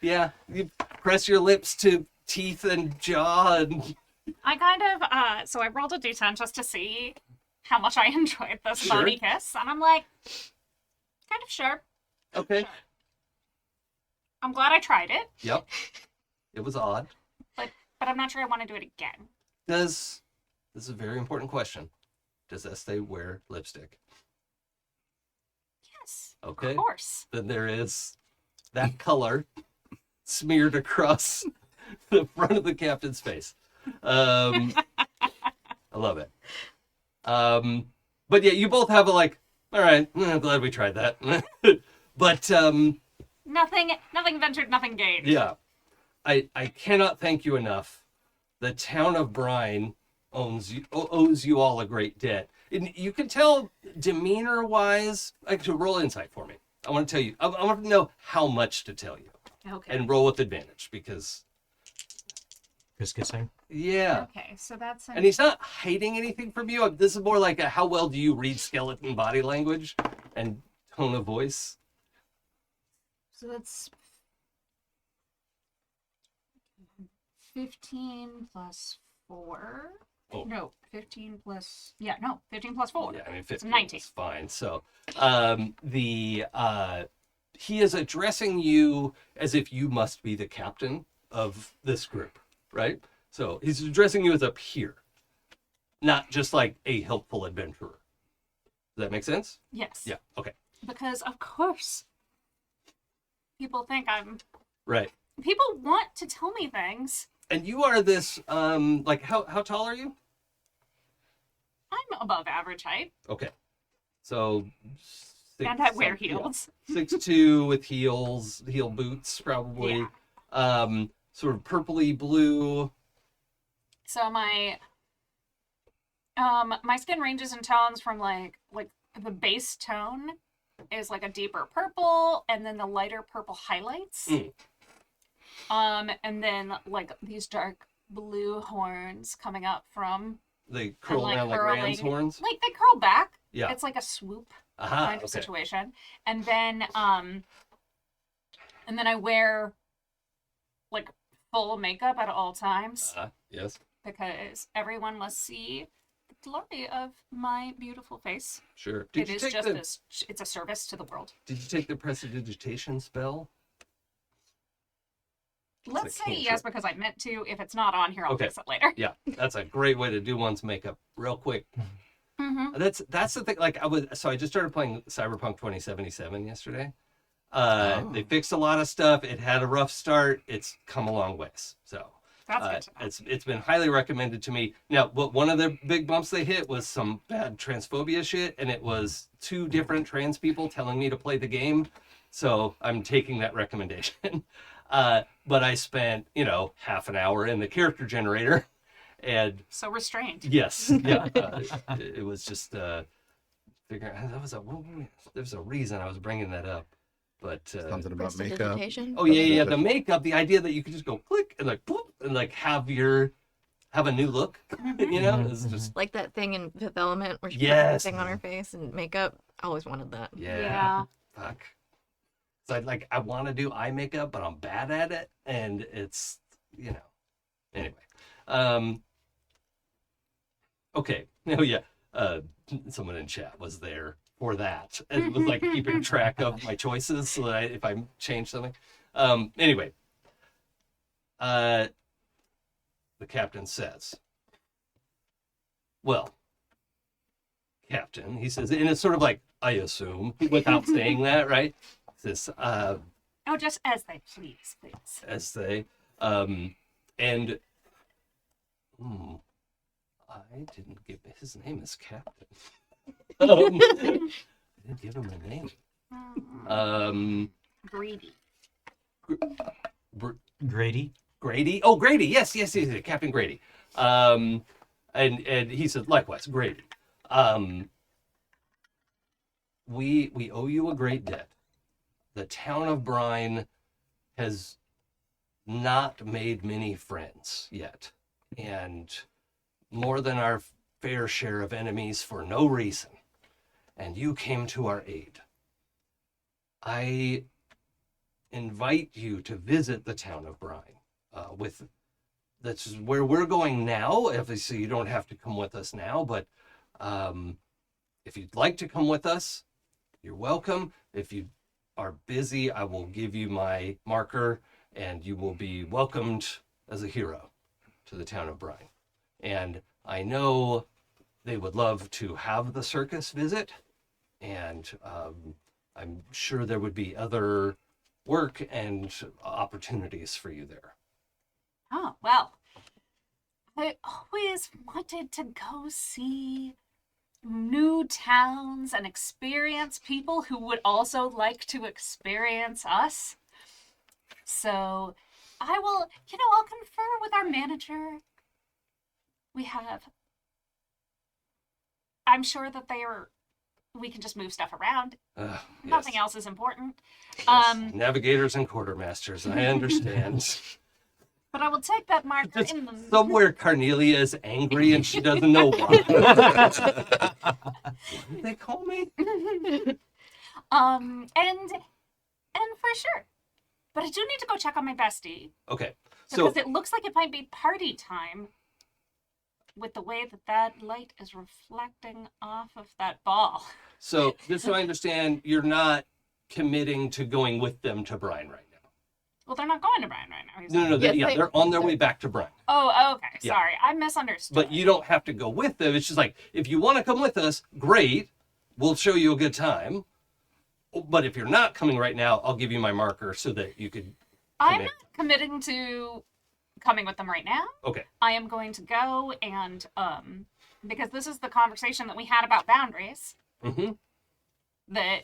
S1: Yeah, you press your lips to teeth and jaw, and
S2: I kind of, so I rolled a d10 just to see how much I enjoyed this
S1: Sure.
S2: body kiss, and I'm like, kind of sharp.
S1: okay.
S2: I'm glad I tried it,
S1: Yep. It was odd.
S2: but I'm not sure I want to do it again.
S1: This is a very important question. Does Ezthe wear lipstick?
S2: Yes,
S1: Okay.
S2: of course.
S1: Then there is that color smeared across the front of the captain's face. I love it. But yeah, you both have a like, all right, I'm glad we tried that. But
S2: Nothing ventured, nothing gained.
S1: yeah, I cannot thank you enough. The town of Brine owes you all a great debt. And you can tell demeanor-wise, like to roll insight for me. I want to tell you, I want to know how much to tell you.
S2: Okay.
S1: And roll with advantage because,
S3: Just kissing.
S1: yeah.
S2: Okay, so that's
S1: And he's not hiding anything from you. This is more like a how well do you read skeleton body language and tone of voice.
S2: so that's 15 plus 4.
S1: Oh.
S2: No, 15 plus 4.
S1: Yeah, I mean 15
S2: 19.
S1: is fine. So he is addressing you as if you must be the captain of this group, right? So he's addressing you as a peer, not just like a helpful adventurer. Does that make sense?
S2: Yes.
S1: Yeah. Okay.
S2: Because of course people think
S1: Right.
S2: people want to tell me things.
S1: And you are this like how tall are you?
S2: I'm above average height
S1: Okay. So
S2: and I wear heels.
S1: 6'2" with heel boots probably. Sort of purpley blue.
S2: So my skin ranges in tones from like the base tone is like a deeper purple, and then the lighter purple highlights. And then like these dark blue horns coming up from
S1: They curl
S2: like
S1: around like ram's
S2: curling.
S1: horns.
S2: Like they curl back.
S1: Yeah.
S2: It's like a swoop
S1: Aha,
S2: kind of
S1: okay.
S2: situation. And then I wear like full makeup at all times
S1: Yes.
S2: because everyone must see the glory of my beautiful face.
S1: Sure.
S2: It is just it's a service to the world.
S1: Did you take the prestidigitation spell?
S2: Let's
S1: a
S2: say
S1: cantrip.
S2: yes because I meant to. If it's not on here, I'll
S1: Okay.
S2: fix it later.
S1: Yeah, that's a great way to do one's makeup real quick.
S2: Mm-hmm.
S1: That's the thing. Like I just started playing Cyberpunk 2077 yesterday. They fixed a lot of stuff. It had a rough start. It's come a long ways. So
S2: That's good to know.
S1: it's been highly recommended to me. Now, one of the big bumps they hit was some bad transphobia shit, and it was 2 different trans people telling me to play the game. So I'm taking that recommendation. But I spent, half an hour in the character generator, and
S2: So restrained.
S1: yes, yeah, it was just figuring there's a reason I was bringing that up, but
S5: Something about makeup.
S4: Prestidigitation?
S1: oh yeah, the makeup, the idea that you could just go click and like boop, and like have a new look, is just
S4: Like that thing in Fifth Element where she put
S1: Yes.
S4: everything on her face and makeup. I always wanted that.
S1: yeah. Fuck. So I want to do eye makeup, but I'm bad at it, and it's anyway. Okay. Oh yeah. Someone in chat was there for that and was like keeping track of my choices so that if I change something. Anyway. The captain says, "Well, Captain," he says, and it's sort of like I assume without saying that, right? This
S2: Oh, just as they please.
S1: as they and I didn't give his name is Captain. I didn't give him a name.
S2: Greedy.
S3: Grady.
S1: Grady. Oh, Grady. Yes, Captain Grady. And he said likewise, Grady. We owe you a great debt. The town of Brine has not made many friends yet, and more than our fair share of enemies for no reason, and you came to our aid. I invite you to visit the town of Brine. That's where we're going now. Obviously, you don't have to come with us now, but if you'd like to come with us, you're welcome. If you are busy, I will give you my marker, and you will be welcomed as a hero to the town of Brine. And I know they would love to have the circus visit, and I'm sure there would be other work and opportunities for you there.
S2: Oh, well, I always wanted to go see new towns and experience people who would also like to experience us. So I will, I'll confer with our manager. I'm sure that we can just move stuff around. Nothing else is important.
S1: Yes. Navigators and quartermasters, I understand.
S2: But I will take that marker
S1: Just
S2: in the...
S1: somewhere Cornelia is angry and she doesn't know why. What did they call me?
S2: And for sure. But I do need to go check on my bestie.
S1: Okay.
S2: Because it looks like it might be party time with the way that light is reflecting off of that ball.
S1: So just so I understand, you're not committing to going with them to Brine right now.
S2: Well, they're not going to Brine right now.
S1: No, they're on their way back to Brine.
S2: Oh, okay.
S1: Yeah.
S2: Sorry. I misunderstood.
S1: But you don't have to go with them. It's just like, if you want to come with us, great. We'll show you a good time. But if you're not coming right now, I'll give you my marker so that you could
S2: I'm not committing to coming with them right now.
S1: Okay.
S2: I am going to go and, because this is the conversation that we had about boundaries, that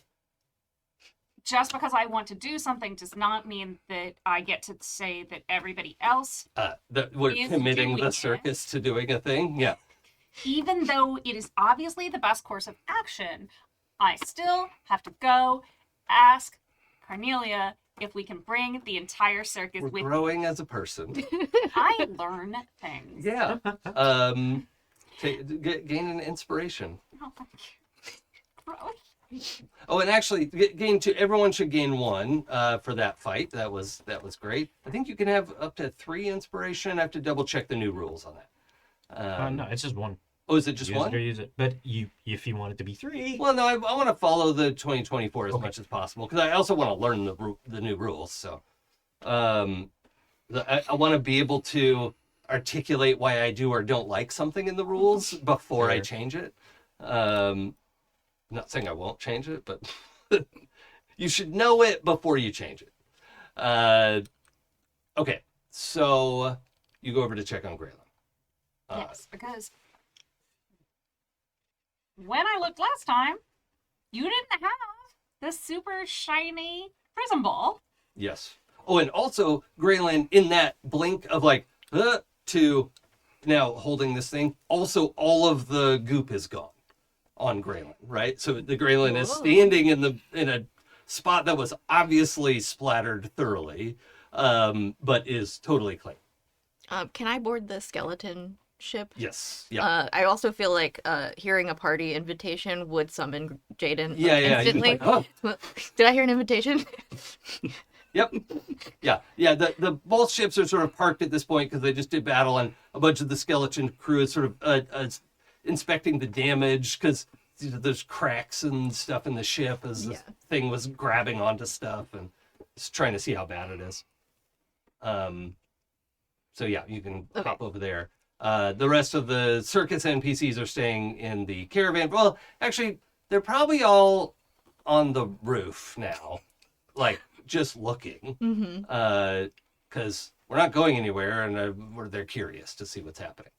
S2: just because I want to do something does not mean that I get to say that everybody else
S1: that we're
S2: is
S1: committing
S2: doing
S1: the
S2: it.
S1: circus to doing a thing. Yeah.
S2: Even though it is obviously the best course of action, I still have to go ask Cornelia if we can bring the entire circus
S1: We're
S2: with
S1: growing as a person.
S2: I learn things.
S1: Yeah. Gain an inspiration.
S2: Oh, thank you. Growing.
S1: Oh, and actually, everyone should gain one for that fight. That was great. I think you can have up to 3 inspiration. I have to double check the new rules on that.
S3: No, it's just one.
S1: Oh, is it just
S3: Use
S1: one?
S3: it or use it. But if you want it to be 3.
S1: Well, no, I want to follow the 2024 as much as possible because I also want to learn the new rules. So, I want to be able to articulate why I do or don't like something in the rules before I change it. Not saying I won't change it, but you should know it before you change it. Okay, so you go over to check on Gralen.
S2: Yes, because when I looked last time, you didn't have this super shiny prism ball.
S1: Yes. Oh, and also, Gralen, in that blink of to now holding this thing, also all of the goop is gone on Gralen, right? So the Gralen is standing in a spot that was obviously splattered thoroughly, but is totally clean.
S4: Can I board the skeleton ship?
S1: Yes. Yeah.
S4: I also feel like hearing a party invitation would summon Jaden
S1: Yeah.
S4: instantly.
S1: Like, oh.
S4: Did I hear an invitation?
S1: Yep. Yeah. The both ships are sort of parked at this point because they just did battle, and a bunch of the skeleton crew is sort of inspecting the damage because there's cracks and stuff in the ship as the thing was grabbing onto stuff and just trying to see how bad it is. So yeah, you can hop over there. The rest of the circus NPCs are staying in the caravan. Well, actually, they're probably all on the roof now, like just looking, because we're not going anywhere, and they're curious to see what's happening.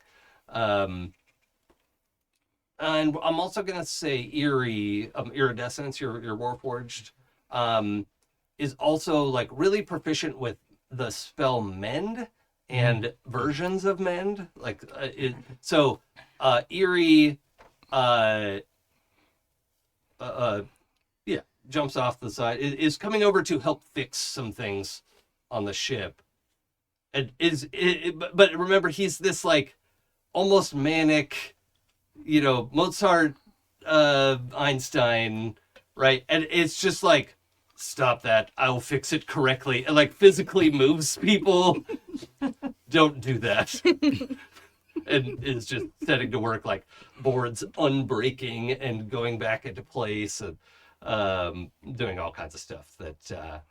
S1: And I'm also gonna say Iridescence, your Warforged, is also like really proficient with the spell Mend and versions of Mend. Like Eerie, jumps off the side. Is coming over to help fix some things on the ship. And but remember, he's this like almost manic, Mozart, Einstein, right? And it's just like, stop that. I'll fix it correctly. And like physically moves people. Don't do that. And is just setting to work, like boards unbreaking and going back into place and doing all kinds of stuff that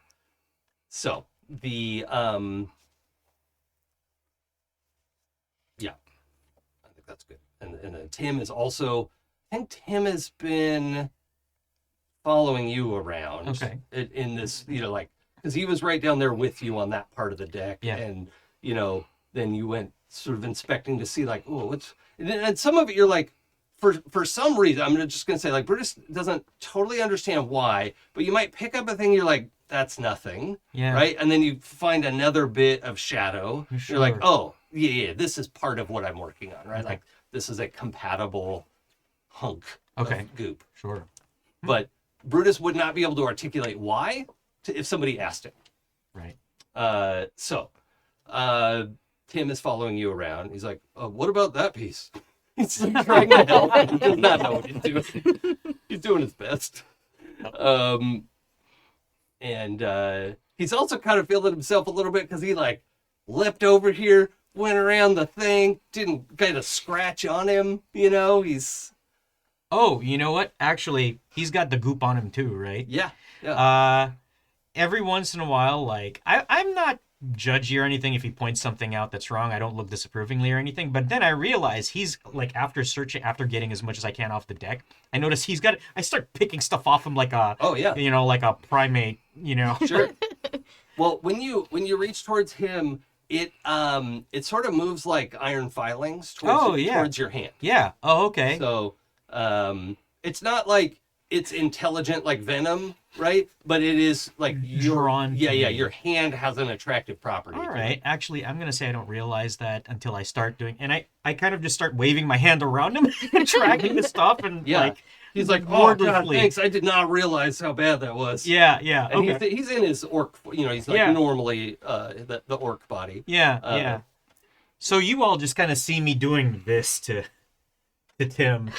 S1: so the yeah, I think that's good. And then Tim is also, I think Tim has been following you around.
S3: Okay.
S1: In this, like, because he was right down there with you on that part of the deck.
S3: Yeah.
S1: And, then you went sort of inspecting to see, like, oh, what's, and some of it you're like, for some reason, I'm just going to say, like, Brutus doesn't totally understand why, but you might pick up a thing, you're like, that's nothing.
S3: Yeah.
S1: Right? And then you find another bit of shadow.
S3: Sure.
S1: You're like, oh, yeah, this is part of what I'm working on, right?
S3: Okay.
S1: Like, this is a compatible hunk
S3: Okay.
S1: of goop.
S3: Sure.
S1: But Brutus would not be able to articulate why if somebody asked him.
S3: Right.
S1: So Tim is following you around. He's like, what about that piece? He's like trying to help. He does not know what he's doing. He's doing his best. And he's also kind of feeling himself a little bit because he like leapt over here, went around the thing, didn't kind of scratch on him. He's...
S3: Oh, you know what? Actually, he's got the goop on him too, right?
S1: Yeah.
S3: Every once in a while, like, I'm not judgy or anything if he points something out that's wrong. I don't look disapprovingly or anything. But then I realize he's, like, after getting as much as I can off the deck, I notice I start picking stuff off him like a, like a primate,
S1: Sure. Well, when you reach towards him, it sort of moves like iron filings towards your hand.
S3: Yeah. Oh, okay.
S1: So it's not like it's intelligent like venom, right? But it is like
S3: drawn.
S1: Yeah. Your hand has an attractive property.
S3: All right. Actually, I'm gonna say I don't realize that until I start doing, and I kind of just start waving my hand around him, tracking the stuff, and like
S1: he's like, oh God,
S3: wordlessly.
S1: thanks. I did not realize how bad that was.
S3: Yeah.
S1: And
S3: Okay.
S1: he's in his orc. He's like normally the orc body.
S3: Yeah. So you all just kind of see me doing this to Tim,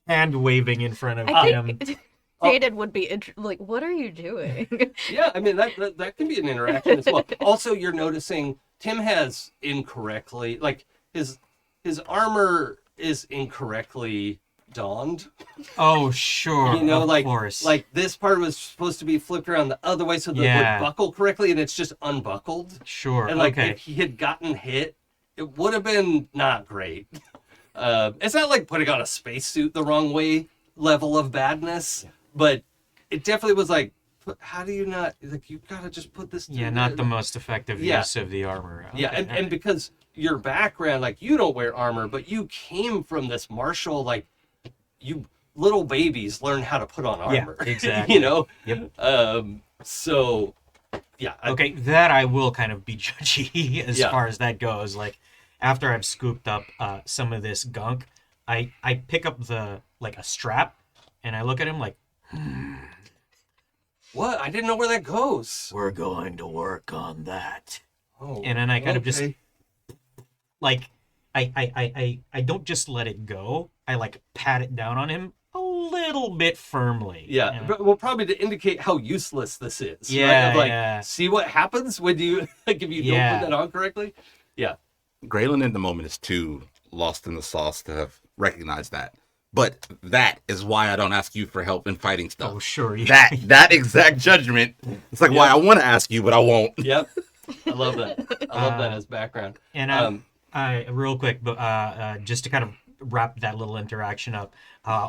S3: hand waving in front of
S4: I
S3: him.
S4: think Jaden would be like, what are you doing?
S1: Yeah, I mean that can be an interaction as well. Also, you're noticing Tim has incorrectly, like his armor is incorrectly donned.
S3: Oh, sure. Of course.
S1: Like this part was supposed to be flipped around the other way so that it would buckle correctly, and it's just unbuckled.
S3: Sure.
S1: And like
S3: okay.
S1: if he had gotten hit, it would have been not great. It's not like putting on a spacesuit the wrong way level of badness, but it definitely was like, how do you not, like, you gotta just put this
S3: Yeah, not the most effective use of the armor. Okay.
S1: Yeah, and because your background, like, you don't wear armor, but you came from this martial, like, you little babies learn how to put on armor.
S3: Yeah, exactly.
S1: Yep. So, yeah.
S3: Okay, that I will kind of be judgy as far as that goes. Like, after I've scooped up some of this gunk, I pick up a strap, and I look at him like,
S1: what? I didn't know where that goes.
S3: we're going to work on that.
S1: Oh,
S3: And then I kind of just,
S1: okay.
S3: like, I don't just let it go. I, like, pat it down on him a little bit firmly.
S1: Yeah, but well, probably to indicate how useless this is.
S3: Yeah,
S1: right? Like,
S3: yeah.
S1: see what happens when you, like, if you don't put that on correctly? Yeah.
S5: Gralen in the moment is too lost in the sauce to have recognized that. But that is why I don't ask you for help in fighting stuff.
S3: Oh, sure.
S5: That exact judgment. It's like why I want to ask you, but I won't.
S1: Yep. I love that. I love that as background.
S3: And I real quick, but just to kind of wrap that little interaction up,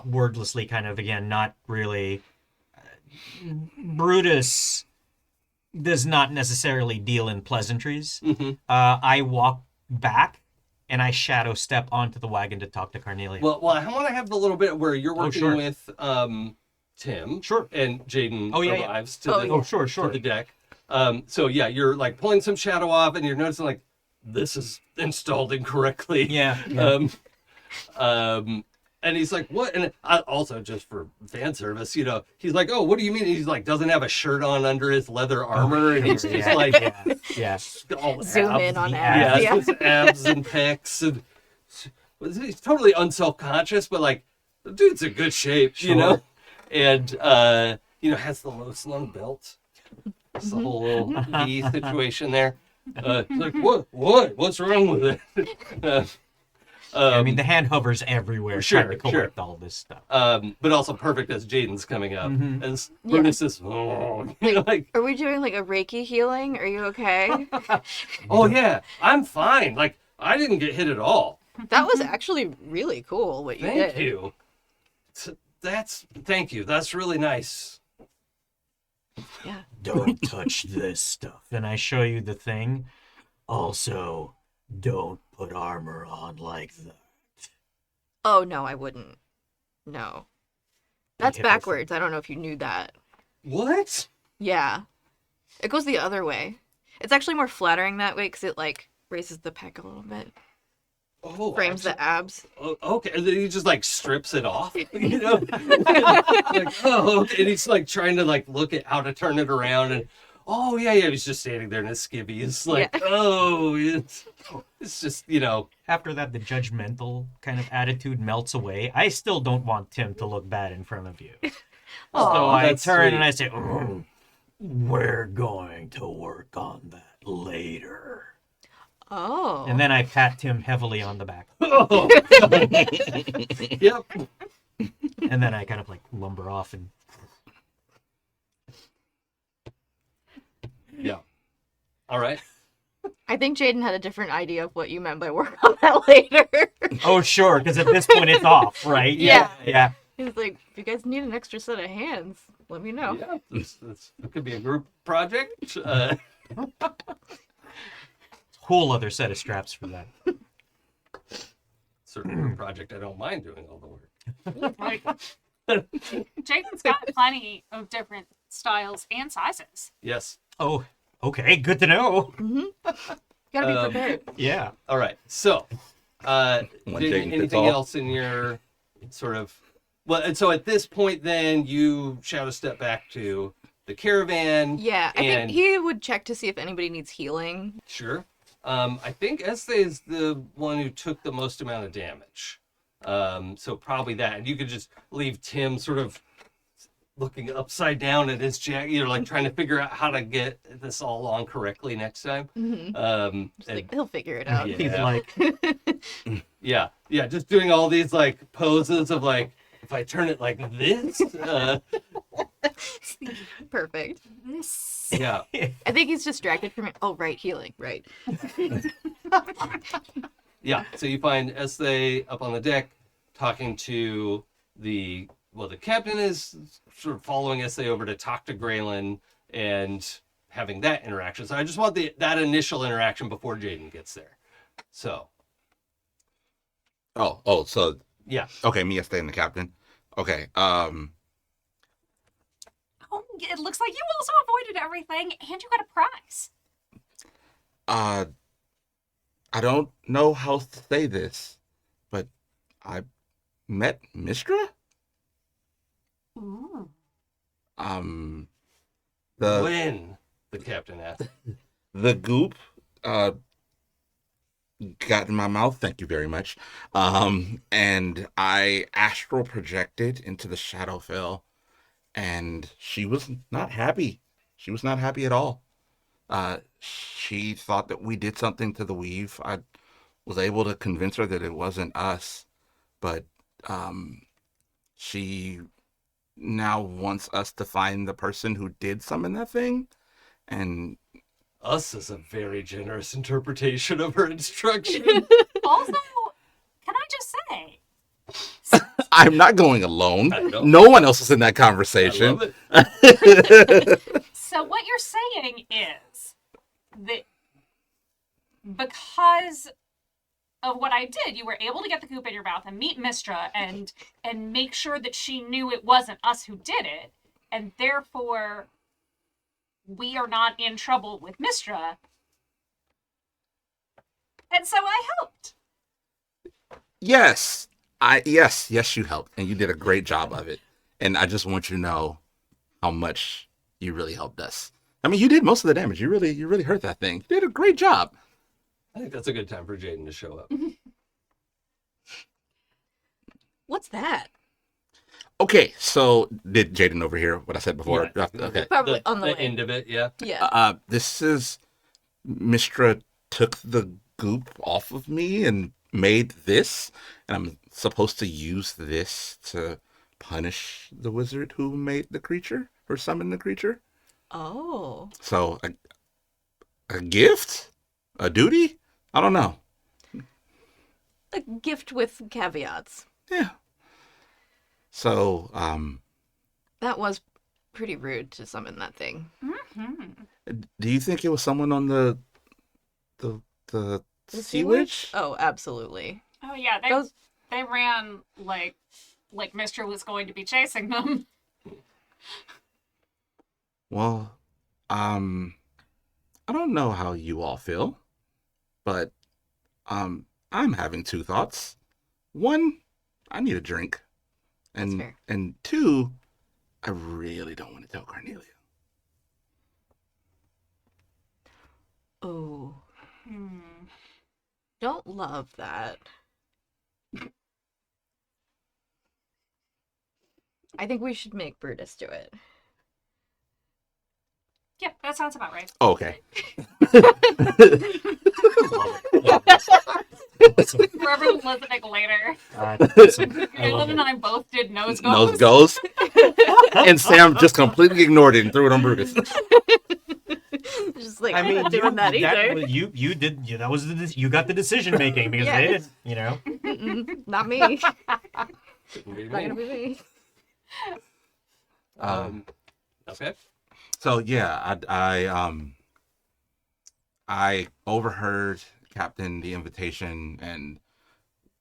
S3: wordlessly, kind of again, not really. Brutus does not necessarily deal in pleasantries.
S1: Mm-hmm.
S3: I walk back and I shadow step onto the wagon to talk to Carnelia.
S1: Well, I want to have the little bit where you're working
S3: sure.
S1: with Tim.
S3: Sure.
S1: And Jaden arrives to
S3: sure.
S1: the deck. So yeah, you're like pulling some shadow off, and you're noticing like this is installed incorrectly.
S3: Yeah.
S1: And he's like, what? And also just for fan service, he's like, oh, what do you mean? He's like, doesn't have a shirt on under his leather armor, and he's just like,
S3: yeah.
S1: all
S4: Zoom
S1: abs.
S4: in on
S1: Yeah,
S4: abs.
S1: it's just abs and pecs, and he's totally unself-conscious, but like the dude's in good shape, you know, and has the low slung belt. It's the whole little V situation there. It's like what's wrong with it?
S3: I mean, the hand hovers everywhere trying to collect all this stuff.
S1: But also perfect as Jaden's coming up. As Brutus is, like,
S4: Are we doing like a Reiki healing? Are you okay?
S1: oh yeah, I'm fine. Like, I didn't get hit at all.
S4: That was actually really cool what you did.
S1: Thank you. Thank you. That's really nice.
S4: Yeah.
S3: Don't touch this stuff. And I show you the thing. Also, don't put armor on like that.
S4: Oh no, I wouldn't. No. That's
S3: Yeah,
S4: backwards. I don't know if you knew that.
S1: What?
S4: Yeah. It goes the other way. It's actually more flattering that way because it like raises the pec a little bit.
S1: Oh,
S4: Frames the abs.
S1: okay. And then he just like strips it off, you know? Like, oh, okay. And he's like trying to like look at how to turn it around, and oh yeah, he's just standing there in his skivvy. It's like, it's just, you know.
S3: After that, the judgmental kind of attitude melts away. I still don't want Tim to look bad in front of you. So I turn and I say, we're going to work on that later.
S4: Oh.
S3: And then I pat Tim heavily on the back.
S1: Oh. Yep.
S3: And then I kind of like lumber off and...
S1: Yeah. All right.
S4: I think Jaden had a different idea of what you meant by work on that later.
S3: Oh, sure, because at this point it's off, right?
S4: Yeah.
S3: Yeah.
S4: He's like, if you guys need an extra set of hands, let me know.
S1: Yeah. It could be a group project.
S3: Whole other set of straps for that.
S1: Certain group project. I don't mind doing all the work.
S2: Like, Jaden's got plenty of different styles and sizes.
S1: Yes.
S3: Oh, okay, good to know.
S4: Gotta be prepared.
S3: Yeah.
S1: All right. So,
S5: Jaden fits
S1: anything
S5: all.
S1: else in your sort of? Well, and so at this point, then you shout a step back to the caravan.
S4: Yeah, I
S1: and
S4: think he would check to see if anybody needs healing.
S1: Sure. I think Ezthe is the one who took the most amount of damage. So probably that. And you could just leave Tim sort of looking upside down at his jacket, like trying to figure out how to get this all on correctly next time.
S4: Just like, he'll figure it out.
S1: Yeah.
S3: He's like,
S1: Yeah, just doing all these like poses of like, if I turn it like this,
S4: Perfect.
S2: This.
S1: yeah.
S4: I think he's distracted from it. Oh, right, healing. Right.
S1: Yeah, so you find Ezthe up on the deck talking to the captain is sort of following Ezthe over to talk to Gralen and having that interaction. So I just want that initial interaction before Jaden gets there. So.
S5: So
S1: Yeah.
S5: okay, Mia staying the captain. Okay.
S2: Oh, it looks like you also avoided everything and you got a prize.
S5: I don't know how to say this, but I met Mistra.
S2: Ooh.
S1: When? The captain asked.
S5: The goop got in my mouth, thank you very much. And I astral projected into the Shadowfell, and she was not happy. She was not happy at all. She thought that we did something to the weave. I was able to convince her that it wasn't us, but she now wants us to find the person who did summon that thing, and
S1: Us is a very generous interpretation of her instruction.
S2: Also, can I just say,
S5: I'm not going alone.
S1: I know.
S5: No one else is in that
S1: I
S5: conversation.
S1: love it.
S2: so what you're saying is that because of what I did, you were able to get the goop in your mouth and meet Mistra and make sure that she knew it wasn't us who did it, and therefore we are not in trouble with Mistra. And so I helped.
S5: Yes, yes, you helped, and you did a great job of it. And I just want you to know how much you really helped us. I mean, you did most of the damage. You really hurt that thing. You did a great job.
S1: I think that's a good time for Jaden to show up.
S4: What's that?
S5: Okay, so did Jaden overhear what I said before?
S1: Yeah.
S5: Okay.
S4: Probably on the way.
S1: end of it, yeah.
S4: Yeah.
S5: This is Mistra took the goop off of me and made this, and I'm supposed to use this to punish the wizard who made the creature or summoned the creature.
S4: Oh.
S5: So a gift, a duty. I don't know.
S4: A gift with caveats.
S5: Yeah. So
S4: That was pretty rude to summon that thing.
S5: do you think it was someone on the
S4: The
S5: sea witch?
S4: Oh, absolutely.
S2: Oh yeah,
S4: Those
S2: they ran like Mr. was going to be chasing them.
S5: Well, I don't know how you all feel, but I'm having two thoughts. One, I need a drink.
S4: That's fair.
S5: And two, I really don't want to tell Cornelia.
S4: Oh. Don't love that. I think we should make Brutus do it.
S2: Yeah, that sounds about right.
S5: Oh, okay.
S2: For everyone listening later,
S3: I
S2: Gralen
S3: love
S2: and
S3: it.
S2: I both did nose
S5: Nose
S2: goes.
S5: goes. And Sam just completely ignored it and threw it on Brutus.
S4: Just like
S3: I
S4: I'm
S3: mean,
S4: not doing that either.
S3: you did. Yeah, that was you got the decision making because they
S4: Yes.
S3: didn't. You know.
S4: Mm-mm, not me. Not gonna be me.
S1: Okay.
S5: So yeah, I overheard Captain the invitation, and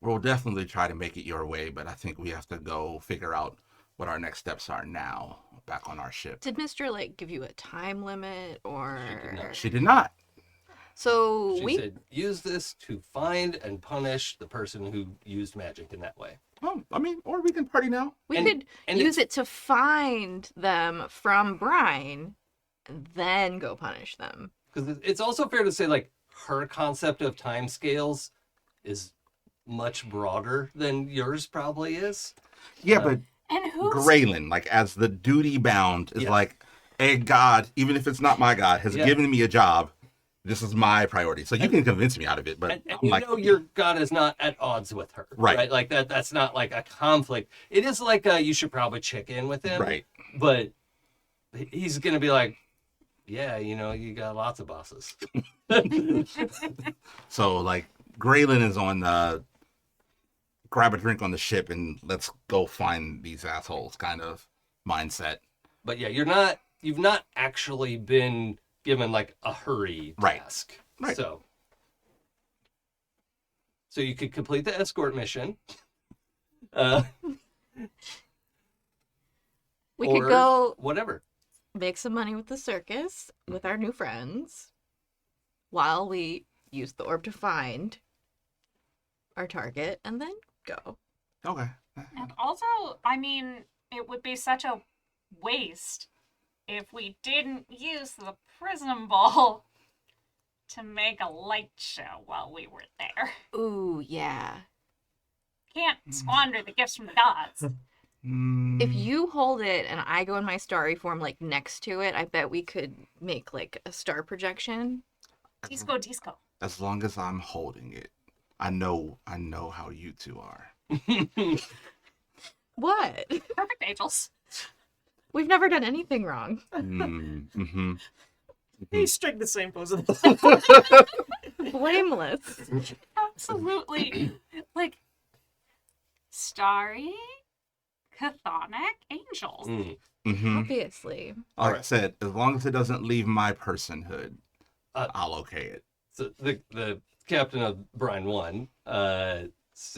S5: we'll definitely try to make it your way. But I think we have to go figure out what our next steps are now, back on our ship.
S4: Did Mr. like give you a time limit or?
S5: She did not.
S4: So
S1: She
S4: we
S1: said, use this to find and punish the person who used magic in that way.
S5: Oh, I mean, or we can party now.
S4: we
S1: and-
S4: could
S1: and
S4: use it to find them from Brine, and then go punish them.
S1: Because it's also fair to say, like, her concept of time scales is much broader than yours probably is.
S5: Yeah, but
S2: And who's
S5: Gralen, like as the duty bound, is
S1: Yeah.
S5: like, a god, even if it's not my god, has
S1: Yeah.
S5: given me a job. This is my priority. So you can convince me out of it, but
S1: And
S5: I'm
S1: you
S5: like,
S1: know your god is not at odds with her.
S5: Right.
S1: Like that's not like a conflict. It is like you should probably check in with him.
S5: right.
S1: But he's going to be like, yeah, you know, you got lots of bosses.
S5: So like, Gralen is on grab a drink on the ship and let's go find these assholes kind of mindset.
S1: But yeah, you've not actually been given like a hurry
S5: Right.
S1: task.
S5: Right.
S1: So you could complete the escort mission.
S4: We
S1: or
S4: could go
S1: whatever.
S4: make some money with the circus with our new friends while we use the orb to find our target and then go.
S5: Okay.
S2: And also, I mean, it would be such a waste if we didn't use the prism ball to make a light show while we were there.
S4: Ooh, yeah.
S2: Can't squander the gifts from the gods.
S4: If you hold it and I go in my starry form like next to it, I bet we could make like a star projection.
S2: Disco.
S5: As long as I'm holding it, I know how you two are.
S4: What?
S2: Perfect angels.
S4: We've never done anything wrong.
S5: Mm-hmm.
S3: He struck the same pose.
S4: Blameless.
S2: Absolutely. Like, starry, chthonic angels.
S5: Mm-hmm.
S4: Obviously.
S5: Like I said, as long as it doesn't leave my personhood,
S1: Uh,
S5: I'll okay it.
S1: So the captain of Brine 1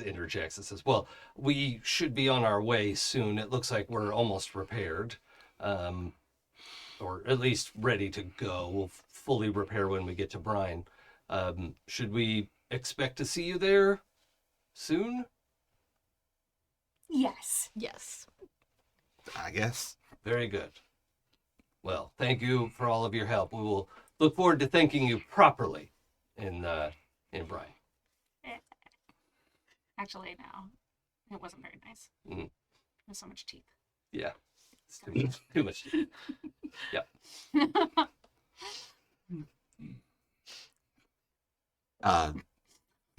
S1: interjects and says, well, we should be on our way soon. It looks like we're almost repaired. Or at least ready to go. We'll fully repair when we get to Brine. Should we expect to see you there soon?
S2: Yes.
S4: Yes.
S5: I guess.
S1: Very good. Well, thank you for all of your help. We will look forward to thanking you properly in Brine.
S2: Actually, no. It wasn't very nice.
S1: Mhm.
S2: There's so much teeth.
S1: Yeah. It's too much. Too much. Yep.
S5: Can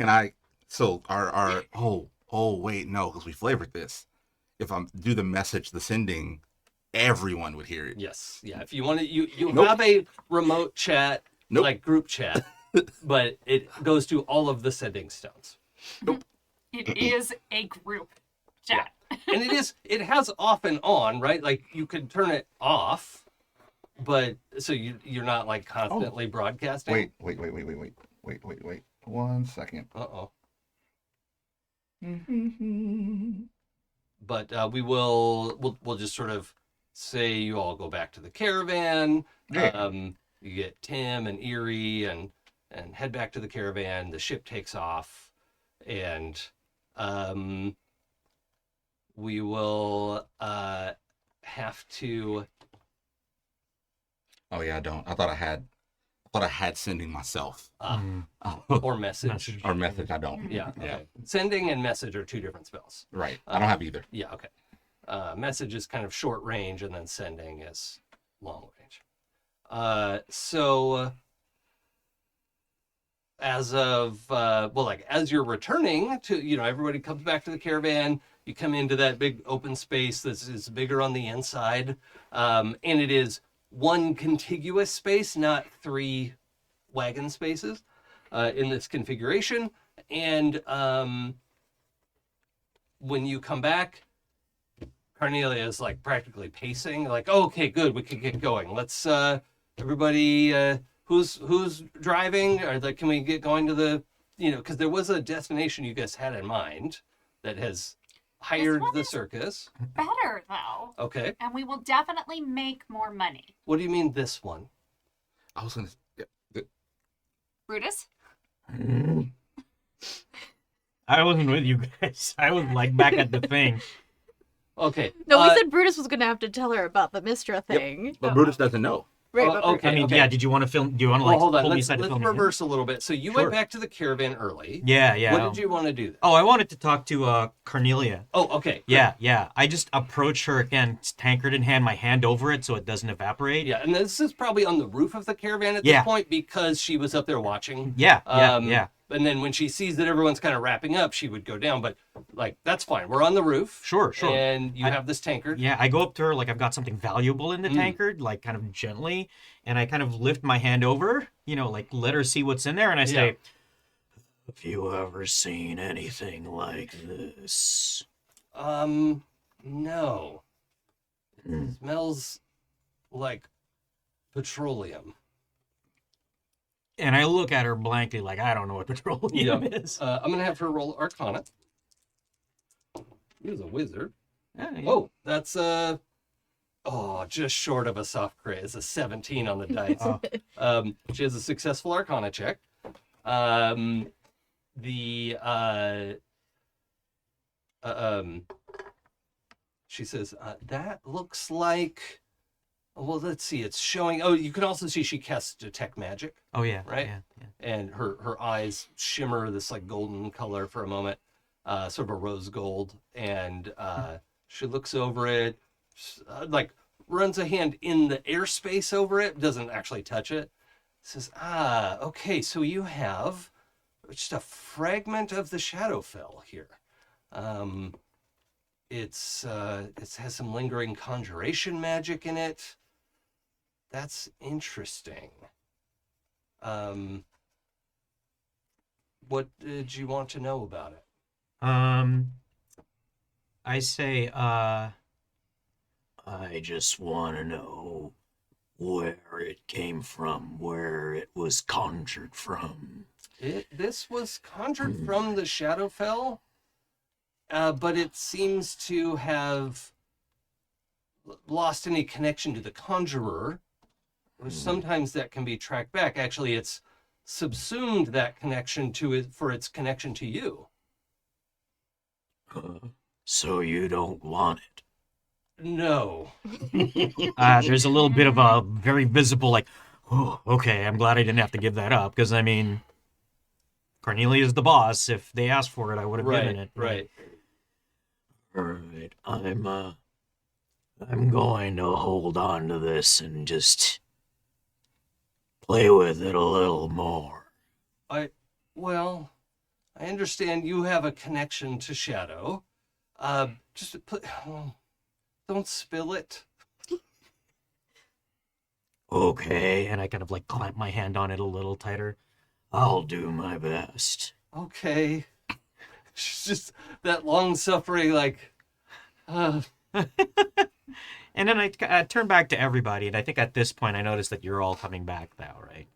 S5: I? So our oh wait, no, because we flavored this. If I do the message, the sending, everyone would hear it.
S1: Yes. Yeah. If you want to, you
S5: Nope.
S1: have a remote chat,
S5: Nope.
S1: like group chat, but it goes to all of the sending stones.
S2: It is a group chat.
S1: And it has off and on, right? Like you could turn it off, but so you're not like constantly broadcasting.
S5: Wait. 1 second.
S1: Uh-oh. But we'll just sort of say you all go back to the caravan.
S5: Yeah.
S1: You get Tim and Erie and head back to the caravan. The ship takes off, and we will have to.
S5: Oh yeah, I don't. I thought I had sending myself.
S1: Or message.
S5: Or message. I don't.
S1: Yeah. Okay.
S5: Yeah.
S1: Sending and message are two different spells.
S5: Right. I don't have either.
S1: Yeah. Okay. Message is kind of short range, and then sending is long range. So as of as you're returning to, everybody comes back to the caravan. You come into that big open space that is bigger on the inside, and it is one contiguous space, not 3 wagon spaces in this configuration. And when you come back, Cornelia is like practically pacing, like, oh, okay, good, we can get going. Let's everybody, who's driving? Or like, can we get going to the, because there was a destination you guys had in mind that has hired
S2: one
S1: the
S2: is-
S1: circus.
S2: Better though,
S1: Okay,
S2: and we will definitely make more money.
S1: what do you mean this one?
S5: I was gonna. Yeah,
S2: Brutus,
S3: I wasn't with you guys. I was like back at the thing.
S1: Okay,
S4: No, we said Brutus was gonna have to tell her about the Mistra thing.
S5: but Brutus doesn't know.
S4: Right,
S1: Oh,
S4: but
S1: okay.
S3: I mean, yeah. Did you want to film? Do you want to
S1: Well,
S3: like
S1: hold on.
S3: pull me
S1: Let's
S3: aside to film?
S1: reverse a little bit. So you
S3: Sure.
S1: went back to the caravan early.
S3: Yeah, yeah.
S1: What did you want to do?
S3: Oh, I wanted to talk to Cornelia.
S1: Oh, okay.
S3: Yeah, yeah. I just approached her again, tankard in hand, my hand over it so it doesn't evaporate.
S1: Yeah, and this is probably on the roof of the caravan at
S3: Yeah.
S1: this point because she was up there watching.
S3: Yeah, yeah,
S1: Um,
S3: yeah.
S1: And then when she sees that everyone's kind of wrapping up, she would go down. But like, that's fine. We're on the roof.
S3: Sure, sure.
S1: And you have this tankard.
S3: Yeah, I go up to her like I've got something valuable in the
S1: Mm.
S3: tankard, like kind of gently, and I kind of lift my hand over, like let her see what's in there, and I say, "Have you ever seen anything like this?"
S1: No.
S3: Hmm.
S1: It smells like petroleum.
S3: And I look at her blankly, like I don't know what petroleum is.
S1: I'm gonna have her roll Arcana. He's a wizard.
S3: Yeah, yeah.
S1: Oh, that's just short of a soft crit. It's a 17 on the dice.
S3: Oh.
S1: She has a successful Arcana check. She says that looks like. Well, let's see. It's showing. Oh, you can also see she casts detect magic,
S3: Oh yeah,
S1: right?
S3: Yeah, yeah.
S1: and her eyes shimmer this like golden color for a moment, sort of a rose gold, and she looks over it, like runs a hand in the airspace over it, doesn't actually touch it. Says, okay, so you have just a fragment of the Shadowfell here. It has some lingering conjuration magic in it. That's interesting. What did you want to know about it?
S3: I say, I just want to know where it came from, where it was conjured from.
S1: This was conjured from the Shadowfell, but it seems to have lost any connection to the conjurer. Sometimes that can be tracked back. Actually, it's subsumed that connection to it for its connection to you.
S3: So you don't want it?
S1: No.
S3: There's a little bit of a very visible, like, oh, okay, I'm glad I didn't have to give that up, because, I mean, Cornelia's the boss. If they asked for it, I would have given it.
S1: Right.
S7: Alright, I'm going to hold on to this and just play with it a little more.
S1: Well, I understand you have a connection to Shadow. Just put, don't spill it.
S7: Okay, and I kind of like clamp my hand on it a little tighter. I'll do my best.
S1: Okay. She's just that long-suffering, like,
S3: And then I turn back to everybody, and I think at this point I notice that you're all coming back now, right?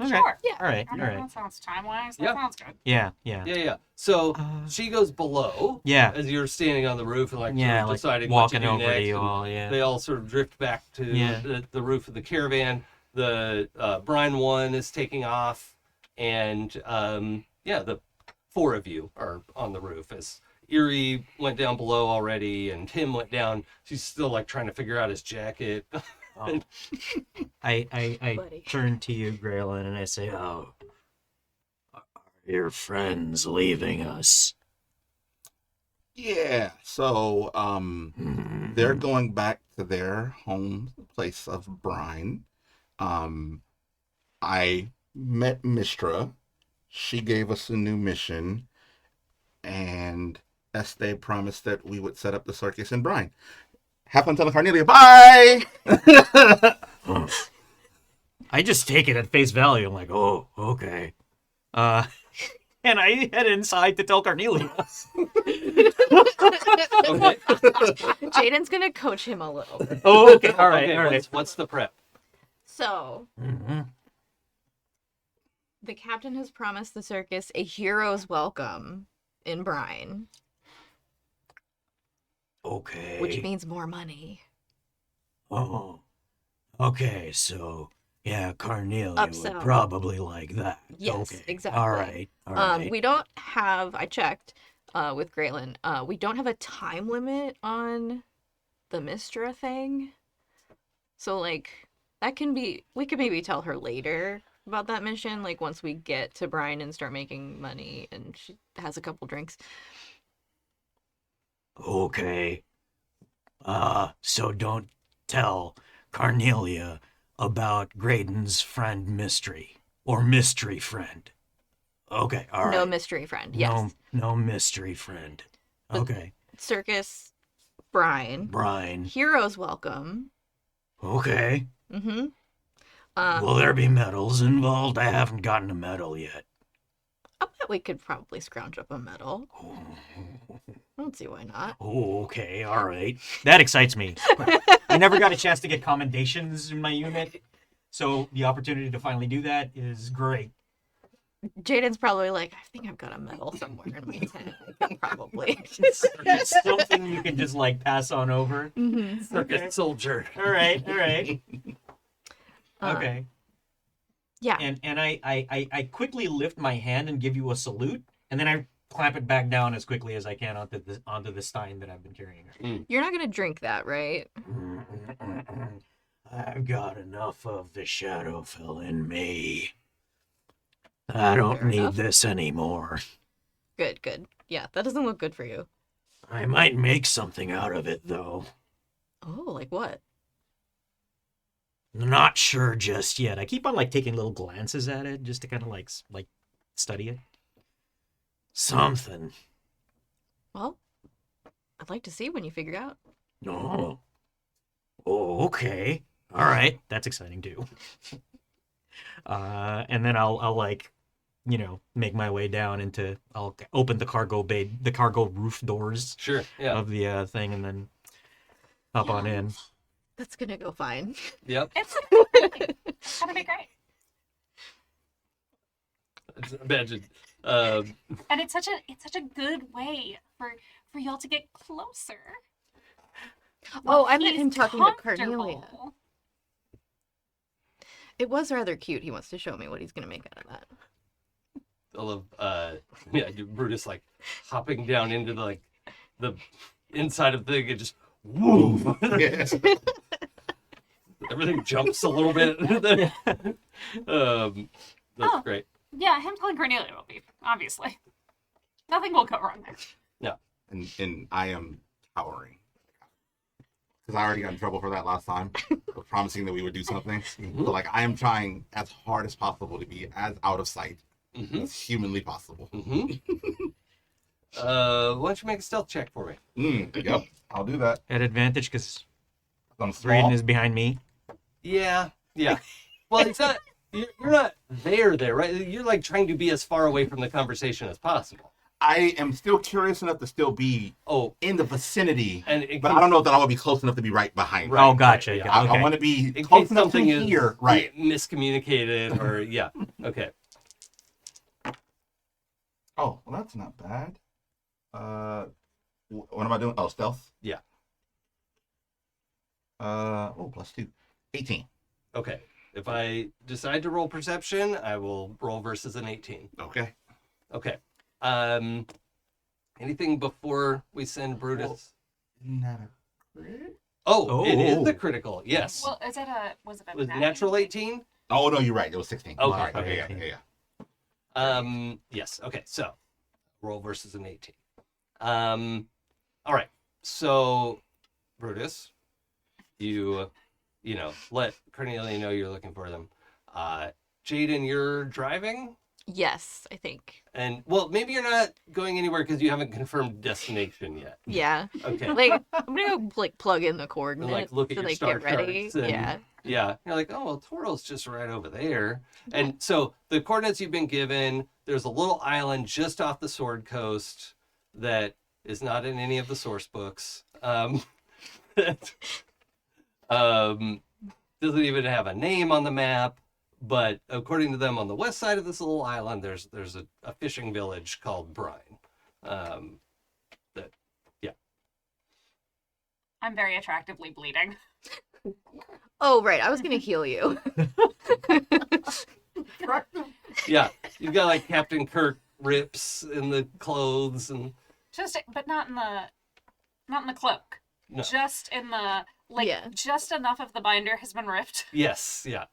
S3: Okay.
S2: Sure.
S4: Yeah.
S3: All right.
S2: I
S3: All
S2: mean,
S3: right.
S2: that sounds time-wise.
S1: Yeah.
S2: That sounds good.
S3: Yeah. Yeah.
S1: yeah. So
S3: Uh,
S1: she goes below
S3: yeah.
S1: as you're standing on the roof and, like,
S3: Yeah.
S1: sort of
S3: Like
S1: deciding
S3: walking
S1: what to do
S3: over
S1: next.
S3: to you
S1: and
S3: all. Yeah.
S1: They all sort of drift back to
S3: Yeah.
S1: the roof of the caravan. The Brine one is taking off, and the four of you are on the roof as Eerie went down below already, and Tim went down. She's still like trying to figure out his jacket.
S3: Oh. I
S4: Buddy.
S3: turn to you, Gralen, and I say,
S7: Oh, are your friends leaving us?
S5: Yeah. So they're going back to their home place of brine. I met Mistra. She gave us a new mission, and Ezthe promised that we would set up the circus in brine. Have fun telling Carnelia. Bye.
S7: I just take it at face value. I'm like, oh, okay.
S3: and I head inside to tell Carnelia.
S1: Okay.
S4: Jaden's gonna coach him a little bit.
S3: Oh, okay. All right.
S1: Okay,
S3: All right.
S1: what's the prep?
S4: So,
S7: Mhm.
S4: the captain has promised the circus a hero's welcome in brine,
S7: Okay.
S4: which means more money.
S7: Oh. Okay, so yeah, Carnelia
S4: Upsell.
S7: would probably like that.
S4: Yes,
S7: okay.
S4: exactly.
S7: All right. All right.
S4: We don't have, I checked with Gralen, we don't have a time limit on the Mistra thing. So, like, that can be, we could maybe tell her later about that mission, like, once we get to Brine and start making money and she has a couple drinks.
S7: Okay. So don't tell Carnelia about Graydon's friend Mystery or mystery friend. Okay, all right.
S4: No mystery friend, yes.
S7: No mystery friend.
S4: But-
S7: Okay.
S4: Circus, Brine,
S7: Brian.
S4: hero's welcome.
S7: Okay.
S4: Mm-hmm.
S7: Will there be medals involved? I haven't gotten a medal yet.
S4: I bet we could probably scrounge up a medal. I don't see why not.
S7: Oh, okay, all right.
S3: That excites me. I never got a chance to get commendations in my unit, so the opportunity to finally do that is great.
S4: Jaden's probably like, I think I've got a medal somewhere in my tent. I could probably.
S3: It's something you can just like pass on over.
S4: Mm-hmm.
S1: Circus soldier.
S3: All right. All right. Okay.
S4: Yeah.
S3: And I quickly lift my hand and give you a salute, and then I clamp it back down as quickly as I can onto the stein that I've been carrying.
S4: You're not gonna drink that, right?
S7: I've got enough of the Shadowfell in me. I don't
S4: Fair
S7: need
S4: enough.
S7: this anymore.
S4: Good, good. Yeah, that doesn't look good for you.
S7: I might make something out of it, though.
S4: Oh, like what?
S7: Not sure just yet.
S3: I keep on like taking little glances at it just to kind of like study it.
S7: Something.
S4: Well, I'd like to see when you figure out.
S7: Oh. Oh, okay. All right.
S3: That's exciting too. And then I'll like, make my way down into. I'll open the cargo bay, the cargo roof doors
S1: Sure. Yeah.
S3: of the thing, and then hop on in.
S4: That's gonna go fine.
S1: Yep.
S2: It's gonna be great.
S1: Imagine.
S2: And it's such a good way for y'all to get closer.
S4: Oh,
S2: While
S4: I meant
S2: he's
S4: him talking to Cornelia.
S2: comfortable.
S4: It was rather cute. He wants to show me what he's gonna make out of that.
S1: I love Brutus like hopping down into the inside of the thing and just woo. Everything jumps a little bit. That's
S2: Oh.
S1: great.
S2: Yeah, him telling Cornelia will be, obviously. Nothing will go wrong there.
S6: and I am cowering. Because I already got in trouble for that last time, of promising that we would do something.
S1: Mhm.
S6: So, like, I am trying as hard as possible to be as out of sight
S1: Mhm.
S6: as humanly possible.
S1: Mhm. Why don't you make a stealth check for me?
S6: Yep, I'll do that.
S3: At advantage because
S6: I'm small.
S3: Braden is behind me.
S1: Yeah. Well, it's not. You're not there, right? You're like trying to be as far away from the conversation as possible.
S6: I am still curious enough to still be
S1: Oh,
S6: in the vicinity,
S1: and in
S6: but
S1: case,
S6: I don't know that I will be close enough to be right behind.
S1: Right,
S3: Oh, gotcha.
S1: yeah.
S3: Okay.
S6: I want to be
S1: in
S6: close
S1: case
S6: enough
S1: something
S6: to
S1: is
S6: hear. Right.
S1: miscommunicated or yeah. Okay.
S6: Oh, well, that's not bad. What am I doing? Oh, stealth?
S1: Yeah.
S6: +2. 18.
S1: Okay. If I decide to roll perception, I will roll versus an 18.
S6: Okay.
S1: Okay. Anything before we send Brutus?
S6: Isn't that a crit?
S1: Oh, it is
S3: Oh.
S1: the critical. Yes.
S2: Well, was it a
S1: Was it natural 18?
S6: Oh, no, you're right. It was 16.
S1: Okay.
S6: All right. Okay, yeah,
S3: 18.
S6: yeah, yeah.
S1: Yes. Okay. So, roll versus an 18. All right. So, Brutus, you let Cornelia know you're looking for them. Jaden, you're driving,
S4: Yes, I think.
S1: and well, maybe you're not going anywhere because you haven't confirmed destination yet.
S4: Yeah.
S1: Okay.
S4: Like, I'm gonna go, like, plug in the
S1: And,
S4: coordinates
S1: like look at
S4: so
S1: your
S4: they
S1: star
S4: get ready.
S1: charts and
S4: Yeah.
S1: yeah, you're like, oh, well, Toro's just right over there. And so the coordinates you've been given, there's a little island just off the Sword Coast that is not in any of the source books. That doesn't even have a name on the map, but according to them, on the west side of this little island, there's a fishing village called Brine.
S2: I'm very attractively bleeding.
S4: Oh, right. I was gonna heal you.
S1: Yeah, you've got like Captain Kirk rips in the clothes and
S2: But not in the cloak.
S1: No.
S2: Just in the
S4: Yeah.
S2: just enough of the binder has been ripped.
S1: yes, yeah.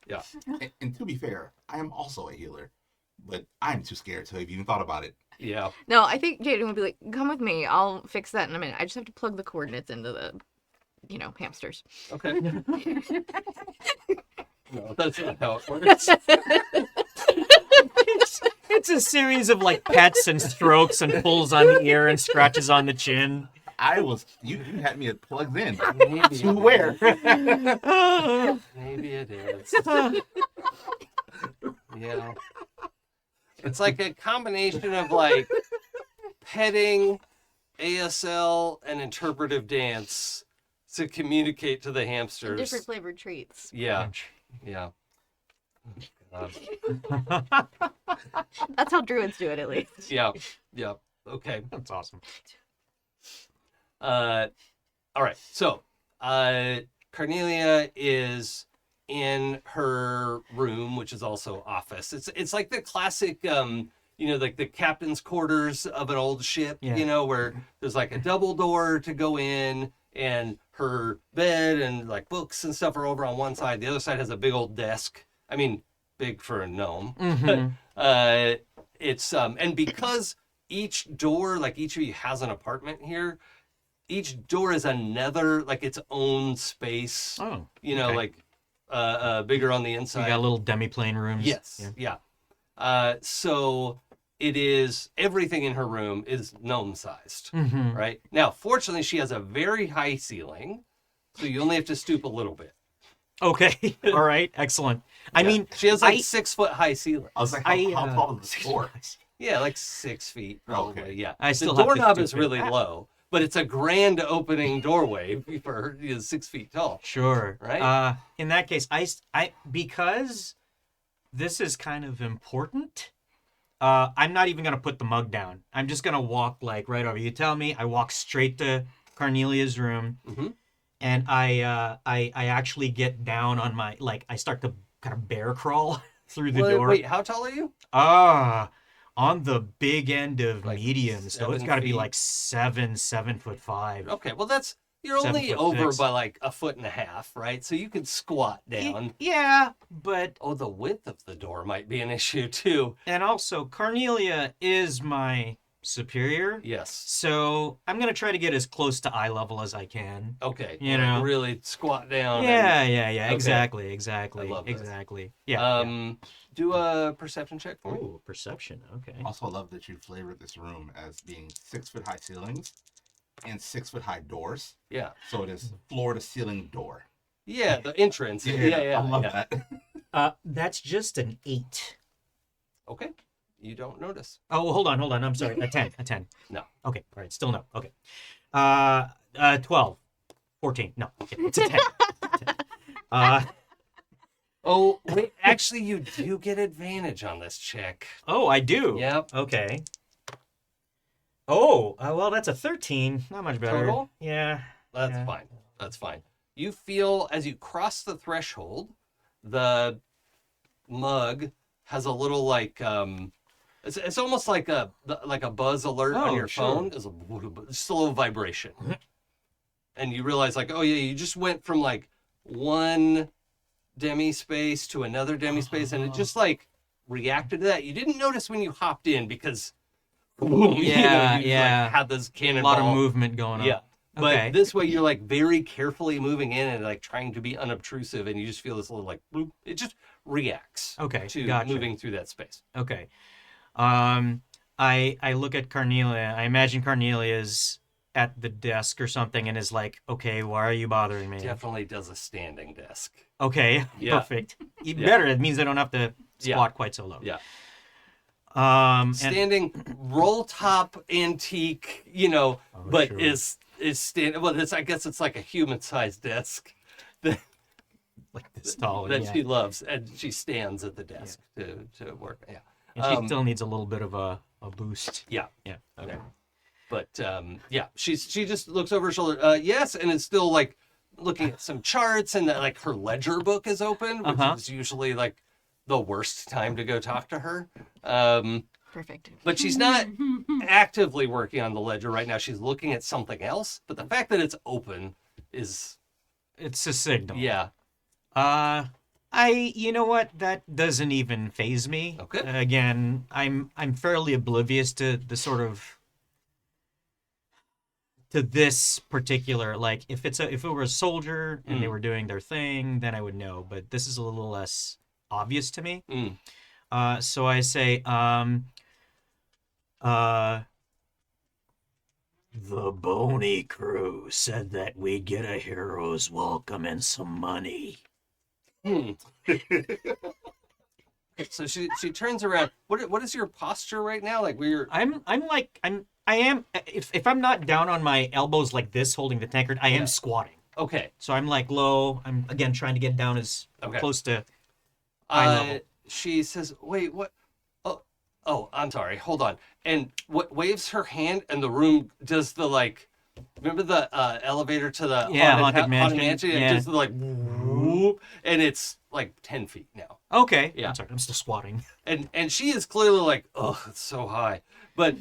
S6: And to be fair, I am also a healer, but I'm too scared to have even thought about it.
S1: Yeah.
S4: No, I think Jaden would be like, come with me. I'll fix that in a minute. I just have to plug the coordinates into the, hamsters.
S1: Okay. No, that's not how it works.
S3: It's a series of like pets and strokes and pulls on the ear and scratches on the chin.
S6: You had me at plugged in.
S1: Maybe
S6: To where?
S1: Maybe it is. Yeah. It's like a combination of like petting, ASL, and interpretive dance to communicate to the hamsters.
S4: Different flavored treats.
S1: Yeah. Yeah. Oh,
S4: That's how druids do it, at least.
S1: yeah. Yeah. Okay.
S3: That's awesome.
S1: All right. So, Cornelia is in her room, which is also office. It's like the classic, like the captain's quarters of an old ship,
S3: Yeah.
S1: where there's like a double door to go in, and her bed and like books and stuff are over on one side. The other side has a big old desk. I mean, big for a gnome.
S3: Mhm.
S1: It's and because each door, like each of you has an apartment here, each door is another, like its own space.
S3: Oh, okay.
S1: Like bigger on the
S3: So
S1: inside.
S3: you got little demi-plane rooms.
S1: Yes. Yeah. So it is, everything in her room is gnome sized,
S3: Mm-hmm.
S1: right? Now, fortunately, she has a very high ceiling, so you only have to stoop a little bit.
S3: Okay. All right. Excellent. I
S1: Yeah.
S3: mean,
S1: she has like
S3: I-
S1: 6 foot high ceiling.
S6: I was like,
S3: I,
S6: how tall is the floor?
S1: Yeah, like 6 feet probably.
S6: Okay.
S1: Yeah.
S3: I still
S1: the
S3: have to
S1: doorknob
S3: stoop
S1: is
S3: it.
S1: really low, but it's a grand opening doorway for her. Is 6 feet tall.
S3: Sure.
S1: Right?
S3: In that case, I because this is kind of important. I'm not even gonna put the mug down. I'm just gonna walk like right over. You tell me. I walk straight to Cornelia's room,
S1: Mhm.
S3: and I actually get down on my I start to kind of bear crawl through the door.
S1: Wait, how tall are you?
S3: On the big end of
S1: Like
S3: medium, so it's
S1: 7
S3: got to be
S1: feet?
S3: like 7'5".
S1: Okay, well you're
S3: 7
S1: only
S3: foot
S1: over
S3: 6.
S1: by like a foot and a half, right? So you could squat down.
S3: Yeah, but
S1: Oh, the width of the door might be an issue too.
S3: and also Cornelia is my superior.
S1: Yes.
S3: So I'm gonna try to get as close to eye level as I can.
S1: Okay.
S3: You
S1: like
S3: know.
S1: really squat down.
S3: Yeah,
S1: and-
S3: yeah, yeah.
S1: Okay.
S3: Exactly,
S1: I
S3: exactly,
S1: love this.
S3: exactly. Yeah.
S1: Do a perception check for me.
S3: Oh, perception. Okay.
S6: Also love that you flavored this room as being 6-foot high ceilings and 6-foot high doors.
S1: Yeah.
S6: So it is floor to ceiling door.
S1: Yeah, the entrance. Yeah.
S6: I love
S1: yeah.
S6: that.
S3: That's just an 8.
S1: Okay. You don't notice.
S3: Oh, hold on. I'm sorry. A 10. A 10.
S1: No.
S3: Okay. All right. Still no. Okay. 12. 14. No. Okay. It's a 10.
S1: Oh, wait. Actually, you do get advantage on this check.
S3: Oh, I do.
S1: Yep.
S3: Okay. Oh, well, that's a 13. Not much better.
S1: Total?
S3: Yeah.
S1: That's
S3: Yeah.
S1: fine. That's fine. You feel as you cross the threshold, the mug has a little like it's almost like a buzz alert on
S3: Oh,
S1: your
S3: sure.
S1: phone. It's just a little vibration, and you realize like, oh yeah, you just went from like one demi space to another demi space, and it just like reacted to that. You didn't notice when you hopped in because boom,
S3: Yeah,
S1: you
S3: yeah.
S1: like, had this
S3: A
S1: cannonball.
S3: lot of movement going on.
S1: Yeah. But
S3: Okay.
S1: this way you're like very carefully moving in and like trying to be unobtrusive, and you just feel this little like bloop. It just reacts
S3: Okay.
S1: to
S3: Gotcha.
S1: moving through that space.
S3: Okay. I look at Carnelia. I imagine Carnelia's at the desk or something and is like, okay, why are you bothering me?
S1: Definitely does a standing desk.
S3: Okay.
S1: Yeah.
S3: Perfect. Even
S1: Yeah.
S3: better. It means I don't have to
S1: Yeah.
S3: squat quite so low.
S1: Yeah.
S3: And,
S1: Standing roll top antique,
S3: Oh,
S1: but
S3: sure.
S1: is standing. Well, I guess it's like a human sized desk that
S3: like this tall.
S1: that
S3: yeah.
S1: she loves, and she stands at the desk to work. Yeah.
S3: And she still needs a little bit of a boost.
S1: Yeah.
S3: Yeah. Okay.
S1: Yeah. But yeah, she just looks over her shoulder. Yes, and it's still like looking at some charts, and like her ledger book is open, which is usually like the worst time to go talk to her.
S4: Perfect.
S1: But she's not actively working on the ledger right now. She's looking at something else. But the fact that it's open is,
S3: It's a signal.
S1: yeah.
S3: You know what? That doesn't even faze me.
S1: Okay.
S3: Again, I'm fairly oblivious to the sort of to this particular, like if it were a soldier and they were doing their thing, then I would know. But this is a little less obvious to me. So I say,
S7: The Bony Crew said that we get a hero's welcome and some money.
S1: So she turns around. What is your posture right now? Like we're
S3: I am if I'm not down on my elbows like this holding the tankard, I am squatting.
S1: okay.
S3: So I'm like low. I'm again trying to get down as
S1: Okay.
S3: close to eye level.
S1: She says, "Wait, what? Oh, I'm sorry. Hold on." And waves her hand, and the room does the like. Remember the elevator to the
S3: Haunted Mansion?
S1: It
S3: Yeah.
S1: does the like whoop, and it's like 10 feet now.
S3: Okay.
S1: Yeah.
S3: I'm sorry. I'm still squatting.
S1: And she is clearly like, oh, it's so high. But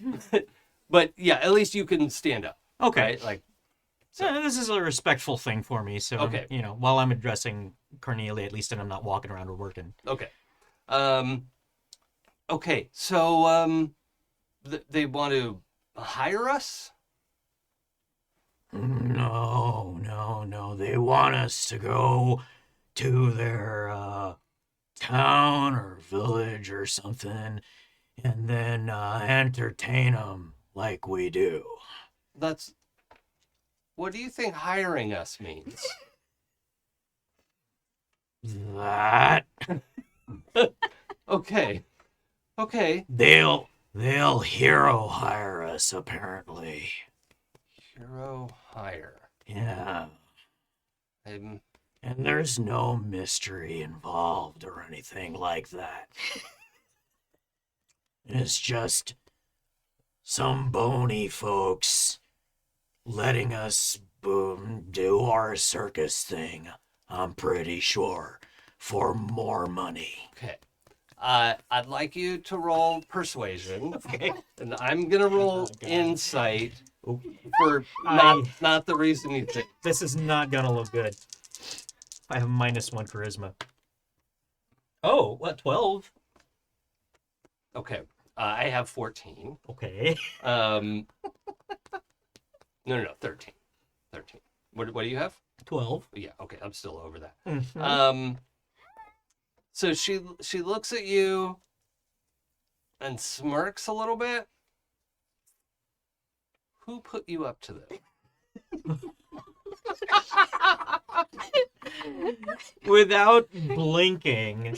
S1: but yeah, at least you can stand up.
S3: Okay.
S1: Right? Like
S3: This is a respectful thing for me. So
S1: Okay.
S3: while I'm addressing Cornelia, at least, and I'm not walking around or working.
S1: okay. Okay. So they want to hire us?
S7: No. They want us to go to their town or village or something and then entertain them like we do.
S1: What do you think hiring us means?
S7: That
S1: Okay.
S7: they'll hero hire us apparently.
S1: Hero hire.
S7: Yeah.
S1: I'm
S7: And there's no mystery involved or anything like that. It's just some bony folks letting us do our circus thing, I'm pretty sure, for more money.
S1: okay. I'd like you to roll persuasion. Okay. And I'm gonna roll insight for not the reason you think.
S3: This is not gonna look good. I have -1 charisma. Oh, what 12?
S1: Okay. I have 14.
S3: Okay.
S1: No, 13. 13. What do you have?
S3: 12.
S1: Yeah, okay, I'm still over that.
S3: Mhm.
S1: So she looks at you and smirks a little bit. Who put you up to this?
S3: Without blinking,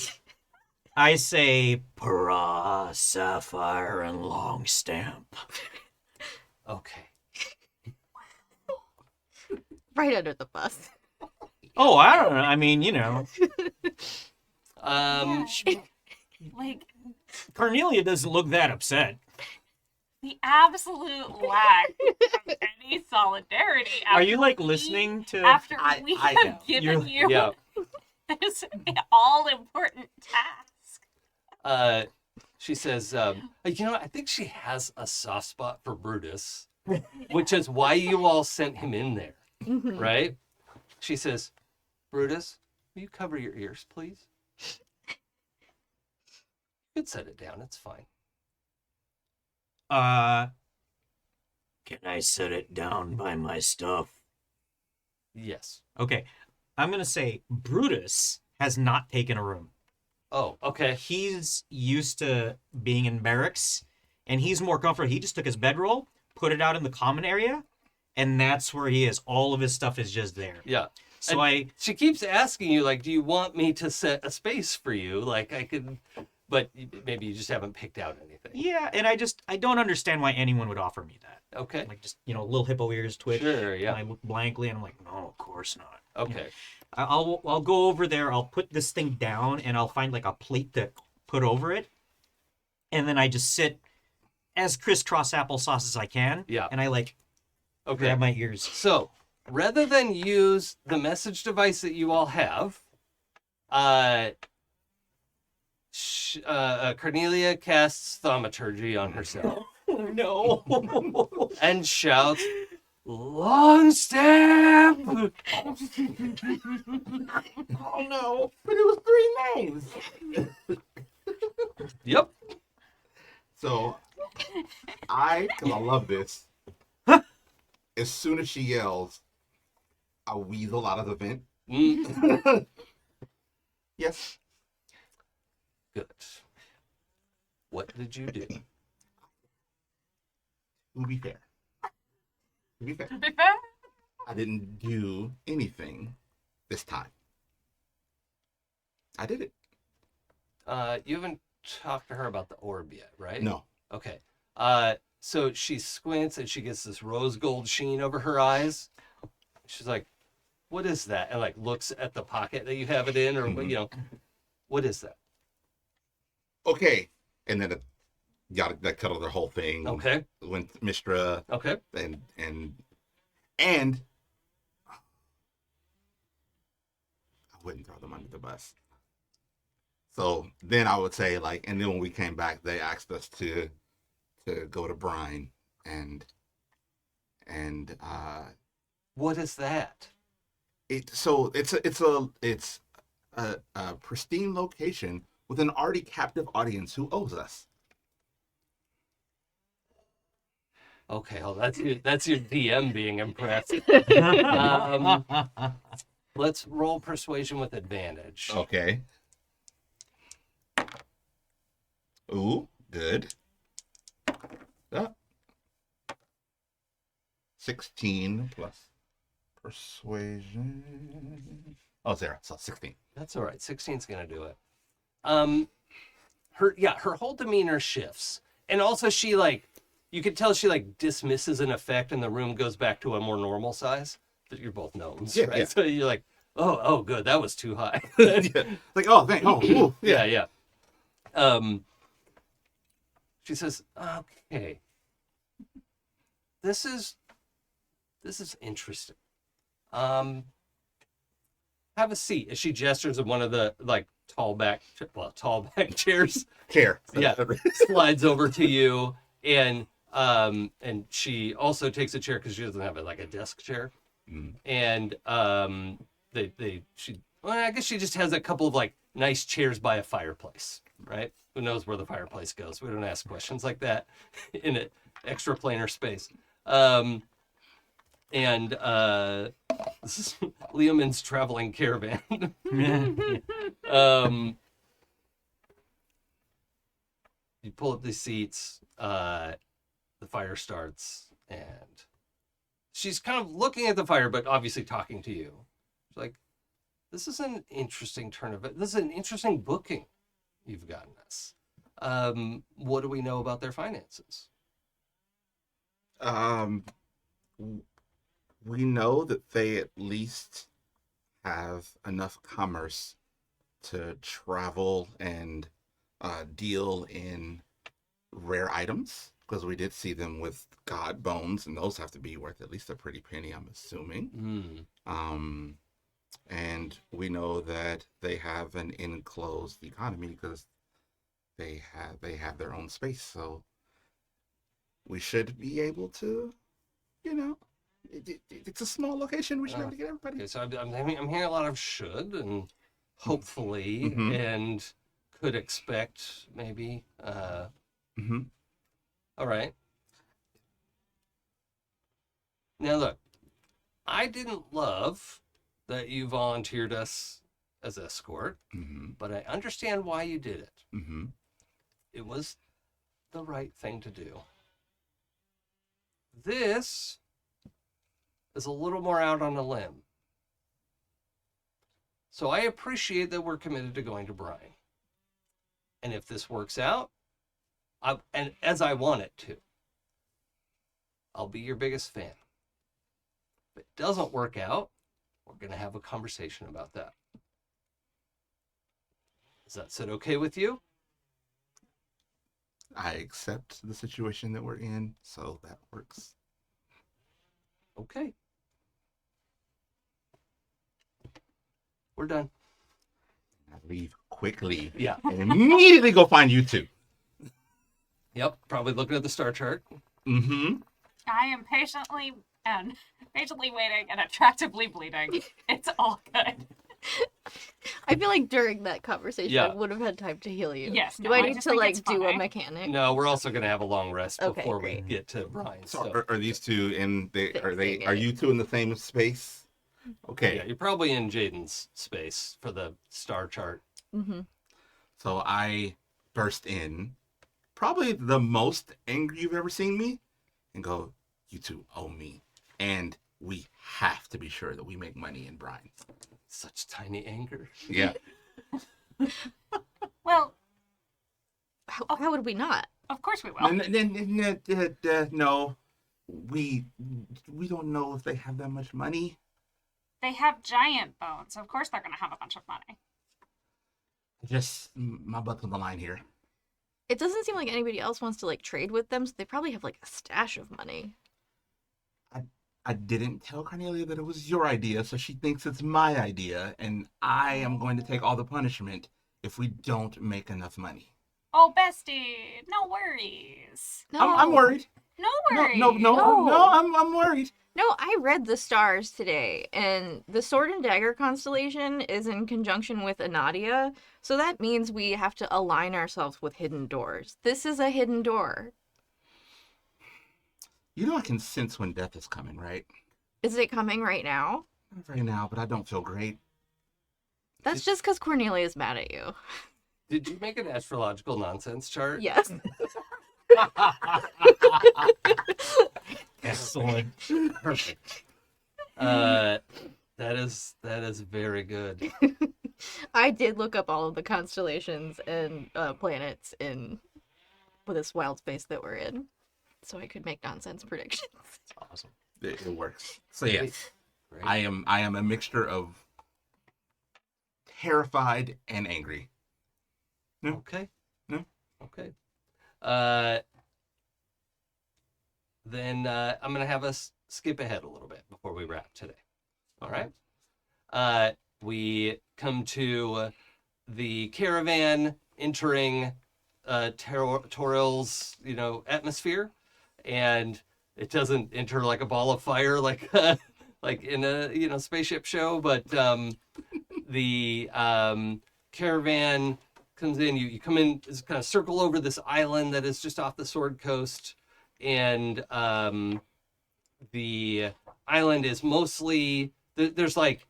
S3: I say Perah, Sapphire, and Longstamp.
S1: Okay.
S4: Right under the bus.
S3: Oh, I don't know. I mean, you know,
S2: Like,
S3: Cornelia doesn't look that upset.
S2: the absolute lack of any solidarity.
S3: Are you like listening to?
S2: After
S6: I
S2: we
S6: am.
S2: have given
S3: You're-
S2: you
S1: Yeah.
S2: this all-important task.
S1: She says, you know, I think she has a soft spot for Brutus, which is why you all sent him in there, right? She says, Brutus, will you cover your ears, please? You can set it down. It's fine.
S7: Can I set it down by my stuff?
S1: Yes.
S3: Okay. I'm going to say Brutus has not taken a room.
S1: Oh, okay.
S3: He's used to being in barracks, and he's more comfortable. He just took his bedroll, put it out in the common area, and that's where he is. All of his stuff is just there.
S1: Yeah.
S3: So
S1: She keeps asking you, like, do you want me to set a space for you? Like, I could, but maybe you just haven't picked out anything.
S3: yeah, and I don't understand why anyone would offer me that.
S1: Okay.
S3: Like, just, you know, little hippo ears twitch.
S1: Sure, yeah.
S3: And I look blankly, and I'm like, no, of course not.
S1: Okay.
S3: I'll go over there. I'll put this thing down, and I'll find like a plate to put over it, and then I just sit as crisscross applesauce as I can.
S1: Yeah.
S3: And I like
S1: Okay.
S3: grab my ears.
S1: So, rather than use the message device that you all have, Cornelia casts Thaumaturgy on herself
S3: No.
S1: and shouts, Longstamp!
S3: Oh no.
S6: But it was 3 names.
S1: Yep.
S6: So, because I love this, as soon as she yells, I weasel out of the vent.
S1: Mm,
S6: Yes.
S1: good. What did you do?
S6: To be fair.
S2: To be fair,
S6: I didn't do anything this time. I did it.
S1: You haven't talked to her about the orb yet, right?
S6: No.
S1: Okay. So she squints and she gets this rose gold sheen over her eyes. She's like, what is that? And like looks at the pocket that you have it in, or
S6: Mhm.
S1: you know, what is that?
S6: Okay. And then that cut off the whole thing.
S1: Okay.
S6: Went Mistra
S1: Okay.
S6: and I wouldn't throw them under the bus. So then I would say like, and then when we came back, they asked us to go to Brine and
S1: What is that?
S6: it's a pristine location with an already captive audience who owes us.
S1: Okay, well, that's your DM being impressed. Let's roll persuasion with advantage.
S6: Okay. Ooh, good. 16 plus persuasion. Oh, 0. So 16.
S1: That's all right. 16's gonna do it. Her whole demeanor shifts, and also she like, you could tell she like dismisses an effect, and the room goes back to a more normal size. But you're both gnomes,
S6: Yeah,
S1: right?
S6: yeah.
S1: So you're like, oh, good, that was too high.
S6: Yeah. Like, oh, thank. Oh, ooh,
S1: yeah. She says, okay, this is interesting. Have a seat. As she gestures at one of the like tall back chairs.
S6: Chair.
S1: Yeah, slides over to you, and she also takes a chair because she doesn't have like a desk chair.
S6: Mm.
S1: And I guess she just has a couple of like nice chairs by a fireplace, right? Who knows where the fireplace goes? We don't ask questions like that in an extra planar space. And this is Leomin's traveling caravan. You pull up the seats, the fire starts, and she's kind of looking at the fire, but obviously talking to you. She's like, this is an interesting turn of it. This is an interesting booking you've gotten us. What do we know about their finances?
S5: We know that they at least have enough commerce to travel and deal in rare items, because we did see them with god bones, and those have to be worth at least a pretty penny, I'm assuming. And we know that they have an enclosed economy because they have their own space, so we should be able to, it's a small location. We should be able to get everybody.
S1: Okay, so I'm hearing a lot of should and hopefully and could expect maybe. All right. Now look, I didn't love that you volunteered us as escort, but I understand why you did it. It was the right thing to do. This is a little more out on a limb. So I appreciate that we're committed to going to Brian. And if this works out, and as I want it to, I'll be your biggest fan. If it doesn't work out, we're going to have a conversation about that. Does that sit okay with you?
S5: I accept the situation that we're in, so that works.
S1: Okay. We're done.
S5: I leave quickly.
S1: Yeah.
S5: And immediately go find you two.
S1: Yep. Probably looking at the star chart.
S2: I am patiently waiting and attractively bleeding. It's all good.
S4: I feel like during that conversation,
S1: Yeah.
S4: I would have had time to heal you.
S2: Yes,
S4: Do
S2: no,
S4: I
S2: I
S4: need
S2: just
S4: to
S2: think
S4: like
S2: it's
S4: do a
S2: funny.
S4: mechanic?
S1: No, we're also going to have a long rest
S4: Okay,
S1: before
S4: great.
S1: we get to Brian.
S5: So are these two in
S4: Fixing
S5: are
S4: it.
S5: you two in the same space? Okay.
S1: Yeah, you're probably in Jaden's space for the star chart.
S5: So I burst in, probably the most angry you've ever seen me, and go, you two owe me. And we have to be sure that we make money in Brine.
S1: Such tiny anger.
S5: Yeah.
S2: Well,
S4: How would we not?
S2: of course we will.
S5: No, we don't know if they have that much money.
S2: They have giant bones. Of course they're going to have a bunch of money.
S5: Just my butt's on the line here.
S4: It doesn't seem like anybody else wants to like trade with them, so they probably have like a stash of money.
S5: I didn't tell Cornelia that it was your idea, so she thinks it's my idea, and I am going to take all the punishment if we don't make enough money.
S2: Oh, bestie, no worries.
S4: No,
S5: I'm worried.
S2: No worries.
S5: No, I'm worried.
S4: No, I read the stars today, and the Sword and Dagger constellation is in conjunction with Anadia, so that means we have to align ourselves with hidden doors. This is a hidden door.
S5: You know I can sense when death is coming, right?
S4: Is it coming right now?
S5: Not right now, but I don't feel great.
S4: That's just because Cornelia is mad at you.
S1: Did you make an astrological nonsense chart?
S4: Yes.
S3: Excellent.
S1: Perfect. That is very good.
S4: I did look up all of the constellations and planets in this wild space that we're in, so I could make nonsense predictions.
S3: Awesome.
S5: It works. So yes,
S1: Great.
S5: I am a mixture of terrified and angry. No.
S1: Okay.
S5: No.
S1: Okay. Then I'm going to have us skip ahead a little bit before we wrap today. All right. We come to the caravan entering Torril's, atmosphere, and it doesn't enter like a ball of fire like like in a spaceship show, but the caravan comes in. You come in, just kind of circle over this island that is just off the Sword Coast, and the island is mostly there's like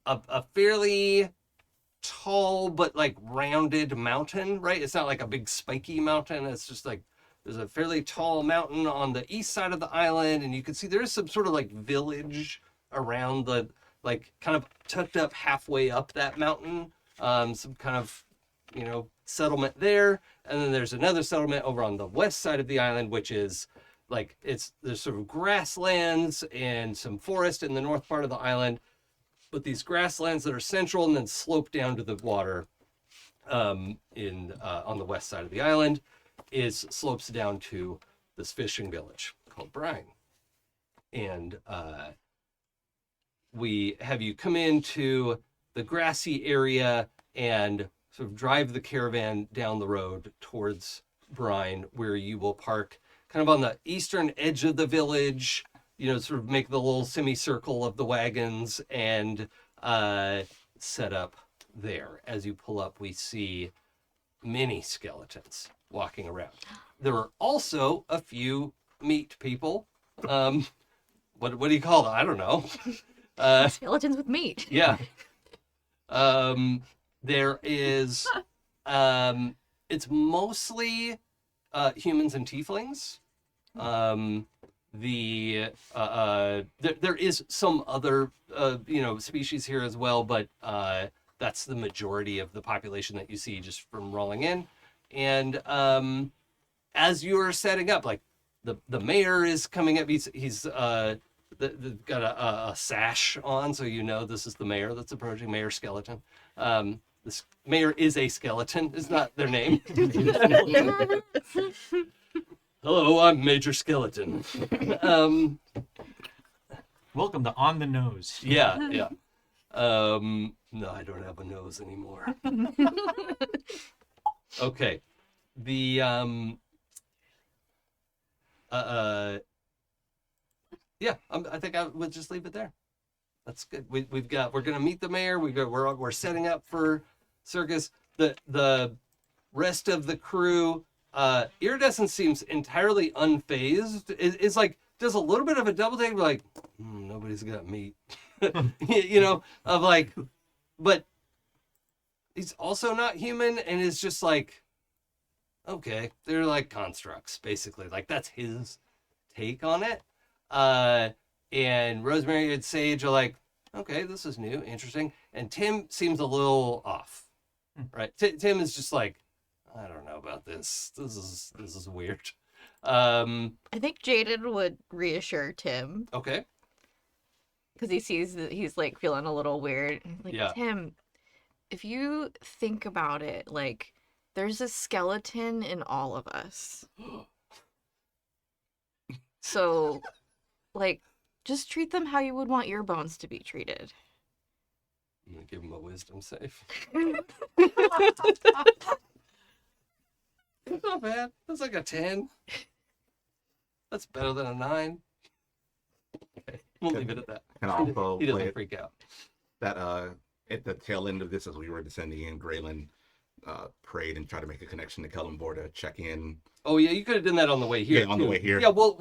S1: a fairly tall but like rounded mountain, right? It's not like a big spiky mountain. It's just like there's a fairly tall mountain on the east side of the island, and you can see there's some sort of like village around the, like, kind of tucked up halfway up that mountain. Some kind of, settlement there. And then there's another settlement over on the west side of the island, which is like, there's sort of grasslands and some forest in the north part of the island. But these grasslands that are central and then slope down to the water on the west side of the island slopes down to this fishing village called Brine. And we have you come into the grassy area and sort of drive the caravan down the road towards Brine, where you will park kind of on the eastern edge of the village, sort of make the little semicircle of the wagons and set up there. As you pull up, we see many skeletons walking around. There are also a few meat people. What do you call them? I don't know.
S4: Skeletons with meat.
S1: Yeah. There is, it's mostly humans and tieflings. There is some other, species here as well, but that's the majority of the population that you see just from rolling in. And as you're setting up, like the mayor is coming up. He's got a sash on, so this is the mayor that's approaching, Mayor Skeleton. This mayor is a skeleton, is not their name. Hello, I'm Major Skeleton.
S3: Welcome to On the Nose.
S1: Yeah. No, I don't have a nose anymore. Okay. I think I would just leave it there. That's good. We're gonna meet the mayor. We're setting up for circus. The rest of the crew, Iridescent seems entirely unfazed. Is like does a little bit of a double take, like nobody's got meat, of like, but he's also not human and is just like, okay, they're like constructs basically. Like that's his take on it. And Rosemary and Sage are like, okay, this is new, interesting. And Tim seems a little off, right? Tim is just like, I don't know about this. This is weird.
S4: I think Jaden would reassure Tim.
S1: Okay.
S4: Because he sees that he's like feeling a little weird. Like,
S1: Yeah.
S4: Tim, if you think about it, like there's a skeleton in all of us. So, like, just treat them how you would want your bones to be treated.
S1: I'm gonna give him a wisdom save. It's not bad. That's like a 10. That's better than a 9. Okay, we'll leave it at that.
S5: And also
S1: He
S5: play
S1: doesn't
S5: it
S1: freak out.
S5: that at the tail end of this, as we were descending in, Gralen prayed and tried to make a connection to Kellenborg to check in.
S1: Oh yeah, you could have done that on the way here.
S5: Yeah, on the
S1: too.
S5: way here.
S1: Yeah, we'll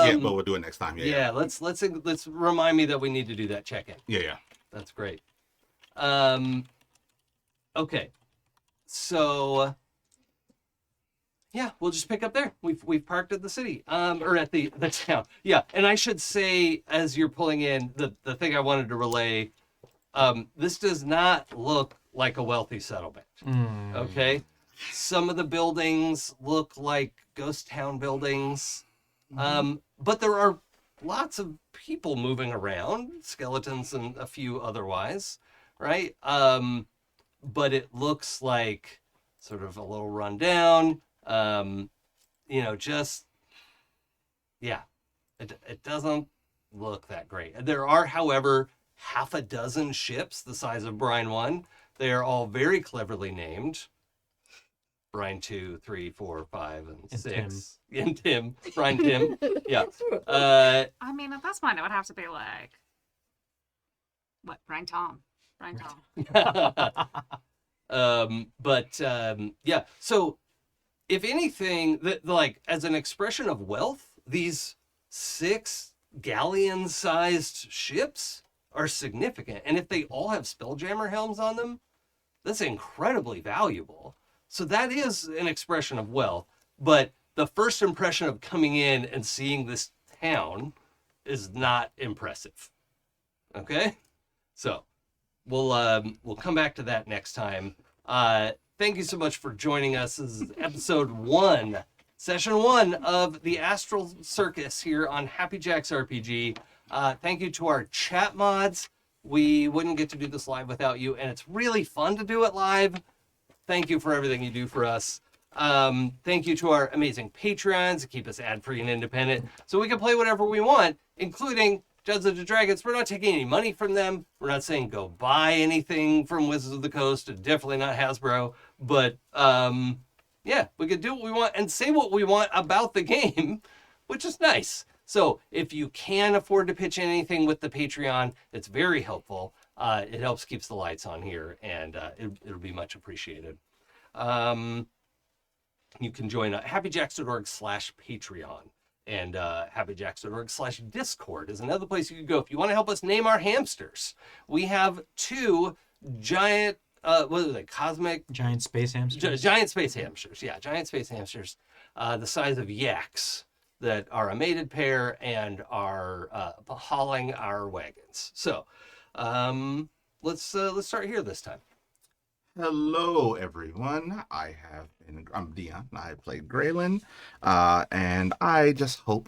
S5: Yeah, but we'll do it next time.
S1: yeah. Let's remind me that we need to do that check-in.
S5: Yeah.
S1: That's great. Okay. So yeah, we'll just pick up there. We've parked at the city. Or at the town. Yeah. And I should say, as you're pulling in, the thing I wanted to relay, this does not look like a wealthy settlement. Okay. Some of the buildings look like ghost town buildings. But there are lots of people moving around, skeletons and a few otherwise, right? But it looks like sort of a little run down. It doesn't look that great. There are, however, half a dozen ships the size of Brine 1. They are all very cleverly named. Brine 2, 3, 4, 5, and 6. And Tim. Brine Tim. Yeah.
S2: I mean, at this point, it would have to be like, what, Brian Tom.
S1: Yeah. So if anything, like as an expression of wealth, these 6 galleon-sized ships are significant. And if they all have Spelljammer helms on them, that's incredibly valuable. So that is an expression of wealth. But the first impression of coming in and seeing this town is not impressive. Okay? So we'll come back to that next time. Thank you so much for joining us. This is episode 1, session 1 of the Astral Circus here on happyjacksrpg. Thank you to our chat mods. We wouldn't get to do this live without you, and it's really fun to do it live. Thank you for everything you do for us. Thank you to our amazing Patreons to keep us ad-free and independent so we can play whatever we want, including Dungeons and Dragons. We're not taking any money from them. We're not saying go buy anything from Wizards of the Coast, and definitely not Hasbro. But yeah, we could do what we want and say what we want about the game, which is nice. So if you can afford to pitch anything with the Patreon, it's very helpful. It helps keeps the lights on here, and it'll be much appreciated. You can join happyjacks.org/Patreon. And happyjacks.org/Discord is another place you can go if you want to help us name our hamsters. We have 2 giant, what are they, cosmic?
S3: Giant space hamsters.
S1: Giant space hamsters, yeah, giant space hamsters, the size of yaks that are a mated pair and are hauling our wagons. So let's start here this time.
S6: Hello, everyone. I'm Dion. I played Gralen, and I just hope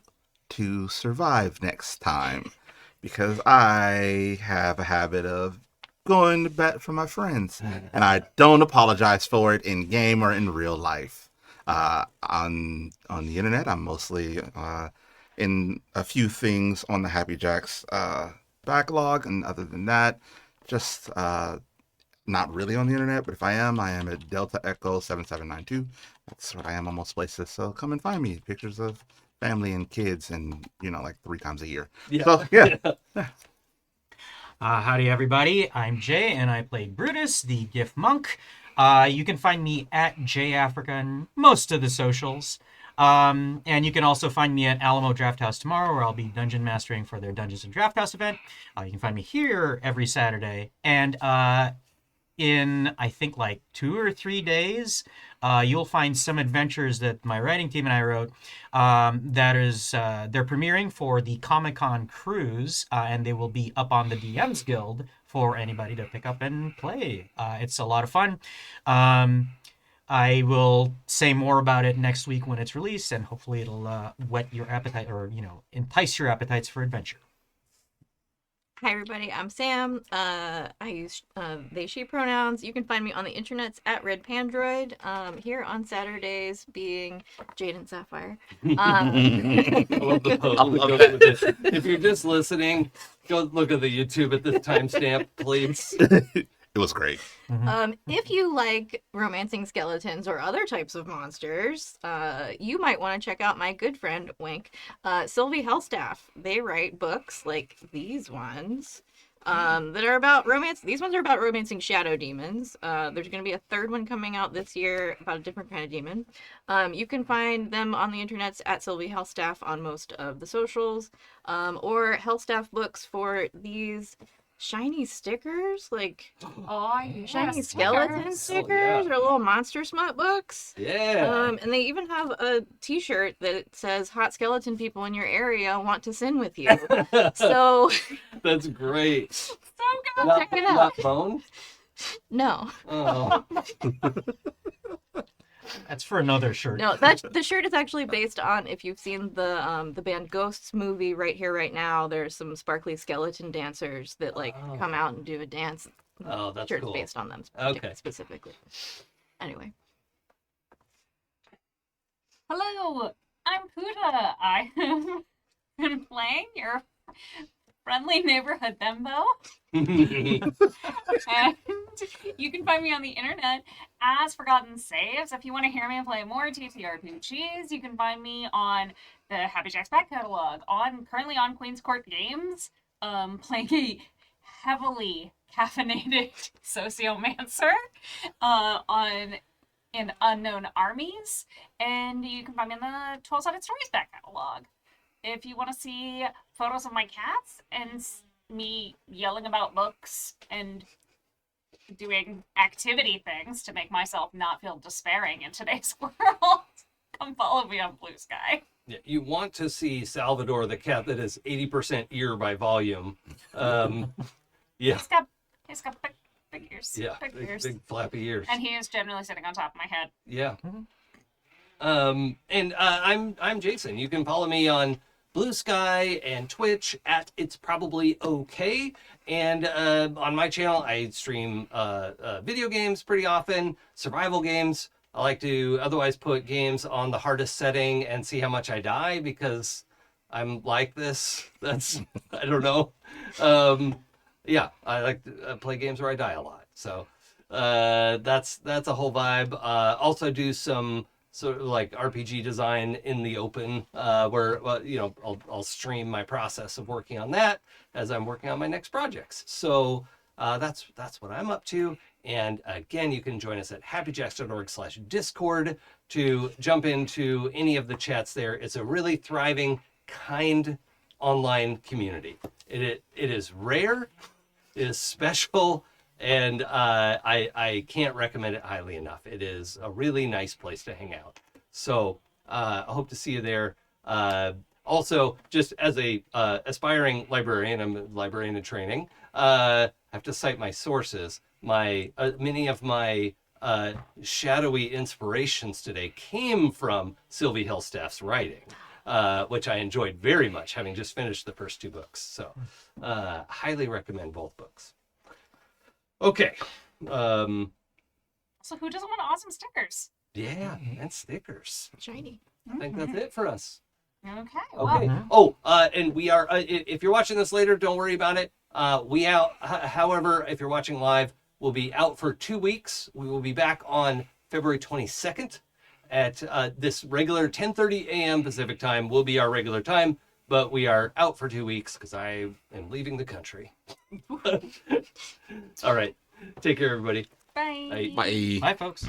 S6: to survive next time because I have a habit of going to bat for my friends, and I don't apologize for it in game or in real life. On the internet, I'm mostly in a few things on the Happy Jacks backlog, and other than that, just not really on the internet, but if I am at Delta Echo 7792. That's what I am on most places. So come and find me. Pictures of family and kids, and like 3 times a year.
S1: Yeah.
S6: So yeah.
S3: Howdy, everybody. I'm Jay, and I play Brutus, the Giff monk. You can find me at JAfrica on most of the socials. And you can also find me at Alamo Draft House tomorrow, where I'll be dungeon mastering for their Dungeons and Draft House event. You can find me here every Saturday. And in, I think, like 2 or 3 days, you'll find some adventures that my writing team and I wrote. They're premiering for the Comic-Con cruise, and they will be up on the DMs Guild for anybody to pick up and play. It's a lot of fun. I will say more about it next week when it's released, and hopefully it'll whet your appetite, or entice your appetites for adventure.
S4: Hi everybody, I'm Sam. I use they, she pronouns. You can find me on the internets at Red Pandroid. Here on Saturdays being Jaden Sapphire.
S1: I love the post. With this. If you're just listening, go look at the YouTube at this timestamp, please.
S6: It was great.
S4: If you like romancing skeletons or other types of monsters, you might want to check out my good friend, Wink, Sylvie Hellstaff. They write books like these ones that are about romance. These ones are about romancing shadow demons. There's going to be a 3rd one coming out this year about a different kind of demon. You can find them on the internets at Sylvie Hellstaff on most of the socials, or Hellstaff books for these shiny stickers, like shiny skeleton stickers, or little monster smut books.
S1: Yeah.
S4: And they even have a t-shirt that says hot skeleton people in your area want to sin with you. So
S1: That's great.
S4: so go check it out.
S1: Not phone?
S4: No.
S1: Oh.
S3: That's for another shirt.
S4: No, the shirt is actually based on, if you've seen the band Ghosts movie Right Here Right Now, there's some sparkly skeleton dancers that come out and do a dance.
S1: Oh, that's
S4: Shirt's
S1: cool.
S4: based on them
S1: Okay.
S4: specifically. Anyway.
S2: Hello, I'm Puda. I have been playing your friendly neighborhood Thembo. And you can find me on the internet as Forgotten Saves. If you want to hear me play more TTRPGs, you can find me on the Happy Jacks back catalog, currently on Queen's Court Games, playing a heavily caffeinated sociomancer in Unknown Armies, and you can find me in the 12-sided stories back catalog. If you want to see photos of my cats and me yelling about books and doing activity things to make myself not feel despairing in today's world, come follow me on Blue Sky.
S1: Yeah, you want to see Salvador, the cat that is 80% ear by volume. Yeah,
S2: He's got big ears.
S1: yeah,
S2: Big ears.
S1: big flappy ears.
S2: And he is generally sitting on top of my head.
S1: Yeah. And I'm Jason. You can follow me on Blue Sky and Twitch at It's Probably Okay. And on my channel, I stream video games pretty often, survival games. I like to otherwise put games on the hardest setting and see how much I die because I'm like this. That's, I don't know. Yeah, I like to play games where I die a lot. So that's a whole vibe. Also do some sort of like RPG design in the open, where you know, I'll stream my process of working on that as I'm working on my next projects. So that's what I'm up to. And again, you can join us at happyjacks.org/Discord to jump into any of the chats there. It's a really thriving, kind online community. It is rare, it is special, and I can't recommend it highly enough. It is a really nice place to hang out. So I hope to see you there. Also, just as a aspiring librarian, I'm a librarian in training, I have to cite my sources. Many of my shadowy inspirations today came from Sylvie Hillstaff's writing, which I enjoyed very much, having just finished the first 2 books. So highly recommend both books. Okay.
S2: So who doesn't want awesome stickers?
S1: Yeah, and stickers.
S4: Shiny.
S1: I think that's it for us.
S2: Okay.
S1: Okay.
S2: Well,
S1: And we are, if you're watching this later, don't worry about it. However, if you're watching live, we'll be out for 2 weeks. We will be back on February 22nd at this regular 10:30 a.m. Pacific time will be our regular time, but we are out for 2 weeks because I am leaving the country. All right. Take care, everybody.
S2: bye.
S1: Bye.
S5: Bye.
S3: Bye, folks.